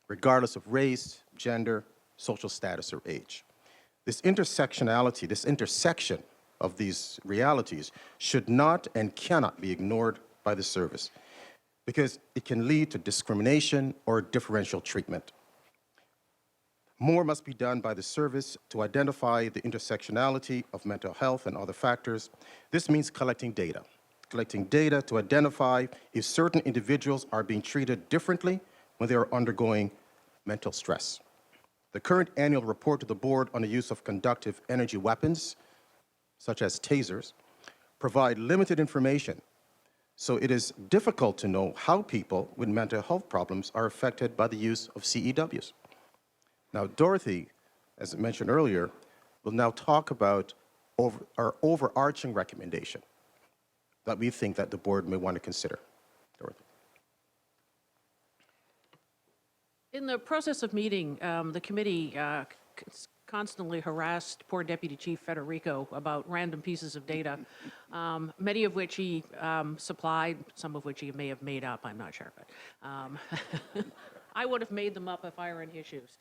regardless of race, gender, social status, or age. This intersectionality, this intersection of these realities should not and cannot be ignored by the service because it can lead to discrimination or differential treatment. More must be done by the service to identify the intersectionality of mental health and other factors. This means collecting data to identify if certain individuals are being treated differently when they are undergoing mental stress. The current annual report to the board on the use of conductive energy weapons, such as tasers, provide limited information, so it is difficult to know how people with mental health problems are affected by the use of CEWs. Now, Dorothy, as I mentioned earlier, will now talk about our overarching recommendation that we think that the board may want to consider. Dorothy. In the process of meeting, the committee constantly harassed poor Deputy Chief Federico about random pieces of data, many of which he supplied, some of which he may have made up, I'm not sure, but I would have made them up if I were in his shoes.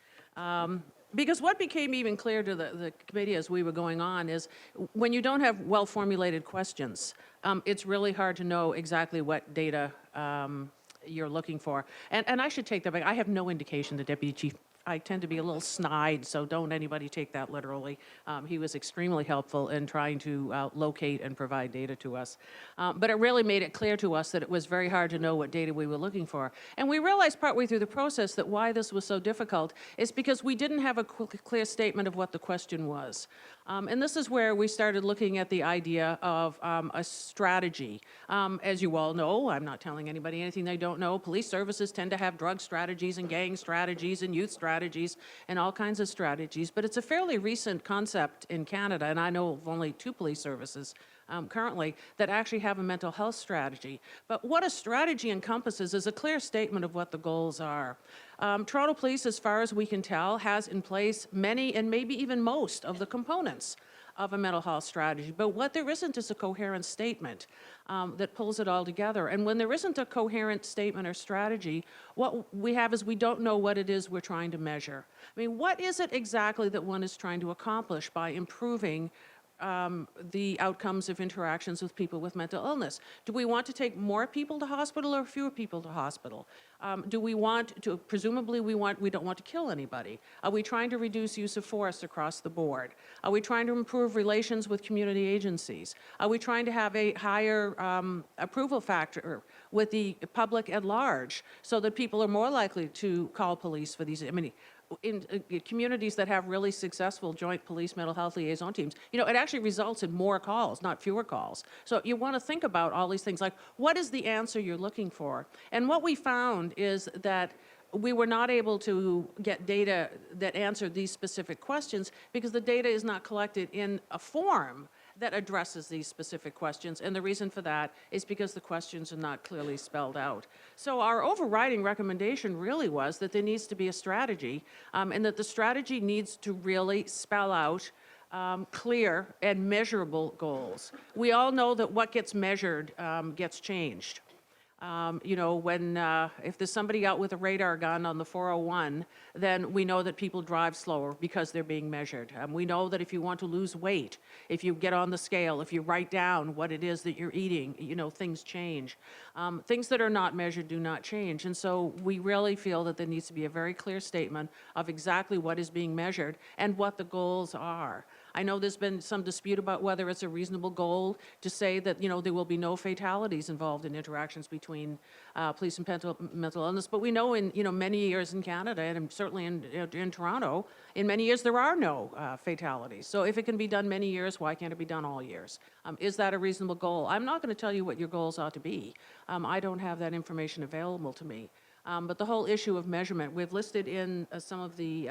Because what became even clear to the committee as we were going on is when you don't have well-formulated questions, it's really hard to know exactly what data you're looking for. And I should take that back. I have no indication the Deputy Chief, I tend to be a little snide, so don't anybody take that literally. He was extremely helpful in trying to locate and provide data to us. But it really made it clear to us that it was very hard to know what data we were looking for. And we realized partway through the process that why this was so difficult is because we didn't have a clear statement of what the question was. And this is where we started looking at the idea of a strategy. As you all know, I'm not telling anybody anything they don't know, police services tend to have drug strategies and gang strategies and youth strategies and all kinds of strategies, but it's a fairly recent concept in Canada, and I know of only 2 police services currently that actually have a mental health strategy. But what a strategy encompasses is a clear statement of what the goals are. Toronto Police, as far as we can tell, has in place many and maybe even most of the components of a mental health strategy. But what there isn't is a coherent statement that pulls it all together. And when there isn't a coherent statement or strategy, what we have is we don't know what it is we're trying to measure. I mean, what is it exactly that one is trying to accomplish by improving the outcomes of interactions with people with mental illness? Do we want to take more people to hospital or fewer people to hospital? Do we want to, presumably we don't want to kill anybody. Are we trying to reduce use of force across the board? Are we trying to improve relations with community agencies? Are we trying to have a higher approval factor with the public at large so that people are more likely to call police for these? I mean, in communities that have really successful joint police mental health liaison teams, you know, it actually results in more calls, not fewer calls. So you want to think about all these things like, what is the answer you're looking for? And what we found is that we were not able to get data that answered these specific questions because the data is not collected in a form that addresses these specific questions. And the reason for that is because the questions are not clearly spelled out. So our overriding recommendation really was that there needs to be a strategy and that the strategy needs to really spell out clear and measurable goals. We all know that what gets measured gets changed. You know, when, if there's somebody out with a radar gun on the 401, then we know that people drive slower because they're being measured. We know that if you want to lose weight, if you get on the scale, if you write down what it is that you're eating, you know, things change. Things that are not measured do not change. And so we really feel that there needs to be a very clear statement of exactly what is being measured and what the goals are. I know there's been some dispute about whether it's a reasonable goal to say that, you know, there will be no fatalities involved in interactions between police and mental illness, but we know in, you know, many years in Canada, and certainly in Toronto, in many years there are no fatalities. So if it can be done many years, why can't it be done all years? Is that a reasonable goal? I'm not going to tell you what your goals ought to be. I don't have that information available to me. But the whole issue of measurement, we've listed in some of the,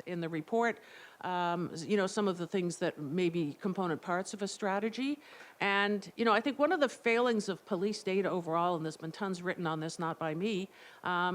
in the report, you know, some of the things that may be component parts of a strategy. And, you know, I think one of the failings of police data overall, and there's been tons written on this, not by me,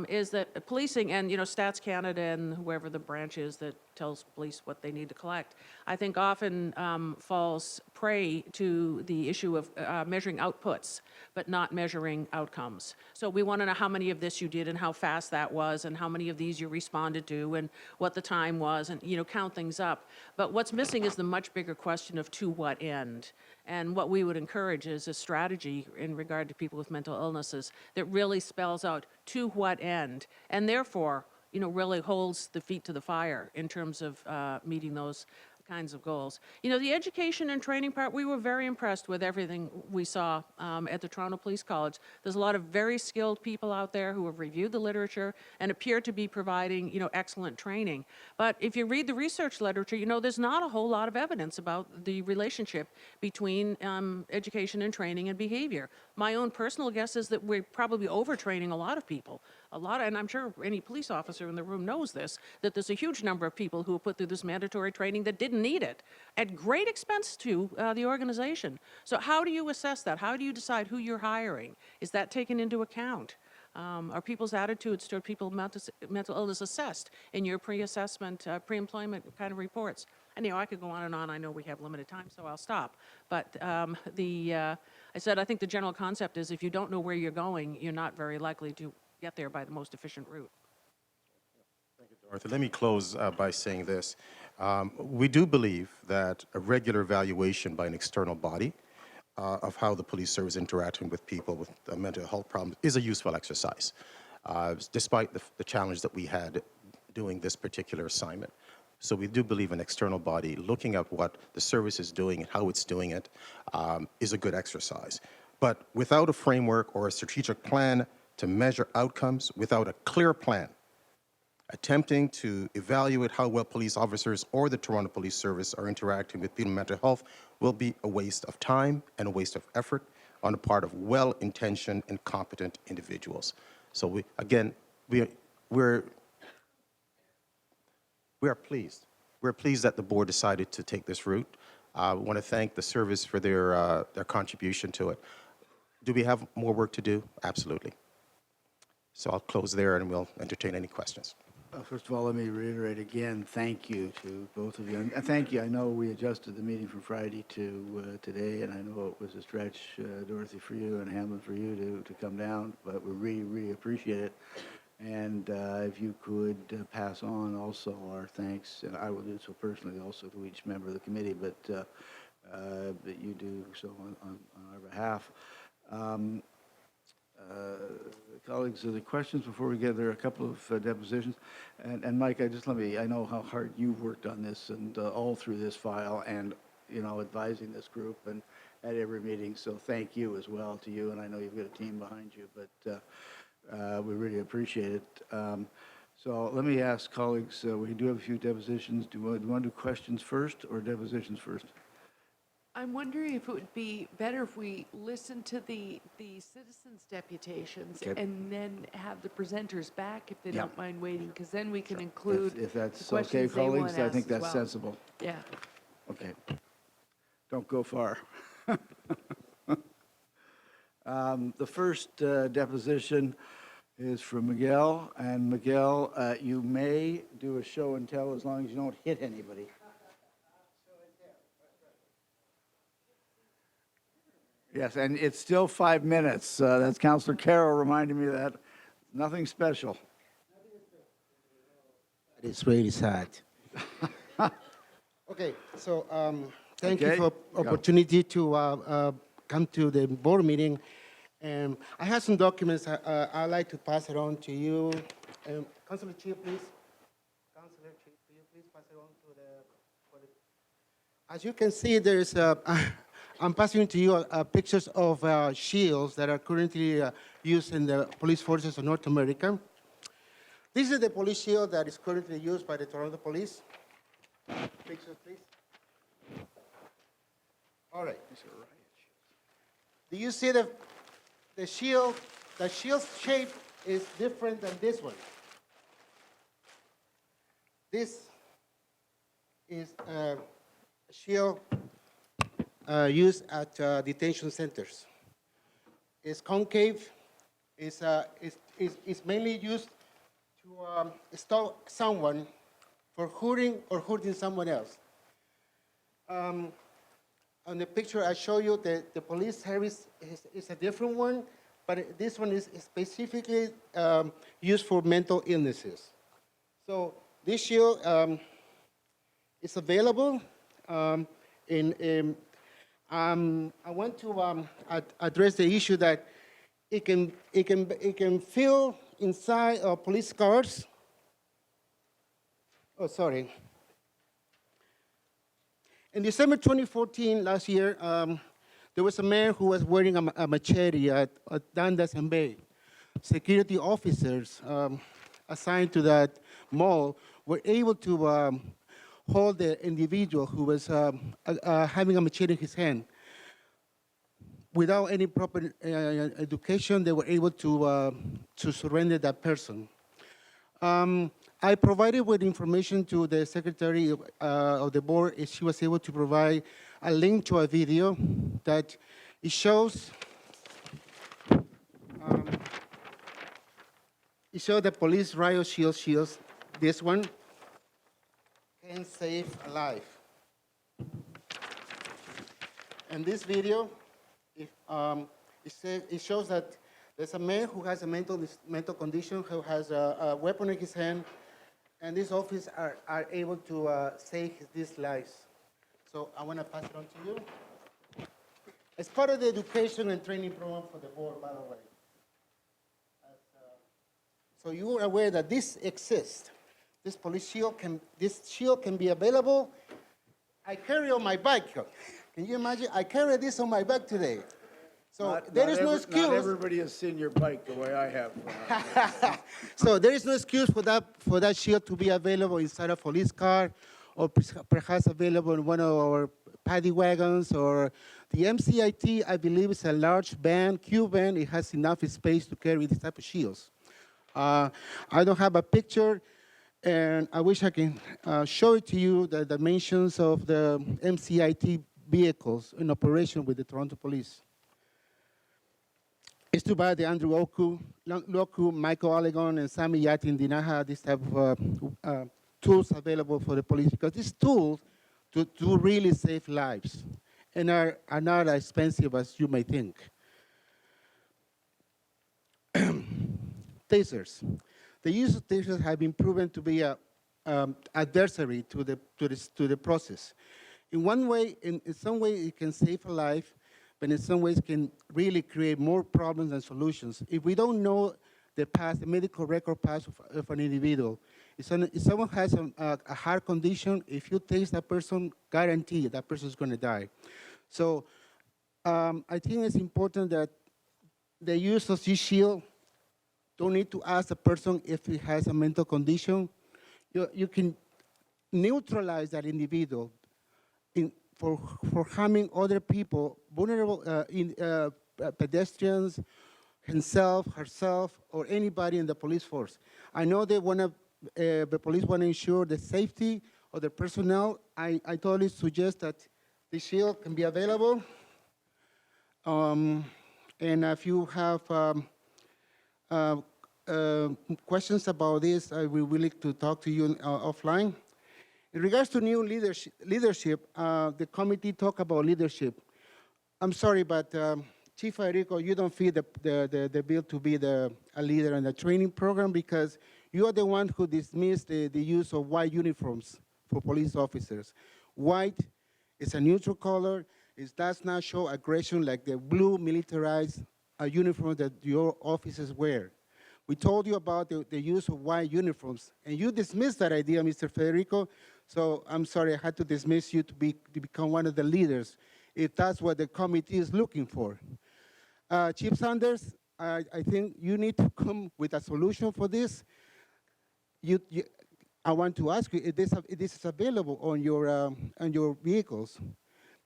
is that policing and, you know, Stats Canada and whoever the branch is that tells police what they need to collect, I think often falls prey to the issue of measuring outputs, but not measuring outcomes. So we want to know how many of this you did and how fast that was and how many of these you responded to and what the time was and, you know, count things up. But what's missing is the much bigger question of to what end. And what we would encourage is a strategy in regard to people with mental illnesses that really spells out to what end, and therefore, you know, really holds the feet to the fire in terms of meeting those kinds of goals. You know, the education and training part, we were very impressed with everything we saw at the Toronto Police College. There's a lot of very skilled people out there who have reviewed the literature and appear to be providing, you know, excellent training. But if you read the research literature, you know, there's not a whole lot of evidence about the relationship between education and training and behavior. My own personal guess is that we're probably overtraining a lot of people. And I'm sure any police officer in the room knows this, that there's a huge number of people who have put through this mandatory training that didn't need it, at great expense to the organization. So how do you assess that? How do you decide who you're hiring? Is that taken into account? Are people's attitudes toward people with mental illness assessed in your pre-assessment, pre-employment kind of reports? And, you know, I could go on and on. I know we have limited time, so I'll stop. But I said I think the general concept is if you don't know where you're going, you're not very likely to get there by the most efficient route. Dorothy, let me close by saying this. We do believe that a regular evaluation by an external body of how the police service is interacting with people with mental health problems is a useful exercise, despite the challenge that we had doing this particular assignment. So we do believe an external body looking at what the service is doing and how it's doing it is a good exercise. But without a framework or a strategic plan to measure outcomes, without a clear plan, attempting to evaluate how well police officers or the Toronto Police Service are interacting with people with mental health will be a waste of time and a waste of effort on the part of well-intentioned and competent individuals. So we are pleased. We're pleased that the board decided to take this route. I want to thank the service for their contribution to it. Do we have more work to do? Absolutely. So I'll close there and we'll entertain any questions. First of all, let me reiterate again, thank you to both of you. And thank you. I know we adjusted the meeting from Friday to today, and I know it was a stretch, Dorothy, for you and Hamlin for you to come down, but we really, really appreciate it. And if you could pass on also our thanks, and I will do so personally also to each member of the committee, but that you do so on our behalf. Colleagues, are there questions before we get there? A couple of depositions. And Mike, I know how hard you've worked on this and all through this file and, you know, advising this group and at every meeting. So thank you as well to you. And I know you've got a team behind you, but we really appreciate it. So let me ask colleagues, we do have a few depositions. Do you want to do questions first or depositions first? I'm wondering if it would be better if we listen to the citizens' deputations and then have the presenters back if they don't mind waiting, because then we can include If that's the questions okay, colleagues, they I want think asked as that's well. sensible. Yeah. Okay. Don't go far. The first deposition is from Miguel. And Miguel, you may do a show and tell as long as you don't hit anybody. Yes, and it's still 5 minutes. That's Councillor Carroll reminding me of that. Nothing special. It's really sad. Okay, so thank you Okay, for go. opportunity to come to the board meeting. And I have some documents I'd like to pass it on to you. Councilor Chief, please. Councilor Chief, will you please pass it on to the... As you can see, there's I'm passing to you pictures of shields that are currently used in the police forces of North America. This is the police shield that is currently used by the Toronto Police. Pictures, please. All right. Do you see the shield? The shield's shape is different than this one. This is a shield used at detention centers. It's concave. It's mainly used to stop someone for hurting or hurting someone else. On the picture I show you, the police service is a different one, but this one is specifically used for mental illnesses. So this shield is available. I want to address the issue that it can fill inside police cars. Oh, sorry. In December 2014, last year, there was a man who was wearing a machete at Dundas and Bay. Security officers assigned to that mall were able to hold the individual who was having a machete in his hand. Without any proper education, they were able to surrender that person. I provided with information to the secretary of the board, and she was able to provide a link to a video that it shows the police riot shields. This one can save a life. And this video, it shows that there's a man who has a mental condition, who has a weapon in his hand, and these officers are able to save these lives. So I want to pass it on to you. As part of the education and training program for the board, by the way. So you are aware that this exists. This police shield can be available. I carry on my bike. Can you imagine? I carry this on my back today. So there is no excuse. Not everybody has seen your bike the way I have. So there is no excuse for that shield to be available inside a police car, or perhaps available in one of our paddy wagons, or the MCIT, I believe, is a large van, Q-van. It has enough space to carry this type of shields. I don't have a picture, and I wish I can show it to you, the dimensions of the MCIT vehicles in operation with the Toronto Police. It's too bad that Andrew Loku, Michael Allegon, and Sammy Yatin did not have this type of tools available for the police, because these tools do really save lives and are not as expensive as you may think. Tasers. The use of tasers have been proven to be an adversary to the process. In one way, in some way, it can save a life, but in some ways can really create more problems than solutions. If we don't know the past, the medical record past of an individual, if someone has a heart condition, if you tase that person, guarantee that person is going to die. So I think it's important that the use of this shield don't need to ask the person if he has a mental condition. You can neutralize that individual for harming other people, vulnerable pedestrians, himself, herself, or anybody in the police force. I know they the police want to ensure the safety of the personnel. I totally suggest that the shield can be available. And if you have questions about this, I will be willing to talk to you offline. In regards to new leadership, the committee talked about leadership. I'm sorry, but Chief Federico, you don't feel the bill to be a leader in the training program because you are the one who dismissed the use of white uniforms for police officers. White is a neutral color. It does not show aggression like the blue militarized uniform that your officers wear. We told you about the use of white uniforms, and you dismissed that idea, Mr. Federico. So I'm sorry, I had to dismiss you to become one of the leaders, if that's what the committee is looking for. Chief Sanders, I think you need to come with a solution for this. I want to ask you if this is available on your vehicles.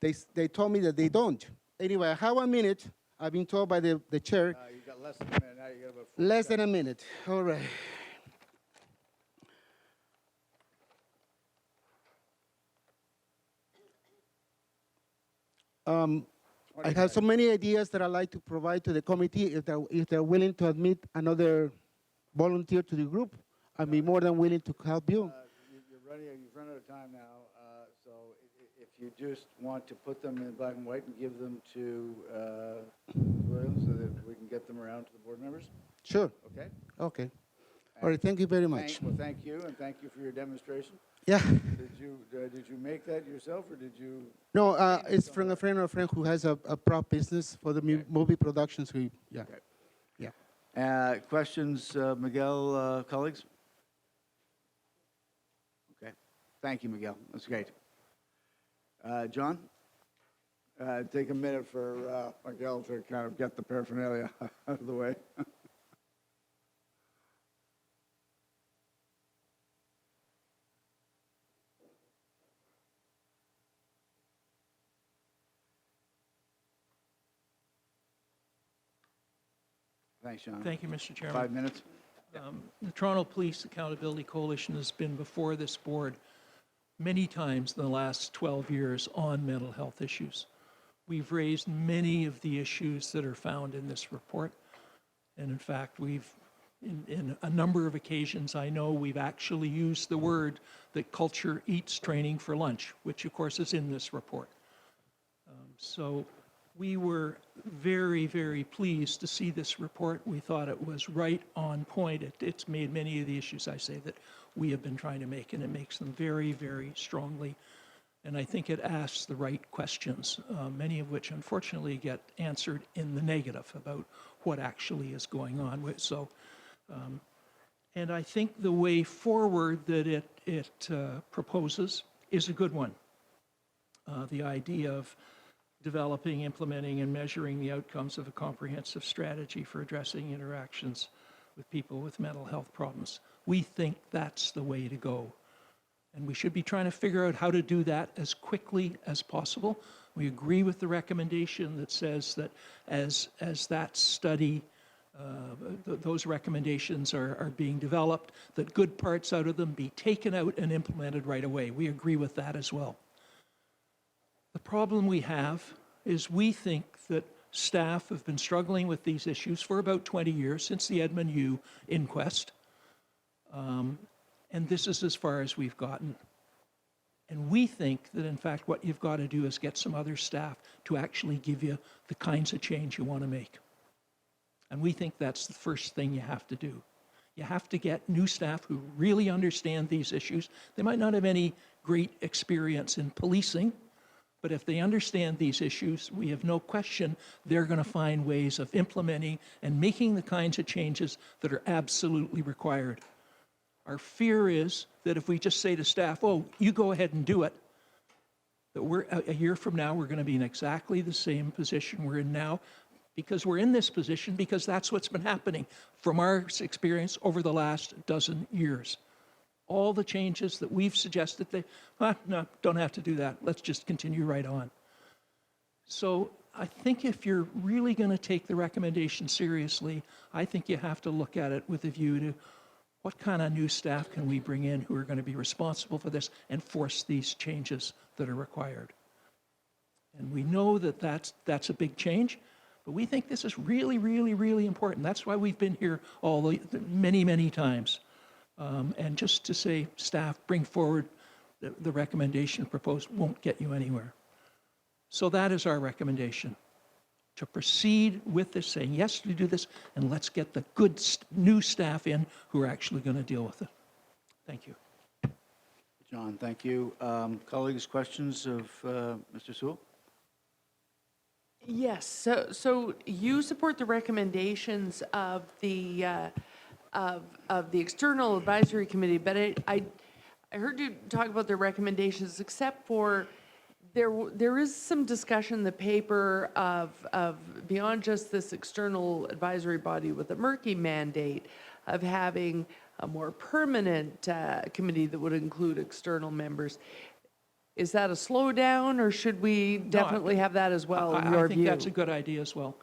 They told me that they don't. Anyway, I have 1 minute. I've been told by the chair. You got less than a minute. Now you got about 4 Less than a minute. All right. I have so many ideas that I'd like to provide to the committee. If they're willing to admit another volunteer to the group, I'd be more than willing to help you. You've run out of time now, so if you just want to put them in black and white and give them to Williams so that we can get them around to the board members? Sure. Okay? Okay. All right, thank you very much. Well, thank you, and thank you for your demonstration. Yeah. Did you make that yourself, or did you? No, it's from a friend who has a prop business for the movie productions. Yeah. Okay. Yeah. Questions, Miguel, colleagues? Okay. Thank you, Miguel. That's great. John? Take a minute for Miguel to kind of get the paraphernalia out of the way. Thanks, John. Thank you, Mr. Chairman. 5 minutes. The Toronto Police Accountability Coalition has been before this board many times in the last 12 years on mental health issues. We've raised many of the issues that are found in this report. And in fact, in a number of occasions, I know we've actually used the word that culture eats training for lunch, which of course is in this report. So we were very, very pleased to see this report. We thought it was right on point. It's made many of the issues I say that we have been trying to make, and it makes them very, very strongly. And I think it asks the right questions, many of which unfortunately get answered in the negative about what actually is going on. So, and I think the way forward that it proposes is a good one. The idea of developing, implementing, and measuring the outcomes of a comprehensive strategy for addressing interactions with people with mental health problems. We think that's the way to go. And we should be trying to figure out how to do that as quickly as possible. We agree with the recommendation that says that as that study, those recommendations are being developed, that good parts out of them be taken out and implemented right away. We agree with that as well. The problem we have is we think that staff have been struggling with these issues for about 20 years, since the Edmund Yu inquest. And this is as far as we've gotten. And we think that, in fact, what you've got to do is get some other staff to actually give you the kinds of change you want to make. And we think that's the first thing you have to do. You have to get new staff who really understand these issues. They might not have any great experience in policing, but if they understand these issues, we have no question they're going to find ways of implementing and making the kinds of changes that are absolutely required. Our fear is that if we just say to staff, oh, you go ahead and do it, that a year from now, we're going to be in exactly the same position we're in now, because we're in this position because that's what's been happening from our experience over the last dozen years. All the changes that we've suggested, no, don't have to do that. Let's just continue right on. So I think if you're really going to take the recommendation seriously, I think you have to look at it with a view to what kind of new staff can we bring in who are going to be responsible for this and force these changes that are required. And we know that that's a big change, but we think this is really, really, really important. That's why we've been here many, many times. And just to say, staff, bring forward the recommendation proposed won't get you anywhere. So that is our recommendation. to proceed with this, saying, yes, we do this, and let's get the good new staff in who are actually going to deal with it. Thank you. John, thank you. Colleagues, questions of Mr. Sewell? Yes, so you support the recommendations of the External Advisory Committee, but I heard you talk about the recommendations, except for there is some discussion in the paper of beyond just this external advisory body with a murky mandate of having a more permanent committee that would include external members. Is that a slowdown, or should we definitely have that as well, in your I think view? that's a good idea as well,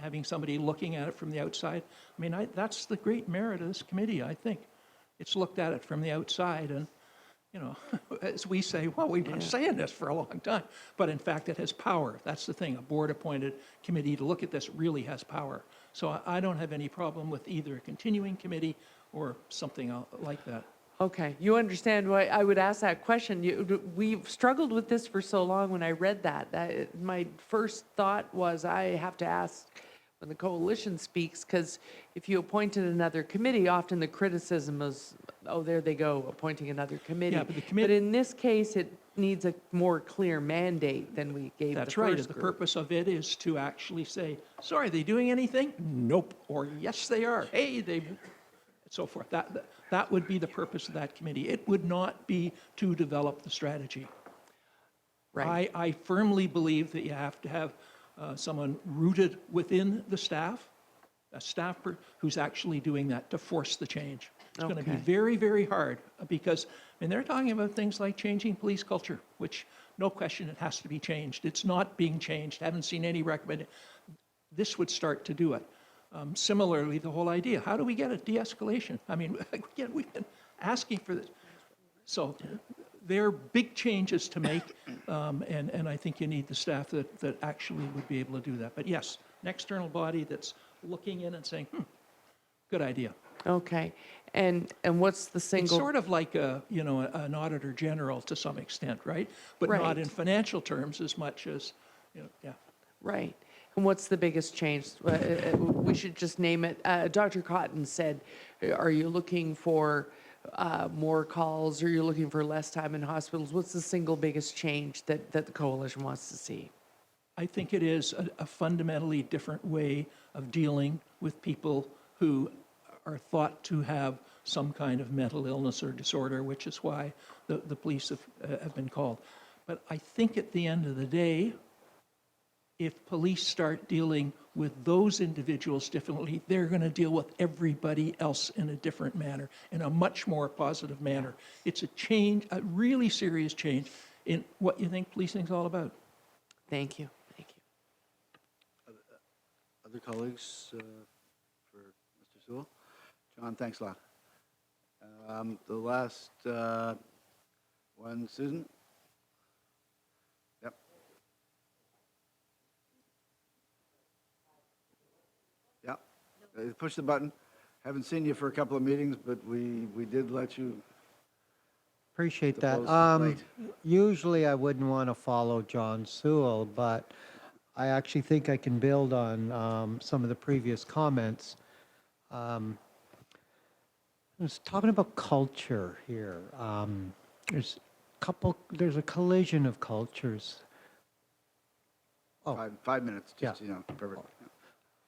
having somebody looking at it from the outside. I mean, that's the great merit of this committee, I think. It's looked at it from the outside, and, you know, as we say, well, we've been saying this for a long time, but in fact, it has power. That's the thing. A board-appointed committee to look at this really has power. So I don't have any problem with either a continuing committee or something like that. Okay, you understand why I would ask that question. We've struggled with this for so long. When I read that, my first thought was I have to ask when the coalition speaks, because if you appointed another committee, often the criticism is, oh, there they go, appointing another committee. Yeah, but the committee- But in this case, it needs a more clear mandate than we gave That's the right. first The group. purpose of it is to actually say, sorry, are they doing anything? Nope. Or yes, they are. Hey, they, and so forth. That would be the purpose of that committee. It would not be to develop the strategy. Right. I firmly believe that you have to have someone rooted within the staff, a staffer who's actually doing that to force the change. It's going to be Okay. very, very hard because, I mean, they're talking about things like changing police culture, which no question it has to be changed. It's not being changed. Haven't seen any recommendation. This would start to do it. Similarly, the whole idea, how do we get a de-escalation? I mean, again, we've been asking for this. So there are big changes to make, and I think you need the staff that actually would be able to do that. But yes, an external body that's looking in and saying, good idea. Okay, and what's the It's single? sort of like an auditor general to some extent, right? But not Right. in financial terms as much as, yeah. Right. And what's the biggest change? We should just name it. Dr. Cotton said, are you looking for more calls, or you're looking for less time in hospitals? What's the single biggest change that the coalition wants to see? I think it is a fundamentally different way of dealing with people who are thought to have some kind of mental illness or disorder, which is why the police have been called. But I think at the end of the day, if police start dealing with those individuals differently, they're going to deal with everybody else in a different manner, in a much more positive manner. It's a change, a really serious change in what you think policing is all about. Thank you. Thank you. Other colleagues for Mr. Sewell? John, thanks a lot. The last one, Susan? Yep. Yep. Push the button. Haven't seen you for a couple of meetings, but we did let you. Appreciate that. Suppose late. Usually I wouldn't want to follow John Sewell, but I actually think I can build on some of the previous comments. I was talking about culture here. There's a collision of cultures. Oh. 5 minutes, Yeah. just, perfect.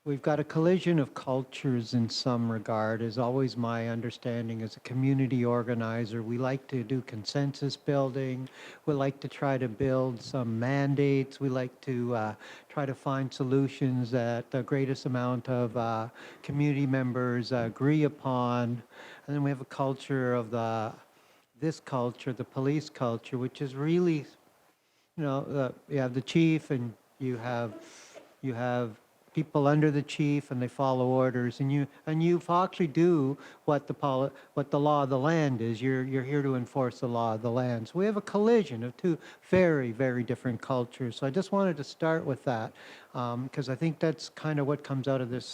We've got a collision of cultures in some regard, is always my understanding as a community organizer. We like to do consensus building. We like to try to build some mandates. We like to try to find solutions that the greatest amount of community members agree upon. And then we have a culture of this culture, the police culture, which is really, you have the chief and you have people under the chief and they follow orders, and you actually do what the law of the land is. You're here to enforce the law of the land. So we have a collision of two very, very different cultures. So I just wanted to start with that because I think that's kind of what comes out of this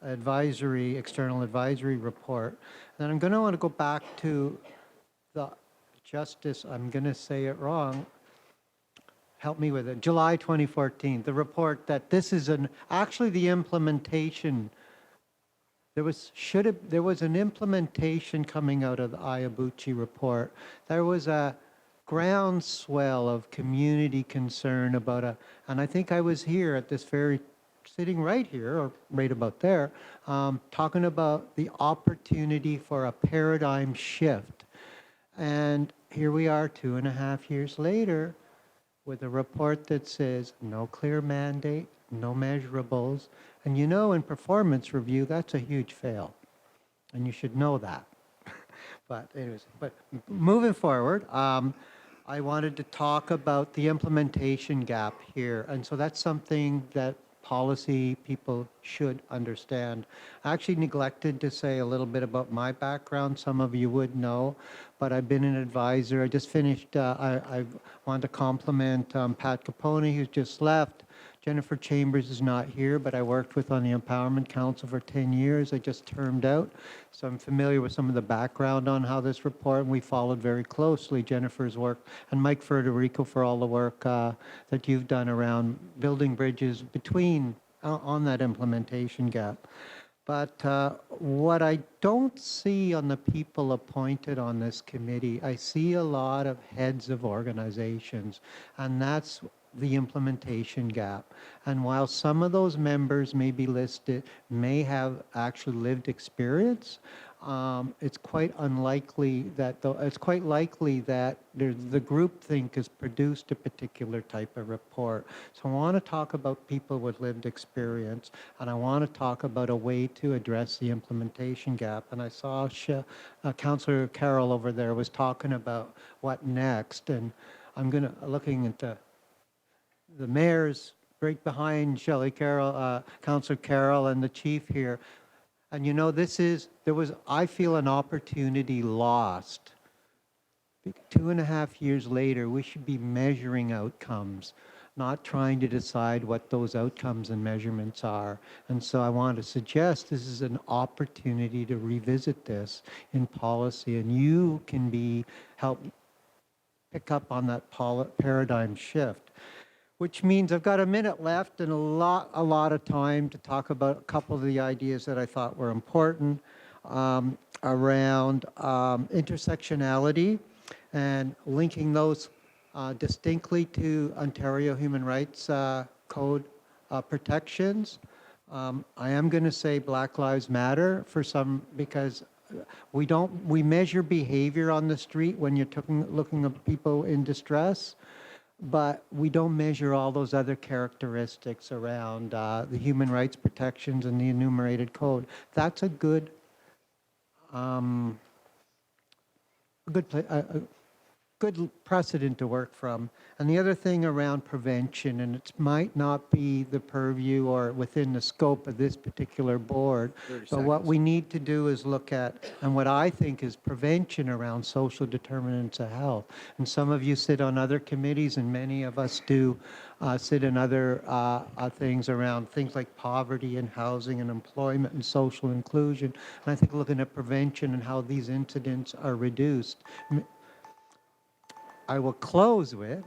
external advisory report. And I'm going to want to go back to the justice. I'm going to say it wrong. help me with it, July 2014, the report that this is actually the implementation. There was an implementation coming out of the Iabuchi report. There was a groundswell of community concern about and I think I was here at this sitting right here, or right about there, talking about the opportunity for a paradigm shift. And here we are 2.5 years later with a report that says no clear mandate, no measurables. And you know, in performance review, that's a huge fail. And you should know that. But anyways, moving forward, I wanted to talk about the implementation gap here. And so that's something that policy people should understand. I actually neglected to say a little bit about my background. Some of you would know, but I've been an advisor. I just finished, I want to compliment Pat Capone, who's just left. Jennifer Chambers is not here, but I worked with on the Empowerment Council for 10 years. I just termed out, so I'm familiar with some of the background on how this report, and we followed very closely Jennifer's work, and Mike Federico for all the work that you've done around building bridges between, on that implementation gap. But what I don't see on the people appointed on this committee, I see a lot of heads of organizations, and that's the implementation gap. And while some of those members may be listed, may have actually lived experience, it's quite likely that the groupthink has produced a particular type of report. So I want to talk about people with lived experience, and I want to talk about a way to address the implementation gap. And I saw Councillor Carroll over there was talking about what next, and I'm looking at the mayor's right behind Shelley Carroll, Councillor Carroll, and the chief here. And you know, I feel an opportunity lost. 2.5 years later, we should be measuring outcomes, not trying to decide what those outcomes and measurements are. And so I want to suggest this is an opportunity to revisit this in policy, and you can help pick up on that paradigm shift. Which means I've got a minute left and a lot of time to talk about a couple of the ideas that I thought were important around intersectionality and linking those distinctly to Ontario Human Rights Code protections. I am going to say Black Lives Matter because we measure behavior on the street when you're looking at people in distress, but we don't measure all those other characteristics around the human rights protections and the enumerated code. That's a good precedent to work from. And the other thing around prevention, and it might not be the purview or within the scope of this particular board, but what we need to do is look at, and what I think is prevention around social determinants of health. And some of you sit on other committees, and many of us do sit in other things around things like poverty and housing and employment and social inclusion. And I think looking at prevention and how these incidents are reduced. I will close with,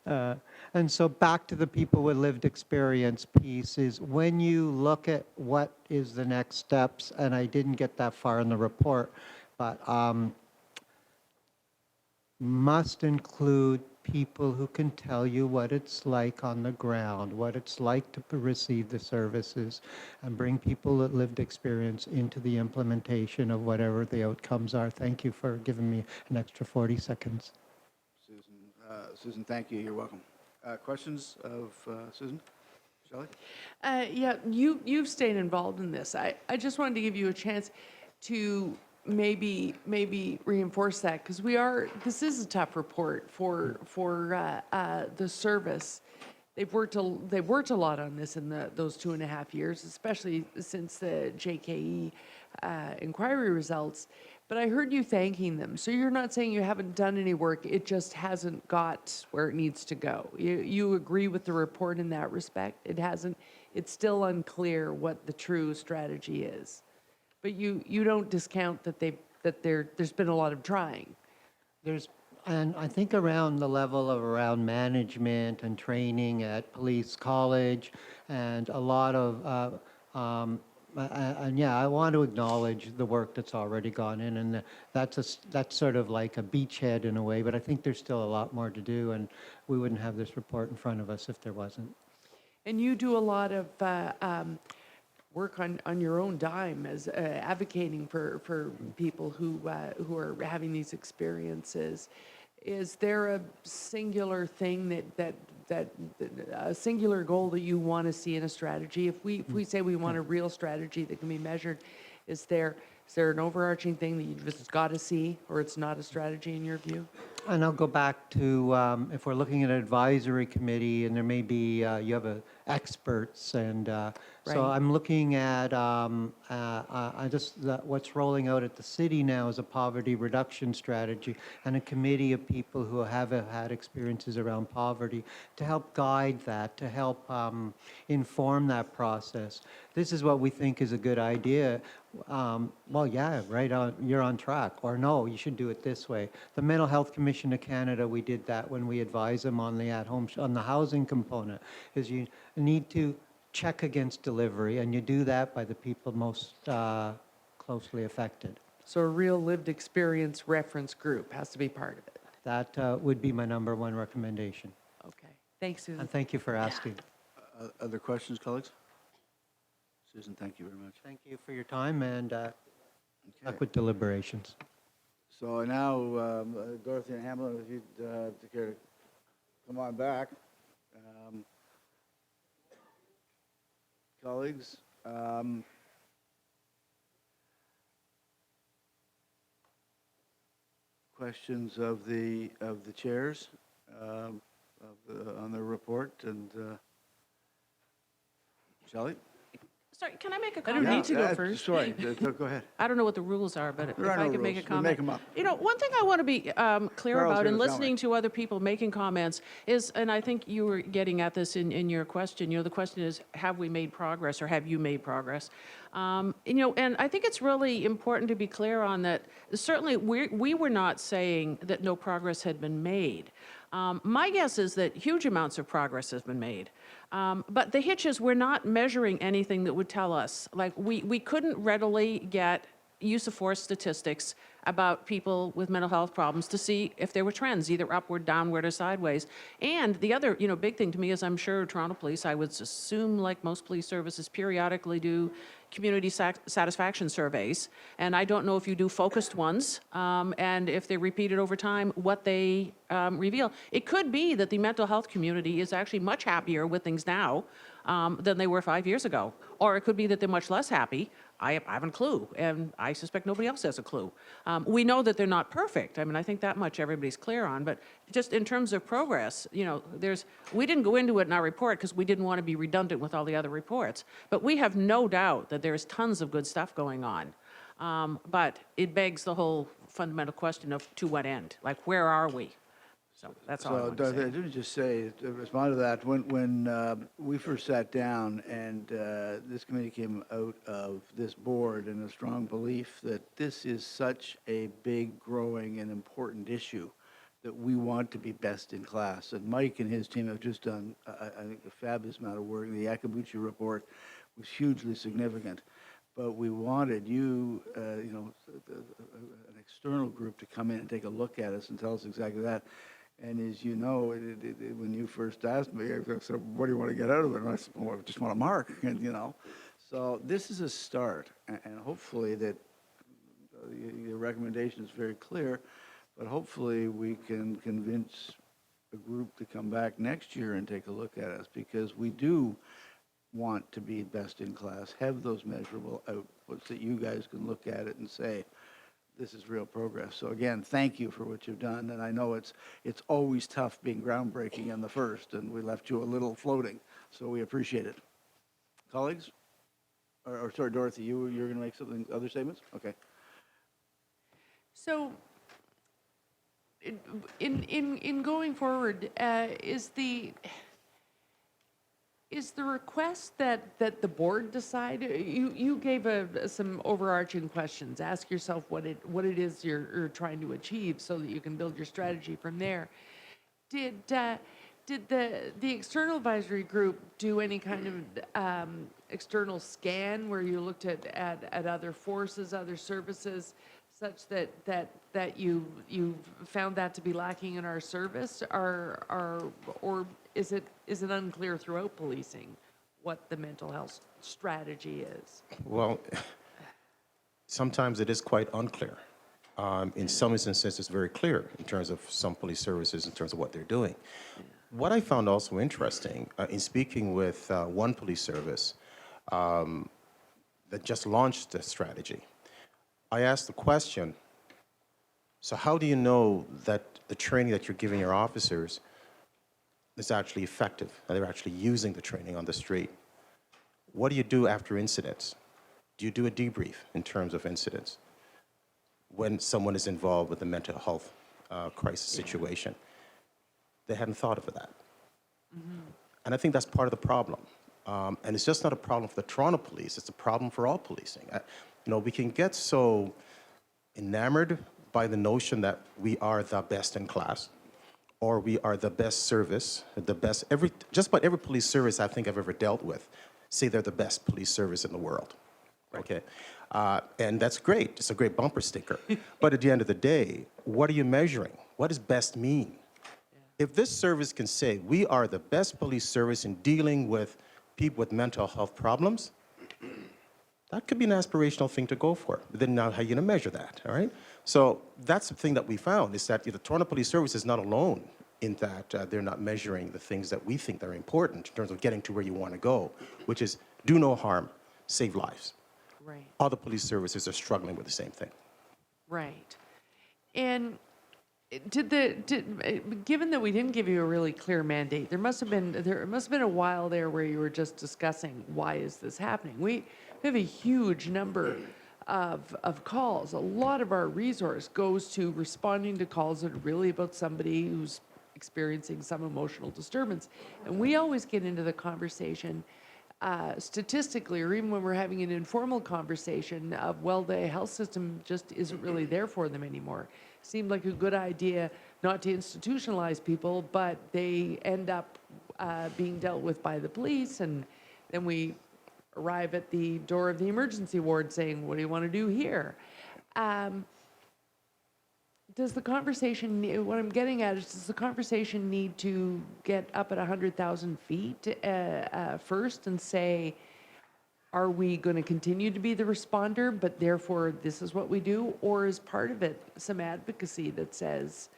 and so back to the people with lived experience piece is when you look at what is the next steps, and I didn't get that far in the report, but must include people who can tell you what it's like on the ground, what it's like to receive the services, and bring people with lived experience into the implementation of whatever the outcomes are. Thank you for giving me an extra 40 seconds. Susan, thank you. You're welcome. Questions of Susan? Shelley? Yeah, you've stayed involved in this. I just wanted to give you a chance to maybe reinforce that, because this is a tough report for the service. They've worked a lot on this in those 2.5 years, especially since the JKE inquiry results. But I heard you thanking them. So you're not saying you haven't done any work, it just hasn't got where it needs to go. You agree with the report in that respect? It's still unclear what the true strategy is. But you don't discount that there's been a lot of trying. And I think around the level of around management and training at police college and a lot of, and yeah, I want to acknowledge the work that's already gone in, and that's sort of like a beachhead in a way, but I think there's still a lot more to do, and we wouldn't have this report in front of us if there wasn't. And you do a lot of work on your own dime as advocating for people who are having these experiences. Is there a singular thing that a singular goal that you want to see in a strategy? If we say we want a real strategy that can be measured, is there an overarching thing that you just got to see, or it's not a strategy in your view? And I'll go back to if we're looking at an advisory committee, and there may be you have experts, and so Right. I'm looking at what's rolling out at the city now is a poverty reduction strategy and a committee of people who have had experiences around poverty to help guide that, to help inform that process. This is what we think is a good idea. Well, yeah, right on, you're on track. Or no, you should do it this way. The Mental Health Commission of Canada, we did that when we advised them on the at-home, on the housing component, is you need to check against delivery, and you do that by the people most closely affected. So a real lived experience reference group has to be part of it. That would be my number one recommendation. Okay. Thanks, Susan. And thank you for asking. Other questions, colleagues? Susan, thank you very much. Thank you for your time, and luck with deliberations. So now, Dorothy and Hamlin, if you'd care to come on back. Colleagues, questions of the chairs on the report, and Shelley? Sorry, can I make a I comment? don't need to go first. Sorry, go ahead. I don't know what the rules are, but if There are I no could make a rules. We'll comment. make 'em up. You know, one thing I want to be clear Carol's about in gonna tell me. listening to other people making comments is, and I think you were getting at this in your question, the question is, have we made progress or have you made progress? And I think it's really important to be clear on that. Certainly, we were not saying that no progress had been made. My guess is that huge amounts of progress has been made. But the hitch is we're not measuring anything that would tell us. Like, we couldn't readily get use of force statistics about people with mental health problems to see if there were trends, either upward, downward, or sideways. And the other, big thing to me is I'm sure Toronto Police, I would assume, like most police services, periodically do community satisfaction surveys. And I don't know if you do focused ones, and if they're repeated over time, what they reveal. It could be that the mental health community is actually much happier with things now than they were 5 years ago. Or it could be that they're much less happy. I haven't a clue, and I suspect nobody else has a clue. We know that they're not perfect. I mean, I think that much everybody's clear on. But just in terms of progress, we didn't go into it in our report because we didn't want to be redundant with all the other reports. But we have no doubt that there's tons of good stuff going on. But it begs the whole fundamental question of to what end? Like, where are we? So that's all I So, want to Dorothy, say. let me just say, to respond to that, when we first sat down and this committee came out of this board in a strong belief that this is such a big, growing, and important issue that we want to be best in class. And Mike and his team have just done, I think, a fabulous amount of work. The Akabuchi report was hugely significant. But we wanted you, an external group to come in and take a look at us and tell us exactly that. And as you know, when you first asked me, I said, what do you want to get out of it? And I said, well, I just want to mark, So this is a start, and hopefully that your recommendation is very clear, but hopefully we can convince a group to come back next year and take a look at us, because we do want to be best in class, have those measurable outputs that you guys can look at it and say, this is real progress. So again, thank you for what you've done. And I know it's always tough being groundbreaking in the first, and we left you a little floating. So we appreciate it. Colleagues? Or sorry, Dorothy, you're going to make something, other statements? Okay. So, in going forward, is Is the request that the board decide? You gave some overarching questions. Ask yourself what it is you're trying to achieve so that you can build your strategy from there. Did the external advisory group do any kind of external scan where you looked at other forces, other services, such that you found that to be lacking in our service, or is it unclear throughout policing what the mental health strategy is? Well, sometimes it is quite unclear. In some instances, it's very clear in terms of some police services, in terms of what they're doing. What I found also interesting in speaking with one police service that just launched the strategy, I asked the question, so how do you know that the training that you're giving your officers is actually effective, and they're actually using the training on the street? What do you do after incidents? Do you do a debrief in terms of incidents when someone is involved with a mental health crisis situation? They hadn't thought of that. And I think that's part of the problem. And it's just not a problem for the Toronto Police, it's a problem for all policing. We can get so enamored by the notion that we are the best in class, or we are the best service, just about every police service I think I've ever dealt with say they're the best police service in the world. Okay, and that's great. It's a great bumper sticker. But at the end of the day, what are you measuring? What does best mean? If this service can say we are the best police service in dealing with people with mental health problems, that could be an aspirational thing to go for. But then now how are you going to measure that, all right? So that's the thing that we found, is that the Toronto Police Service is not alone in that they're not measuring the things that we think are important in terms of getting to where you want to go, which is do no harm, save lives. Right. Other police services are struggling with the same thing. Right. And given that we didn't give you a really clear mandate, there must have been a while there where you were just discussing why is this happening. We have a huge number of calls. A lot of our resource goes to responding to calls that are really about somebody who's experiencing some emotional disturbance. And we always get into the conversation statistically, or even when we're having an informal conversation of, well, the health system just isn't really there for them anymore. Seemed like a good idea not to institutionalize people, but they end up being dealt with by the police, and then we arrive at the door of the emergency ward saying, what do you want to do here? Does the conversation, what I'm getting at is, does the conversation need to get up at 100,000 feet first and say, are we going to continue to be the responder, but therefore this is what we do? Or is part of it some advocacy that says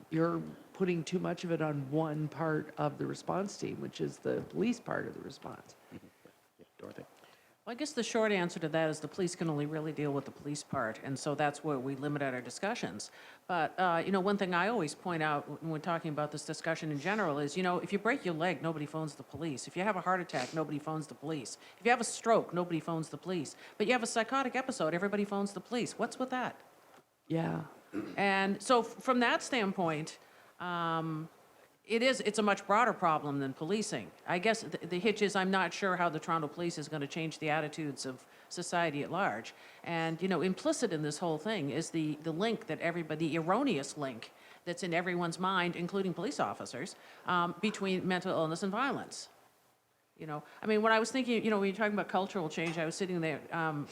you're putting too much of it on one part of the response team, which is the police part of the response? Dorothy? Well, I guess the short answer to that is the police can only really deal with the police part, and so that's where we limit our discussions. But, one thing I always point out when we're talking about this discussion in general is, if you break your leg, nobody phones the police. If you have a heart attack, nobody phones the police. If you have a stroke, nobody phones the police. But you have a psychotic episode, everybody phones the police. What's with that? Yeah. And so from that standpoint, it's a much broader problem than policing. I guess the hitch is I'm not sure how the Toronto Police is going to change the attitudes of society at large. And, implicit in this whole thing is the link that the erroneous link that's in everyone's mind, including police officers, between mental illness and violence. When I was thinking, when you're talking about cultural change, I was sitting there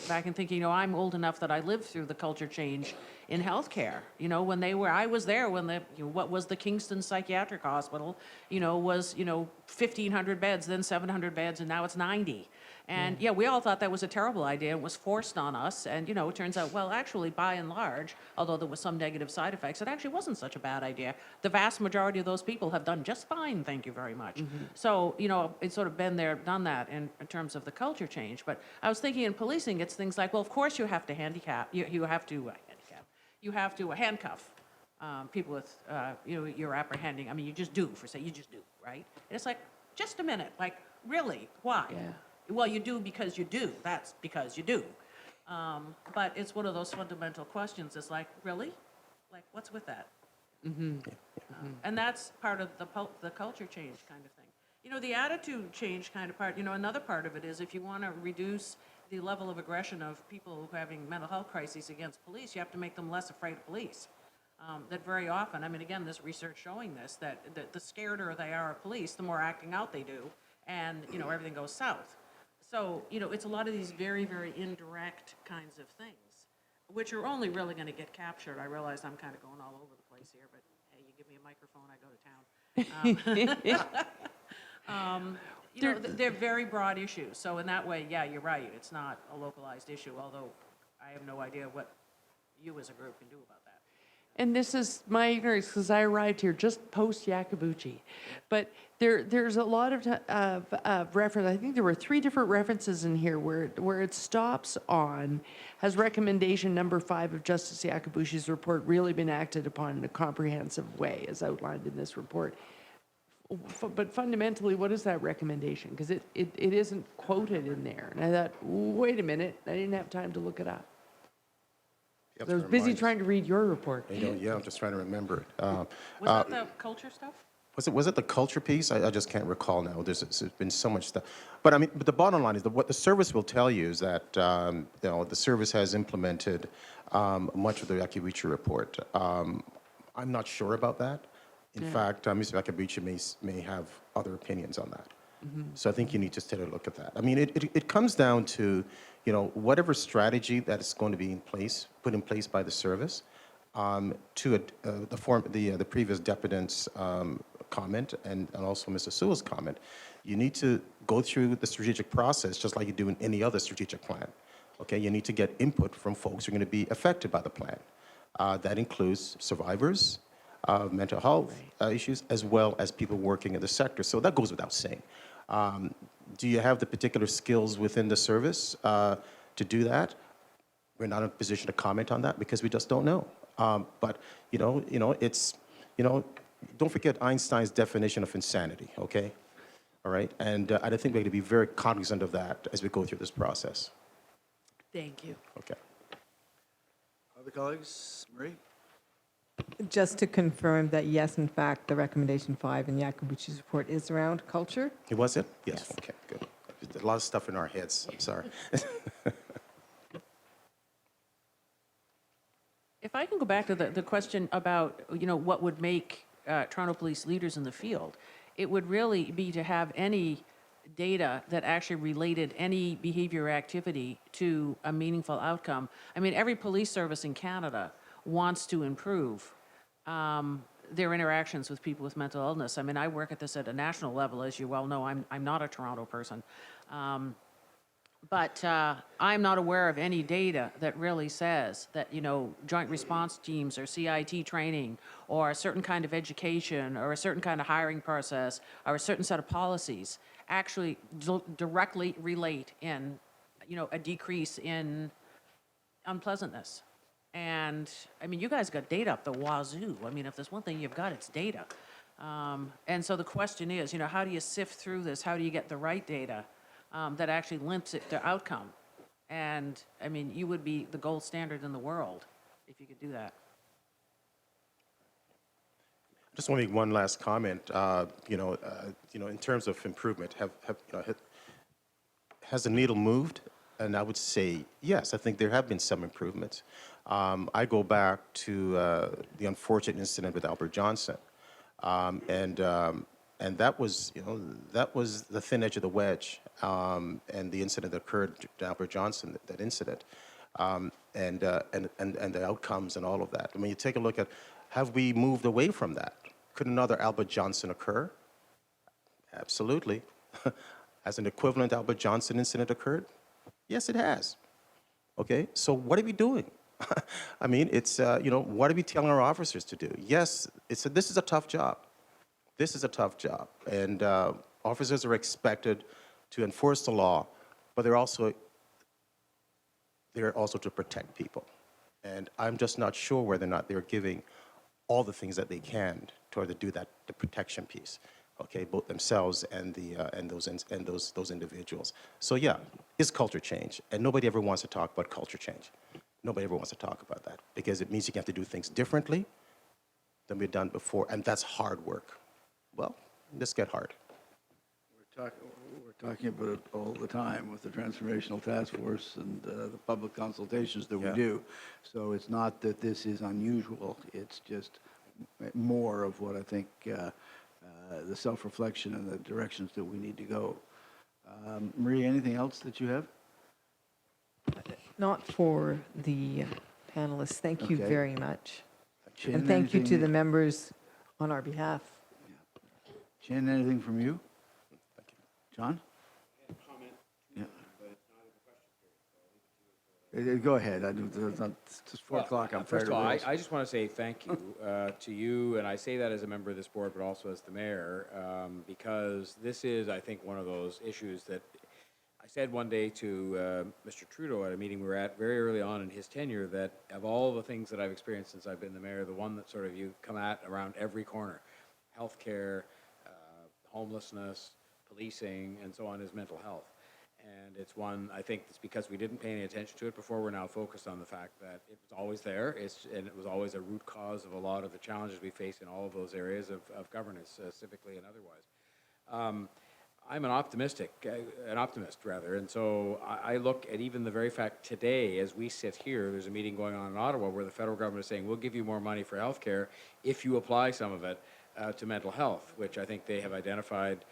back and thinking, I'm old enough that I lived through the culture change in healthcare. I was there when what was the Kingston Psychiatric Hospital, was, 1,500 beds, then 700 beds, and now it's 90. And we all thought that was a terrible idea. It was forced on us. And, it turns out, well, actually, by and large, although there was some negative side effects, it actually wasn't such a bad idea. The vast majority of those people have done just fine, thank you very much. So, it's sort of been there, done that in terms of the culture change. But I was thinking in policing, it's things like, well, of course you have to handcuff people with, you're apprehending. You just do, you just do, right? And it's like, just a minute, really, why? Yeah. Well, you do because you do. That's because you do. But it's one of those fundamental questions. It's like, really? What's with that? And that's part of the culture change kind of thing. You know, the attitude change kind of part, you know, another part of it is if you want to reduce the level of aggression of people having mental health crises against police, you have to make them less afraid of police. That very often, I mean, again, this research showing this, that the scareder they are of police, the more acting out they do, and, you know, everything goes south. So, you know, it's a lot of these very, very indirect kinds of things, which are only really going to get captured. I realize I'm kind of going all over the place here, but hey, you give me a microphone, I go to town. You know, they're very broad issues. So in that way, yeah, you're right. It's not a localized issue, although I have no idea what you as a group can do about that. And this is my ignorance because I arrived here just post Yakabuchi. But there's a lot of reference. I think there were 3 different references in here where it stops on, has recommendation number 5 of Justice Yakabuchi's report really been acted upon in a comprehensive way as outlined in this report. But fundamentally, what is that recommendation? Because it isn't quoted in there. And I thought, wait a minute, I didn't have time to look it up. Yep, I was busy trying to read your report. You know, yeah, I'm just trying to remember it. Was that the culture stuff? Was it the culture piece? I just can't recall now. There's been so much stuff. But I mean, but the bottom line is that what the service will tell you is that you know, the service has implemented much of the Yakabuchi report. I'm not sure about that. In fact, Mr. Yakabuchi may have other opinions on that. So I think you need to take a look at that. I mean, it comes down to, you know, whatever strategy that is going to be put in place by the service, to the previous deputant's comment and also Mr. Sewell's comment. You need to go through the strategic process just like you do in any other strategic plan. Okay, you need to get input from folks who are going to be affected by the plan. That includes survivors, mental health issues, as well as people working in the sector. So that goes without saying. Do you have the particular skills within the service to do that? We're not in a position to comment on that because we just don't know. But it's, don't forget Einstein's definition of insanity. Okay, all right, and I think we're going to be very cognizant of that as we go through this process. Thank you. Okay. Other colleagues, Marie? Just to confirm that, yes, in fact, the recommendation 5 in Yakabuchi's report is around culture. Was it? Yes. Okay, good. There's a lot of stuff in our heads. I'm sorry. If I can go back to the question about, what would make Toronto Police leaders in the field, it would really be to have any data that actually related any behavior or activity to a meaningful outcome. I mean, every police service in Canada wants to improve their interactions with people with mental illness. I mean, I work at this at a national level, as you well know. I'm not a Toronto person. But I'm not aware of any data that really says that, joint response teams or CIT training or a certain kind of education or a certain kind of hiring process or a certain set of policies actually directly relate in, a decrease in unpleasantness. And, I mean, you guys got data up the wazoo. I mean, if there's one thing you've got, it's data. And so the question is, how do you sift through this? How do you get the right data that actually links it to outcome? And, I mean, you would be the gold standard in the world if you could do that. Just want to make one last comment. In terms of improvement, has the needle moved? And I would say yes. I think there have been some improvements. I go back to the unfortunate incident with Albert Johnson, and that was the thin edge of the wedge, and the incident that occurred to Albert Johnson, that incident, and the outcomes and all of that. I mean, you take a look at, have we moved away from that? Could another Albert Johnson occur? Absolutely. Has an equivalent Albert Johnson incident occurred? Yes, it has. Okay, so what are we doing? I mean, it's, what are we telling our officers to do? Yes, this is a tough job. This is a tough job. And officers are expected to enforce the law, but they're also to protect people. And I'm just not sure whether or not they're giving all the things that they can to do that, the protection piece. Okay, both themselves and those individuals. So yeah, it's culture change, and nobody ever wants to talk about culture change. Nobody ever wants to talk about that because it means you have to do things differently than we've done before, and that's hard work. Well, let's get hard. We're talking about it all the time with the Transformational Task Force and the public consultations that we Yeah. do. So it's not that this is unusual, it's just more of what I think the self-reflection and the directions that we need to go. Marie, anything else that you have? Not for the panelists. Thank you Okay. very much. Jen, And thank you to anything- the members on our behalf. Jen, anything from you? John? Yeah. Go ahead. It's 4 o'clock. I'm tired First of all, of this. I just want to say thank you to you, and I say that as a member of this board, but also as the mayor, because this is, I think, one of those issues that I said one day to Mr. Trudeau at a meeting we were at very early on in his tenure that of all the things that I've experienced since I've been the mayor, the one that sort of you come at around every corner, healthcare, homelessness, policing, and so on, is mental health. And it's one, I think it's because we didn't pay any attention to it before, we're now focused on the fact that it was always there, and it was always a root cause of a lot of the challenges we face in all of those areas of governance, civically and otherwise. I'm an optimist, rather, and so I look at even the very fact today, as we sit here, there's a meeting going on in Ottawa where the federal government is saying, we'll give you more money for healthcare if you apply some of it to mental health, which I think they have identified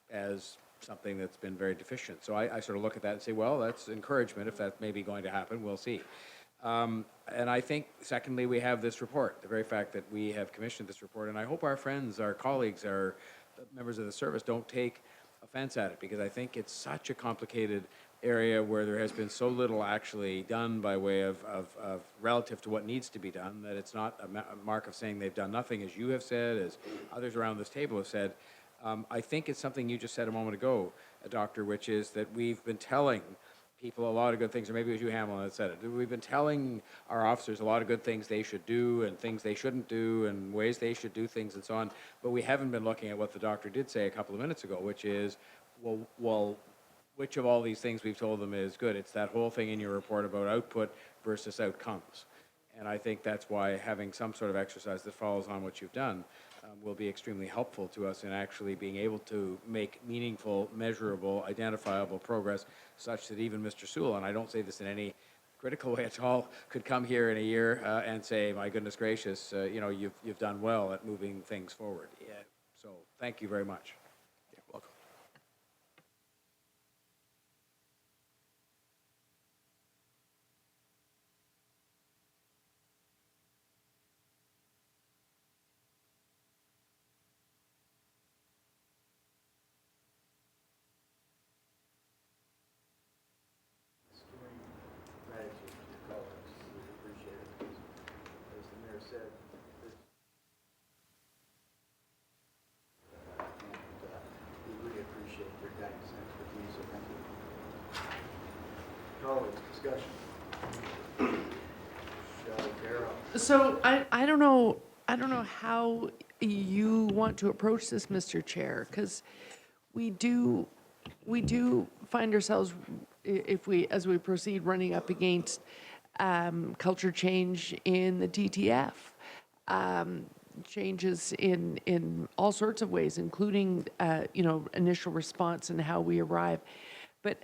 as something that's been very deficient. So I sort of look at that and say, well, that's encouragement. If that may be going to happen, we'll see. And I think, secondly, we have this report, the very fact that we have commissioned this report, and I hope our friends, our colleagues, our members of the service don't take offense at it, because I think it's such a complicated area where there has been so little actually done by way of relative to what needs to be done, that it's not a mark of saying they've done nothing, as you have said, as others around this table have said. I think it's something you just said a moment ago, Doctor, which is that we've been telling people a lot of good things, or maybe it was you, Hamlin, that said it. We've been telling our officers a lot of good things they should do and things they shouldn't do and ways they should do things and so on, but we haven't been looking at what the doctor did say a couple of minutes ago, which is, well, which of all these things we've told them is good? It's that whole thing in your report about output versus outcomes. And I think that's why having some sort of exercise that follows on what you've done will be extremely helpful to us in actually being able to make meaningful, measurable, identifiable progress, such that even Mr. Sewell, and I don't say this in any critical way at all, could come here in a year and say, my goodness gracious, you've done well at moving things forward. Yeah. So thank you very much. You're welcome. So I don't know how you want to approach this, Mr. Chair, because we do find ourselves, as we proceed, running up against culture change in the TTF, changes in all sorts of ways, including initial response and how we arrive. But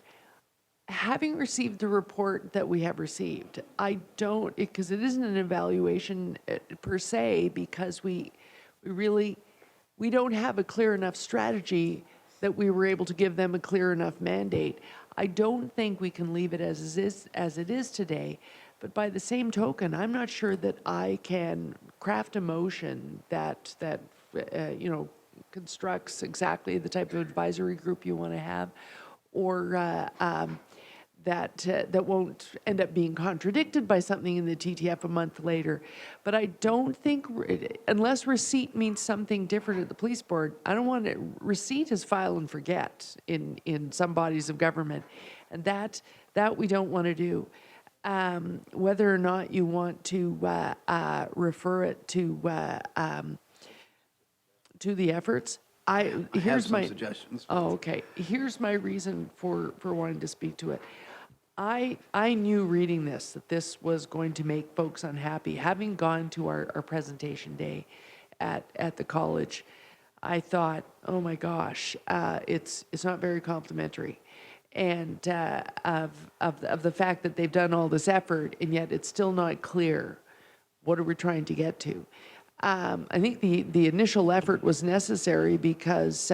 having received the report that we have received, I don't, because it isn't an evaluation per se, because we don't have a clear enough strategy that we were able to give them a clear enough mandate. I don't think we can leave it as it is today. But by the same token, I'm not sure that I can craft a motion that constructs exactly the type of advisory group you want to have, or that won't end up being contradicted by something in the TTF a month later. But I don't think, unless receipt means something different at the police board, I don't want it, receipt is file and forget in some bodies of government. And that we don't want to do. Whether or not you want to refer it to the efforts, here's my suggestions. Oh, okay. Here's my reason for wanting to speak to it. I knew reading this that this was going to make folks unhappy. Having gone to our presentation day at the college, I thought, oh my gosh, it's not very complimentary, and of the fact that they've done all this effort and yet it's still not clear what are we trying to get to. I think the initial effort was necessary because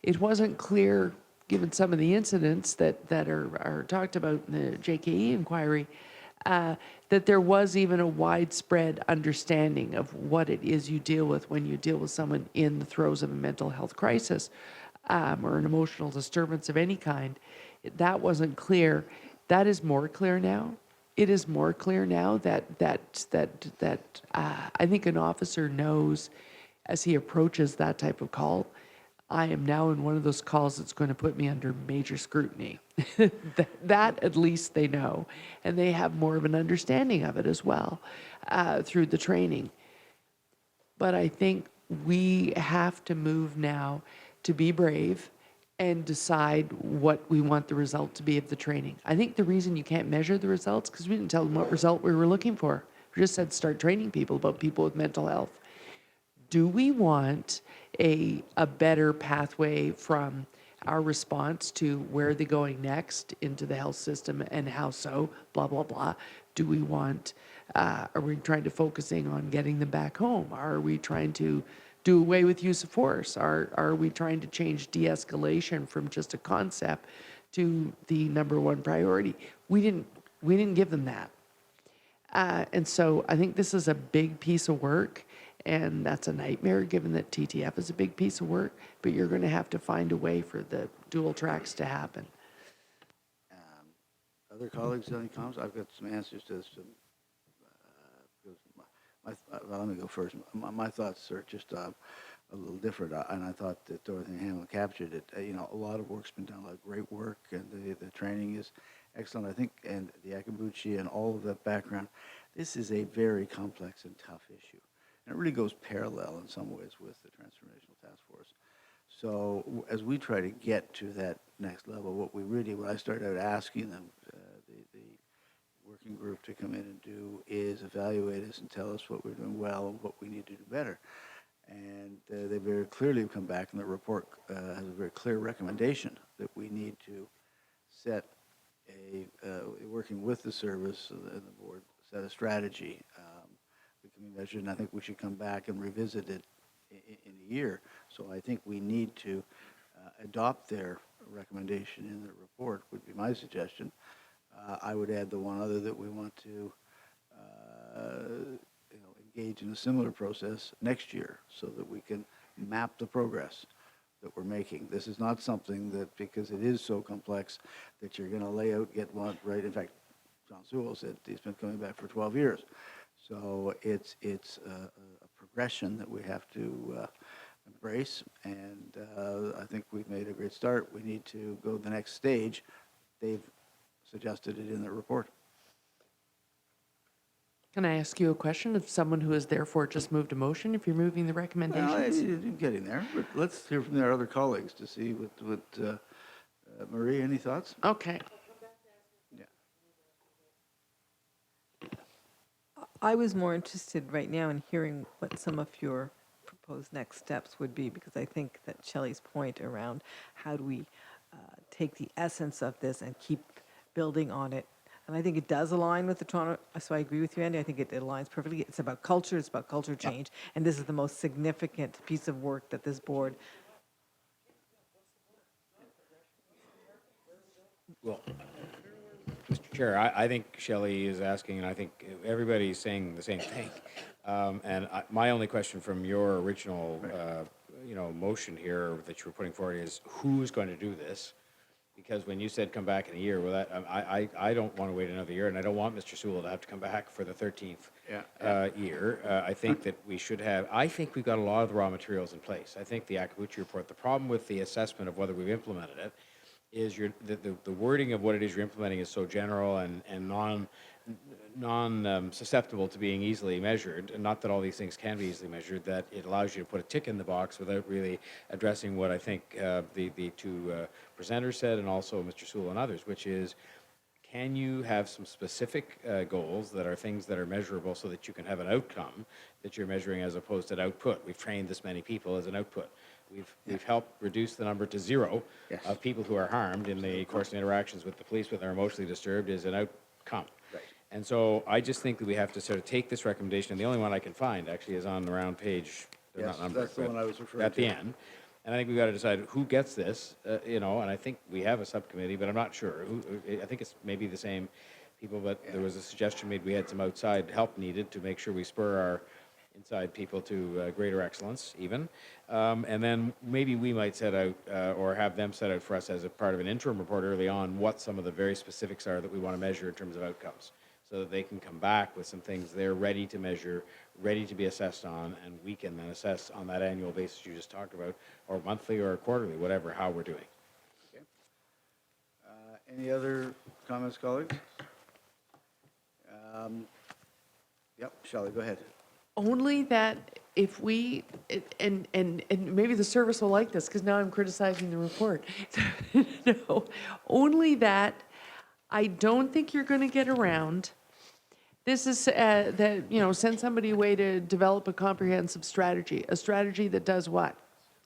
it wasn't clear, given some of the incidents that are talked about in the JKE inquiry, that there was even a widespread understanding of what it is you deal with when you deal with someone in the throes of a mental health crisis or an emotional disturbance of any kind. That wasn't clear. That is more clear now. It is more clear now that I think an officer knows as he approaches that type of call, I am now in one of those calls that's going to put me under major scrutiny. That at least they know. And they have more of an understanding of it as well through the training. But I think we have to move now to be brave and decide what we want the result to be of the training. I think the reason you can't measure the results, because we didn't tell them what result we were looking for. We just said start training people about people with mental health. Do we want a better pathway from our response to where are they going next into the health system and how so, blah, blah, blah. Do we want, are we trying to focusing on getting them back home? Are we trying to do away with use of force? Are we trying to change de-escalation from just a concept to the number one priority? We didn't give them that. And so I think this is a big piece of work. And that's a nightmare, given that TTF is a big piece of work, but you're going to have to find a way for the dual tracks to happen. Other colleagues, any comments? I've got some answers to this. Well, let me go first. My thoughts are just a little different, and I thought that Dorothy Hamlin captured it. A lot of work's been done, a lot of great work, and the training is excellent, I think, and the Akabuchi and all of that background. This is a very complex and tough issue. And it really goes parallel in some ways with the Transformational Task Force. So as we try to get to that next level, what I started out asking them, the working group to come in and do is evaluate us and tell us what we're doing well and what we need to do better. And they very clearly have come back, and the report has a very clear recommendation that we need to set working with the service and the board, set a strategy. We can be measured, and I think we should come back and revisit it in a year. So I think we need to adopt their recommendation in the report, would be my suggestion. I would add the one other that we want to engage in a similar process next year so that we can map the progress that we're making. This is not something that, because it is so complex, that you're going to lay out, get one right. In fact, John Sewell said he's been coming back for 12 years. So it's a progression that we have to embrace, and I think we've made a great start. We need to go the next stage. They've suggested it in the report. Can I ask you a question of someone who has therefore just moved a motion, if you're moving the recommendations? Well, it's getting there, but let's hear from their other colleagues to see what Marie, any thoughts? Okay. I was more interested right now in hearing what some of your proposed next steps would be, because I think that Shelley's point around how do we take the essence of this and keep building on it. And I think it does align with the Toronto, so I agree with you, Andy. I think it aligns perfectly. It's about culture change, and this is the most significant piece of work that this board. Well, Mr. Chair, I think Shelley is asking, and I think everybody's saying the same thing. My only question from your original, motion here that you were putting forward is who's going to do this? Because when you said come back in a year, well, that I don't want to wait another year, and I don't want Mr. Sewell to have to come back for the 13th year. I think that we should have. I think we've got a lot of the raw materials in place. I think the Akabuchi report. The problem with the assessment of whether we've implemented it is the wording of what it is you're implementing is so general and non susceptible to being easily measured, and not that all these things can be easily measured, that it allows you to put a tick in the box without really addressing what I think the two presenters said, and also Mr. Sewell and others, which is, can you have some specific goals that are things that are measurable so that you can have an outcome that you're measuring as opposed to an output? We've trained this many people as an output. We've helped reduce the number to 0 of people who are harmed in the course of interactions with the police when they're emotionally disturbed is an outcome. Right. And so I just think that we have to sort of take this recommendation, and the only one I can find actually is on around page, they're Yes, not numbered, that's the but one I was referring at the to. end. And I think we've got to decide who gets this, and I think we have a subcommittee, but I'm not sure. I think it's maybe the same people, but there was a suggestion made we had some outside help needed to make sure we spur our inside people to greater excellence even. And then maybe we might set out or have them set out for us as a part of an interim report early on what some of the very specifics are that we want to measure in terms of outcomes, so that they can come back with some things they're ready to measure, ready to be assessed on, and we can then assess on that annual basis you just talked about, or monthly or quarterly, whatever, how we're doing. Any other comments, colleagues? Yep, Shelley, go ahead. Only that if we, and maybe the service will like this, because now I'm criticizing the report. No, only that I don't think you're going to get around. This is that, send somebody away to develop a comprehensive strategy. A strategy that does what?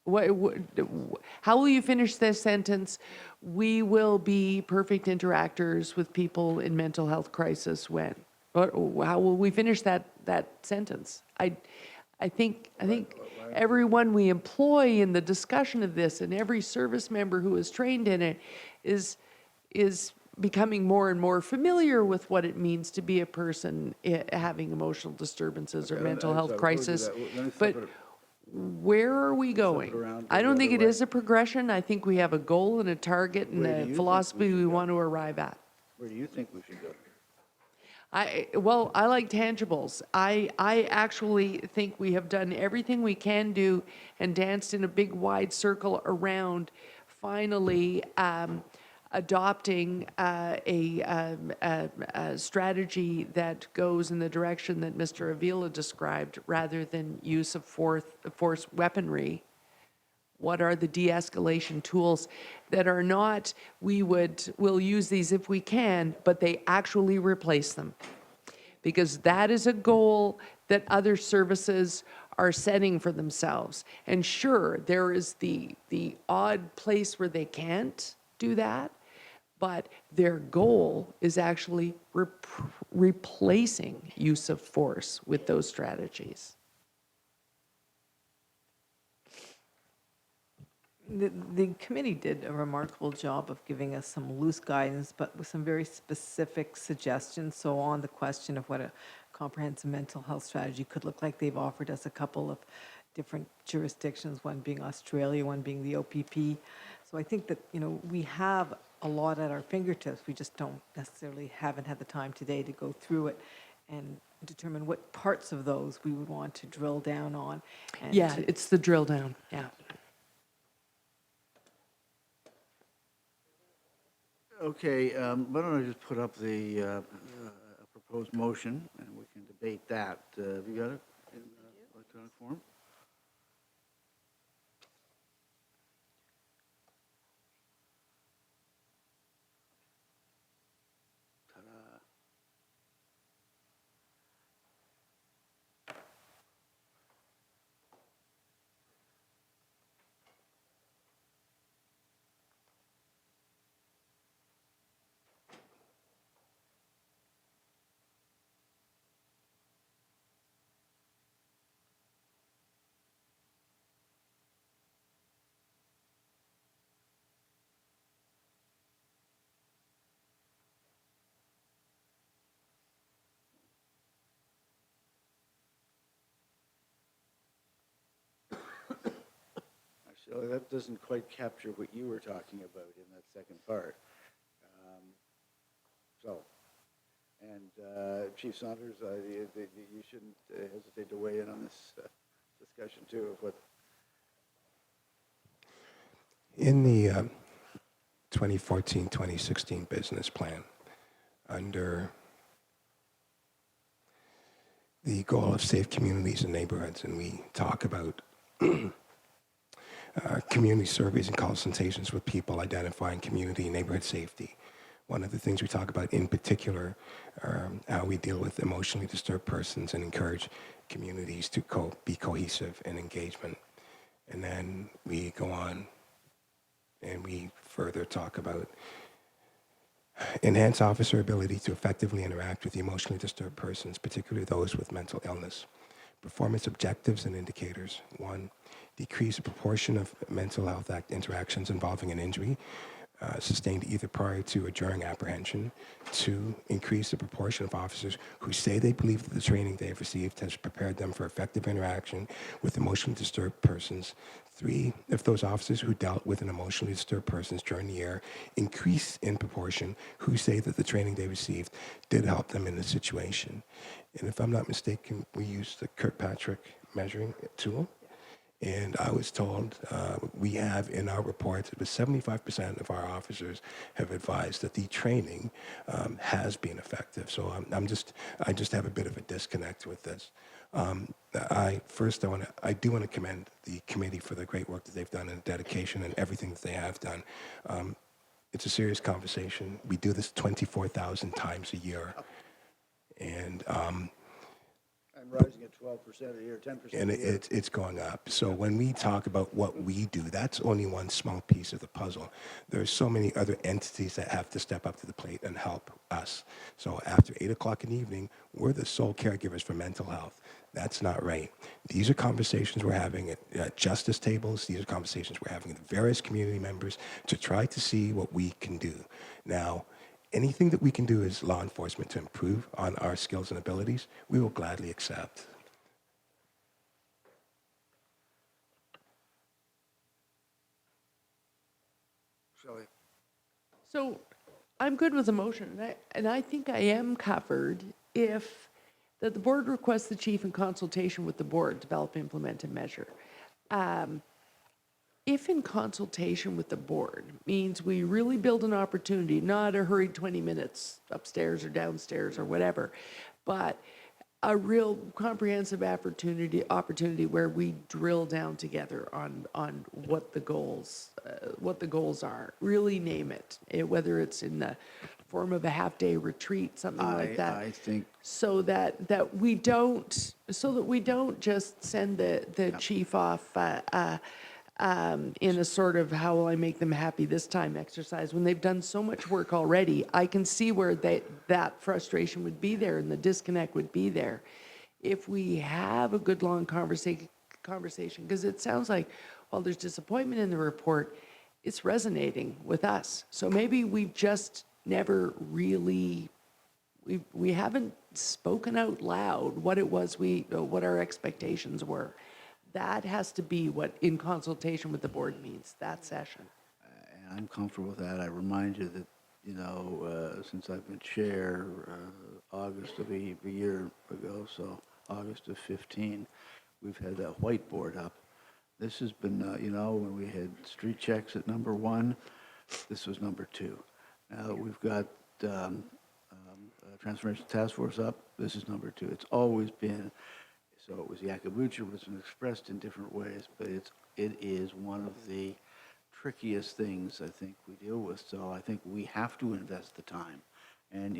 How will you finish this sentence? We will be perfect interactors with people in mental health crisis when? How will we finish that sentence? I think everyone we employ in the discussion of this and every service member who is trained in it is becoming more and more familiar with what it means to be a person having emotional disturbances or mental health crisis. But where are we going? I don't think it is a progression. I think we have a goal and a target and a philosophy we want to arrive at. Where do you think we should go? I like tangibles. I actually think we have done everything we can do and danced in a big wide circle around finally adopting a strategy that goes in the direction that Mr. Avila described, rather than use of force weaponry. What are the de-escalation tools that are not, we'll use these if we can, but they actually replace them? Because that is a goal that other services are setting for themselves. And sure, there is the odd place where they can't do that, but their goal is actually replacing use of force with those strategies. The committee did a remarkable job of giving us some loose guidance, but with some very specific suggestions. So on the question of what a comprehensive mental health strategy could look like, they've offered us a couple of different jurisdictions, one being Australia, one being the OPP. So I think that, we have a lot at our fingertips. We just haven't had the time today to go through it and determine what parts of those we would want to drill down on. And It's the drill down, yeah. Okay, why don't I just put up the proposed motion, and we can debate that. Have you got it in electronic form? Ta-da. Actually, that doesn't quite capture what you were talking about in that second part. Chief Saunders, you shouldn't hesitate to weigh in on this discussion too of what. In the 2014-2016 business plan, under the goal of safe communities and neighborhoods, and we talk about community surveys and consultations with people identifying community and neighborhood safety. one of the things we talk about in particular, how we deal with emotionally disturbed persons and encourage communities to be cohesive in engagement. And then we go on and we further talk about enhance officer ability to effectively interact with emotionally disturbed persons, particularly those with mental illness. Performance objectives and indicators. 1, decrease the proportion of mental health act interactions involving an injury sustained either prior to or during apprehension. 2, increase the proportion of officers who say they believe that the training they have received has prepared them for effective interaction with emotionally disturbed persons. 3, if those officers who dealt with an emotionally disturbed persons during the year increase in proportion who say that the training they received did help them in the situation. And if I'm not mistaken, we used the Kirkpatrick measuring tool. And I was told we have in our reports that 75% of our officers have advised that the training has been effective. So I just have a bit of a disconnect with this. I do want to commend the committee for the great work that they've done and dedication and everything that they have done. It's a serious conversation. We do this 24,000 times a year. And rising at 12% a year, 10% and a year. it's going up. So when we talk about what we do, that's only one small piece of the puzzle. There's so many other entities that have to step up to the plate and help us. So after 8 o'clock in the evening, we're the sole caregivers for mental health. That's not right. These are conversations we're having at justice tables. These are conversations we're having with various community members to try to see what we can do. Now, anything that we can do as law enforcement to improve on our skills and abilities, we will gladly accept. Shelley. So I'm good with the motion, and I think I am covered if that the board requests the chief in consultation with the board develop, implement, and measure. If in consultation with the board means we really build an opportunity, not a hurried 20 minutes upstairs or downstairs or whatever, but a real comprehensive opportunity where we drill down together on what the goals are. Really name it, whether it's in the form of a half-day retreat, something like that. I think So that we don't just send the chief off in a sort of how will I make them happy this time exercise when they've done so much work already. I can see where that frustration would be there and the disconnect would be there if we have a good long conversation, because it sounds like while there's disappointment in the report, it's resonating with us. So maybe we've just never really, we haven't spoken out loud what it was what our expectations were. That has to be what in consultation with the board means, that session. And I'm comfortable with that. I remind you that, since I've been chair, August of a year ago, so August of 15, we've had that whiteboard up. This has been, when we had street checks at number 1, this was number 2. Now that we've got Transformation Task Force up, this is number 2. It's always been. So it was Yakabuchi, it was expressed in different ways, but it is one of the trickiest things I think we deal with. So I think we have to invest the time. And,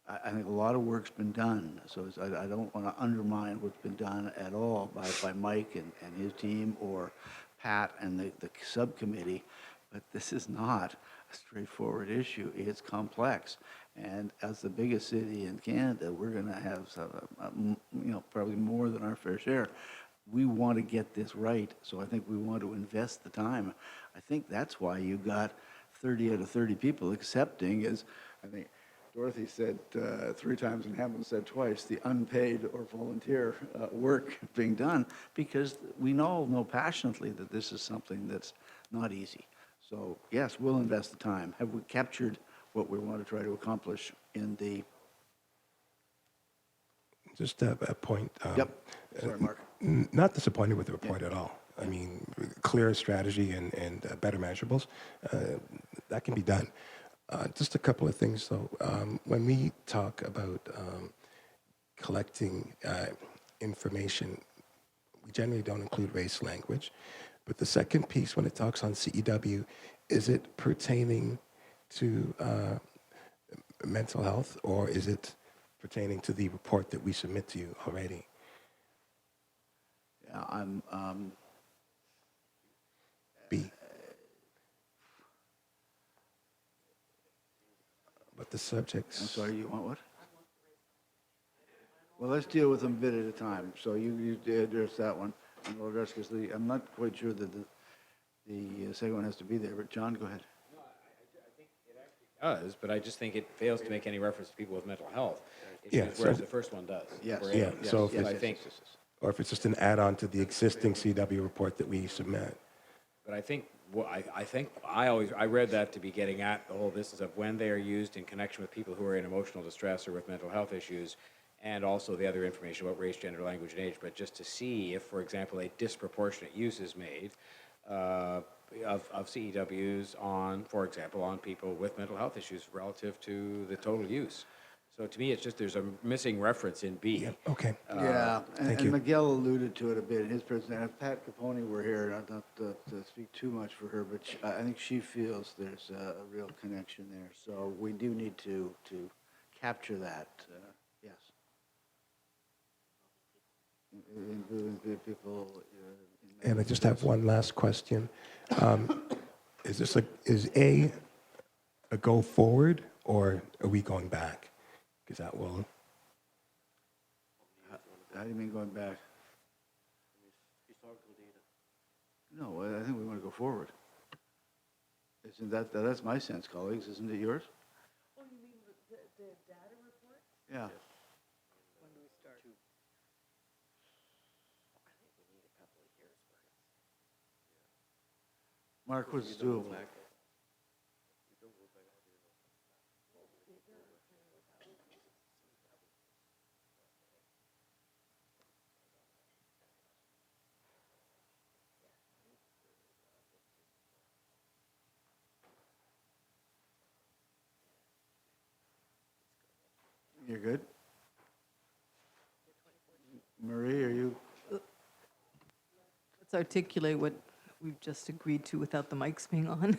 I think a lot of work's been done. So I don't want to undermine what's been done at all by Mike and his team or Pat and the subcommittee. But this is not a straightforward issue. It's complex. And as the biggest city in Canada, we're going to have probably more than our fair share. We want to get this right, so I think we want to invest the time. I think that's why you got 30 out of 30 people accepting, as I think Dorothy said 3 times and Hamilton said twice, the unpaid or volunteer work being done, because we all know passionately that this is something that's not easy. So yes, we'll invest the time. Have we captured what we want to try to accomplish in the... Just a point. Yep. Sorry, Mark. Not disappointed with the report at all. I mean, clear strategy and better measurables, that can be done. Just a couple of things, though. When we talk about collecting information, we generally don't include race language. But the second piece, when it talks on CEW, is it pertaining to mental health, or is it pertaining to the report that we submit to you already? Yeah, I'm, B. But the subjects. I'm sorry, you want what? Well, let's deal with them a bit at a time. So you address that one, and we'll address, because I'm not quite sure that the second one has to be there, but John, go ahead. Does, but I just think it fails to make any reference to people with mental health issues, Yeah, whereas so- the first one does. Yes. Where- Yeah, so if yes, I it's- think, Or if it's just an add-on to the existing CW report that we submit. but I think, I read that to be getting at the whole business of when they are used in connection with people who are in emotional distress or with mental health issues, and also the other information about race, gender, language, and age, but just to see if, for example, a disproportionate use is made of CEWs on, for example, on people with mental health issues relative to the total use. So to me, it's just, there's a missing reference in B. Okay. Yeah, thank and you. Miguel alluded to it a bit in his presentation. If Pat Capone were here, not to speak too much for her, but I think she feels there's a real connection there. So we do need to capture that, yes. Including the people. And I just have one last question. Is A a go forward, or are we going back? Because that will, How do you mean going back? No, I think we want to go forward. Isn't that's my sense, colleagues, isn't it yours? Oh, you mean the data report? Yeah. When do we start? Mark, what's doable? You're good? Marie, are you? Let's articulate what we've just agreed to without the mics being on.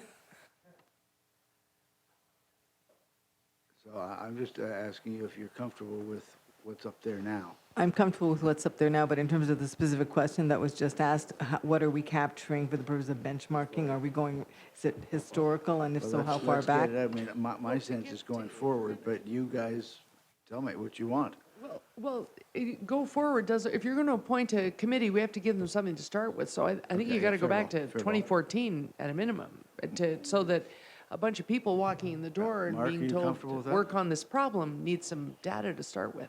So I'm just asking you if you're comfortable with what's up there now. I'm comfortable with what's up there now, but in terms of the specific question that was just asked, what are we capturing for the purpose of benchmarking? Are we going, is it historical, and if Well, so, how let's- far let's get back? it out. I mean, my sense is going forward, but you guys tell me what you want. Well, go forward does, if you're going to appoint a committee, we have to give them something to start with. So I think you Okay, got to go fair back ball, to fair ball. 2014 at a minimum, so that a bunch of people walking in the door and Mark, are being you told comfortable to with that? work on this problem need some data to start with.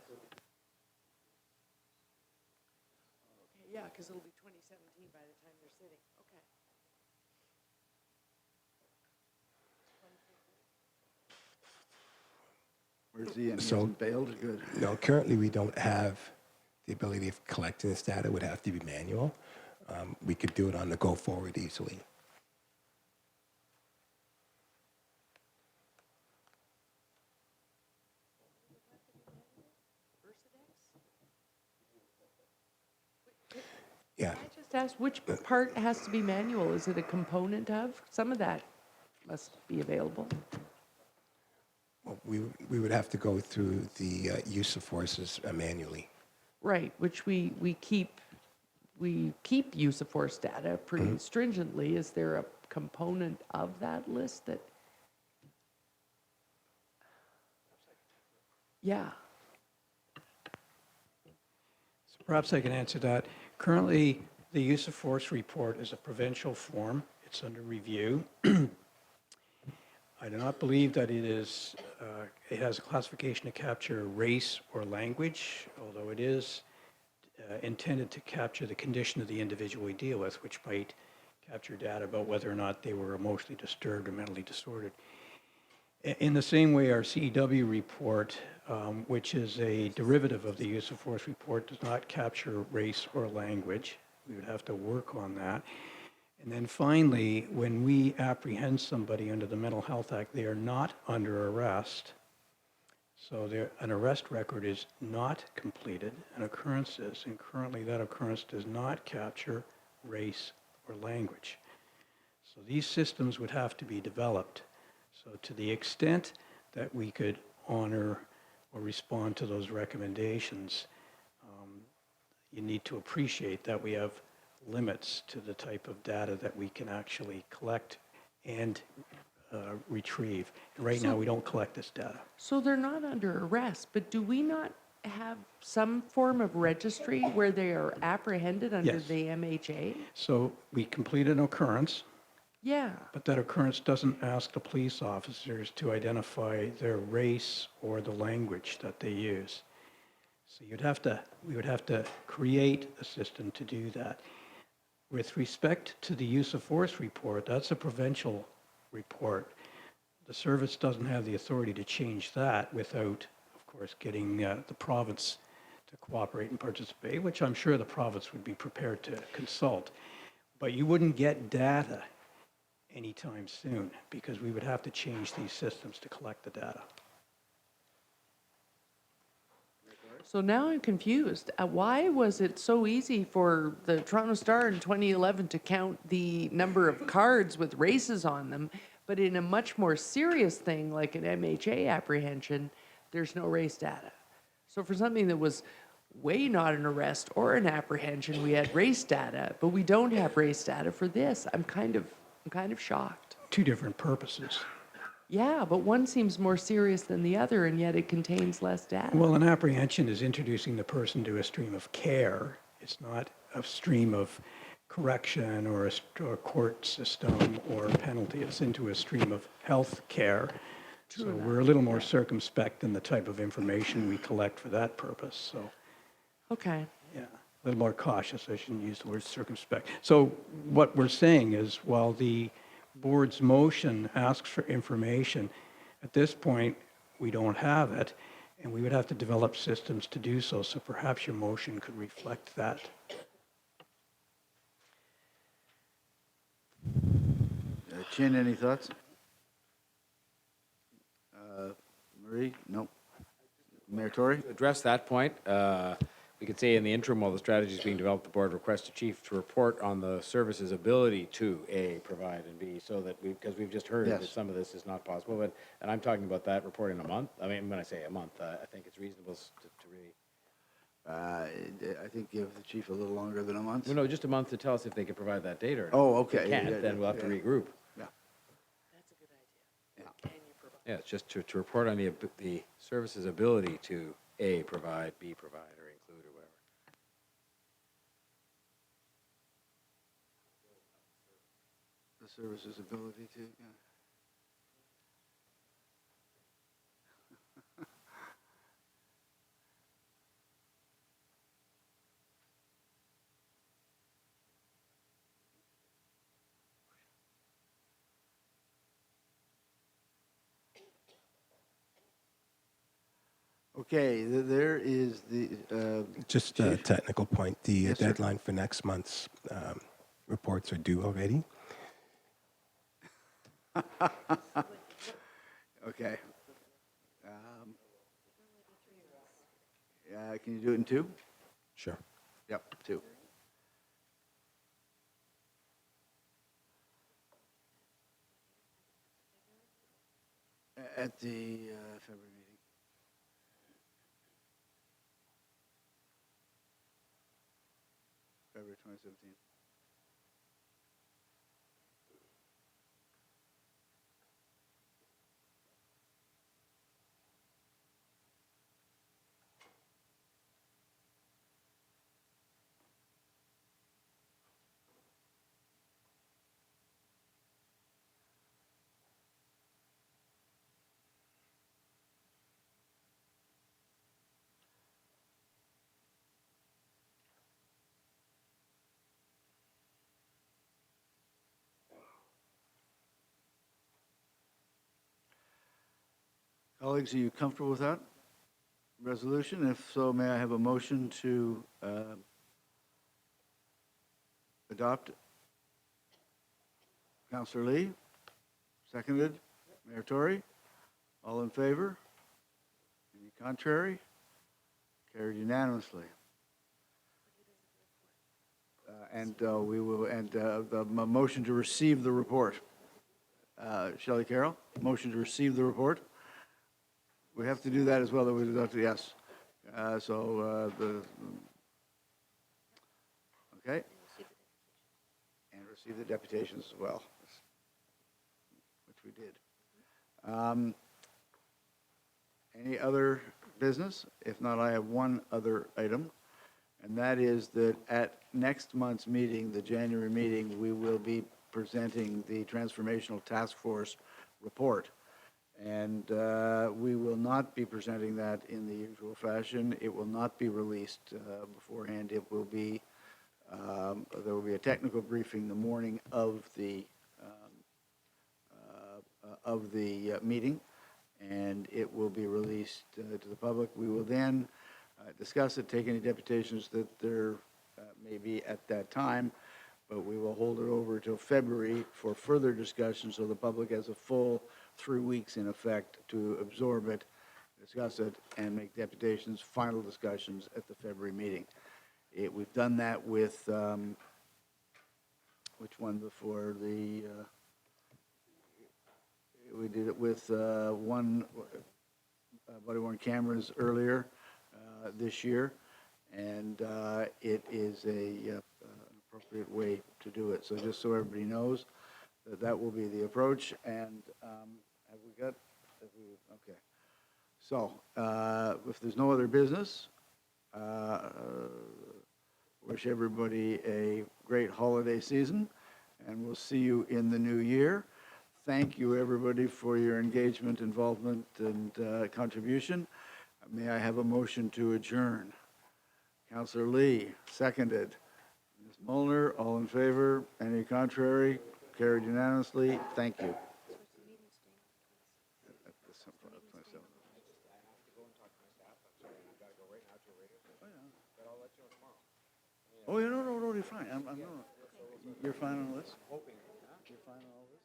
Yeah, because it'll be 2017 by the time they're sitting. Okay. Where's the end? He So- hasn't bailed? Good. no, currently we don't have the ability of collecting this data. It would have to be manual. We could do it on the go forward easily. Yeah, Can I just ask, which part has to be manual? Is it a component of? Some of that must be available. well, we would have to go through the use of forces manually. Right, which we keep use of force data pretty stringently. Is there a component of that list that? Yeah. So perhaps I can answer that. Currently, the use of force report is a provincial form. It's under review. I do not believe that it has a classification to capture race or language, although it is intended to capture the condition of the individual we deal with, which might capture data about whether or not they were emotionally disturbed or mentally disordered. In the same way, our CEW report, which is a derivative of the use of force report, does not capture race or language. We would have to work on that. And then finally, when we apprehend somebody under the Mental Health Act, they are not under arrest. So an arrest record is not completed, an occurrence is, and currently that occurrence does not capture race or language. So these systems would have to be developed So to the extent that we could honor or respond to those recommendations, you need to appreciate that we have limits to the type of data that we can actually collect and retrieve. And right now, we don't collect this data. So they're not under arrest, but do we not have some form of registry where they are apprehended under Yes. the MHA? So we complete an occurrence, Yeah. but that occurrence doesn't ask the police officers to identify their race or the language that they use. So we would have to create a system to do that. With respect to the use of force report, that's a provincial report. The service doesn't have the authority to change that without, of course, getting the province to cooperate and participate, which I'm sure the province would be prepared to consult. But you wouldn't get data anytime soon because we would have to change these systems to collect the data. So now I'm confused. Why was it so easy for the Toronto Star in 2011 to count the number of cards with races on them, but in a much more serious thing like an MHA apprehension, there's no race data? So for something that was way not an arrest or an apprehension, we had race data, but we don't have race data for this. I'm kind of shocked. Two different purposes. Yeah, but one seems more serious than the other, and yet it contains less data. Well, an apprehension is introducing the person to a stream of care. It's not a stream of correction or a court system or penalty. It's into a stream of health care. So we're a little more circumspect in the type of information we collect for that purpose. So, Okay. yeah, a little more cautious. I shouldn't use the word circumspect. So what we're saying is, while the board's motion asks for information, at this point, we don't have it, and we would have to develop systems to do so. So perhaps your motion could reflect that. Chin, any thoughts? Marie? Nope. Mayor Tory? To address that point, we could say in the interim, while the strategy is being developed, the board requests the chief to report on the service's ability to, A, provide, and B, so that because we've just heard that Yes. some of this is not possible, but, and I'm talking about that report in a month. I mean, when I say a month, I think it's reasonable to really. I think give the chief a little longer than a month. No, just a month to tell us if they can provide that data or not. Oh, If they okay. can't, Yeah, then we'll have to yeah. regroup. Yeah. Yeah, it's just to report on the service's ability to, A, provide, B, provide, or include, or whatever. The service's ability to, yeah. Okay, there is the, Just a Chief? technical point. The Yes, sir. deadline for next month's reports are due already. okay. Can you do it in two? Sure. Yep, two. At the February meeting. February 2017. Colleagues, are you comfortable with that resolution? If so, may I have a motion to adopt? Councillor Lee, seconded. Mayor Tory, all in favor? Any contrary? Carried unanimously. And we will, and the motion to receive the report. Shelley Carroll, motion to receive the report. We have to do that as well, that we deduct, yes. Okay. And receive the deputations as well, which we did. Any other business? If not, I have one other item, and that is that at next month's meeting, the January meeting, we will be presenting the Transformational Task Force report. And we will not be presenting that in the usual fashion. It will not be released beforehand. It will be, there will be a technical briefing the morning of the meeting, and it will be released to the public. We will then discuss it, take any deputations that there may be at that time, but we will hold it over till February for further discussion, so the public has a full 3 weeks in effect to absorb it, discuss it, and make deputations, final discussions at the February meeting. We've done that with, which one before the, we did it with one body-worn cameras earlier this year, and it is an appropriate way to do it. So just so everybody knows that that will be the approach. And have we got? Okay. So if there's no other business, wish everybody a great holiday season, and we'll see you in the new year. Thank you, everybody, for your engagement, involvement, and contribution. May I have a motion to adjourn? Councillor Lee, seconded. Ms. Molnar, all in favor? Any contrary? Carried unanimously. Thank you. Oh, yeah, no, you're fine. You're fine on this? You're fine on all this?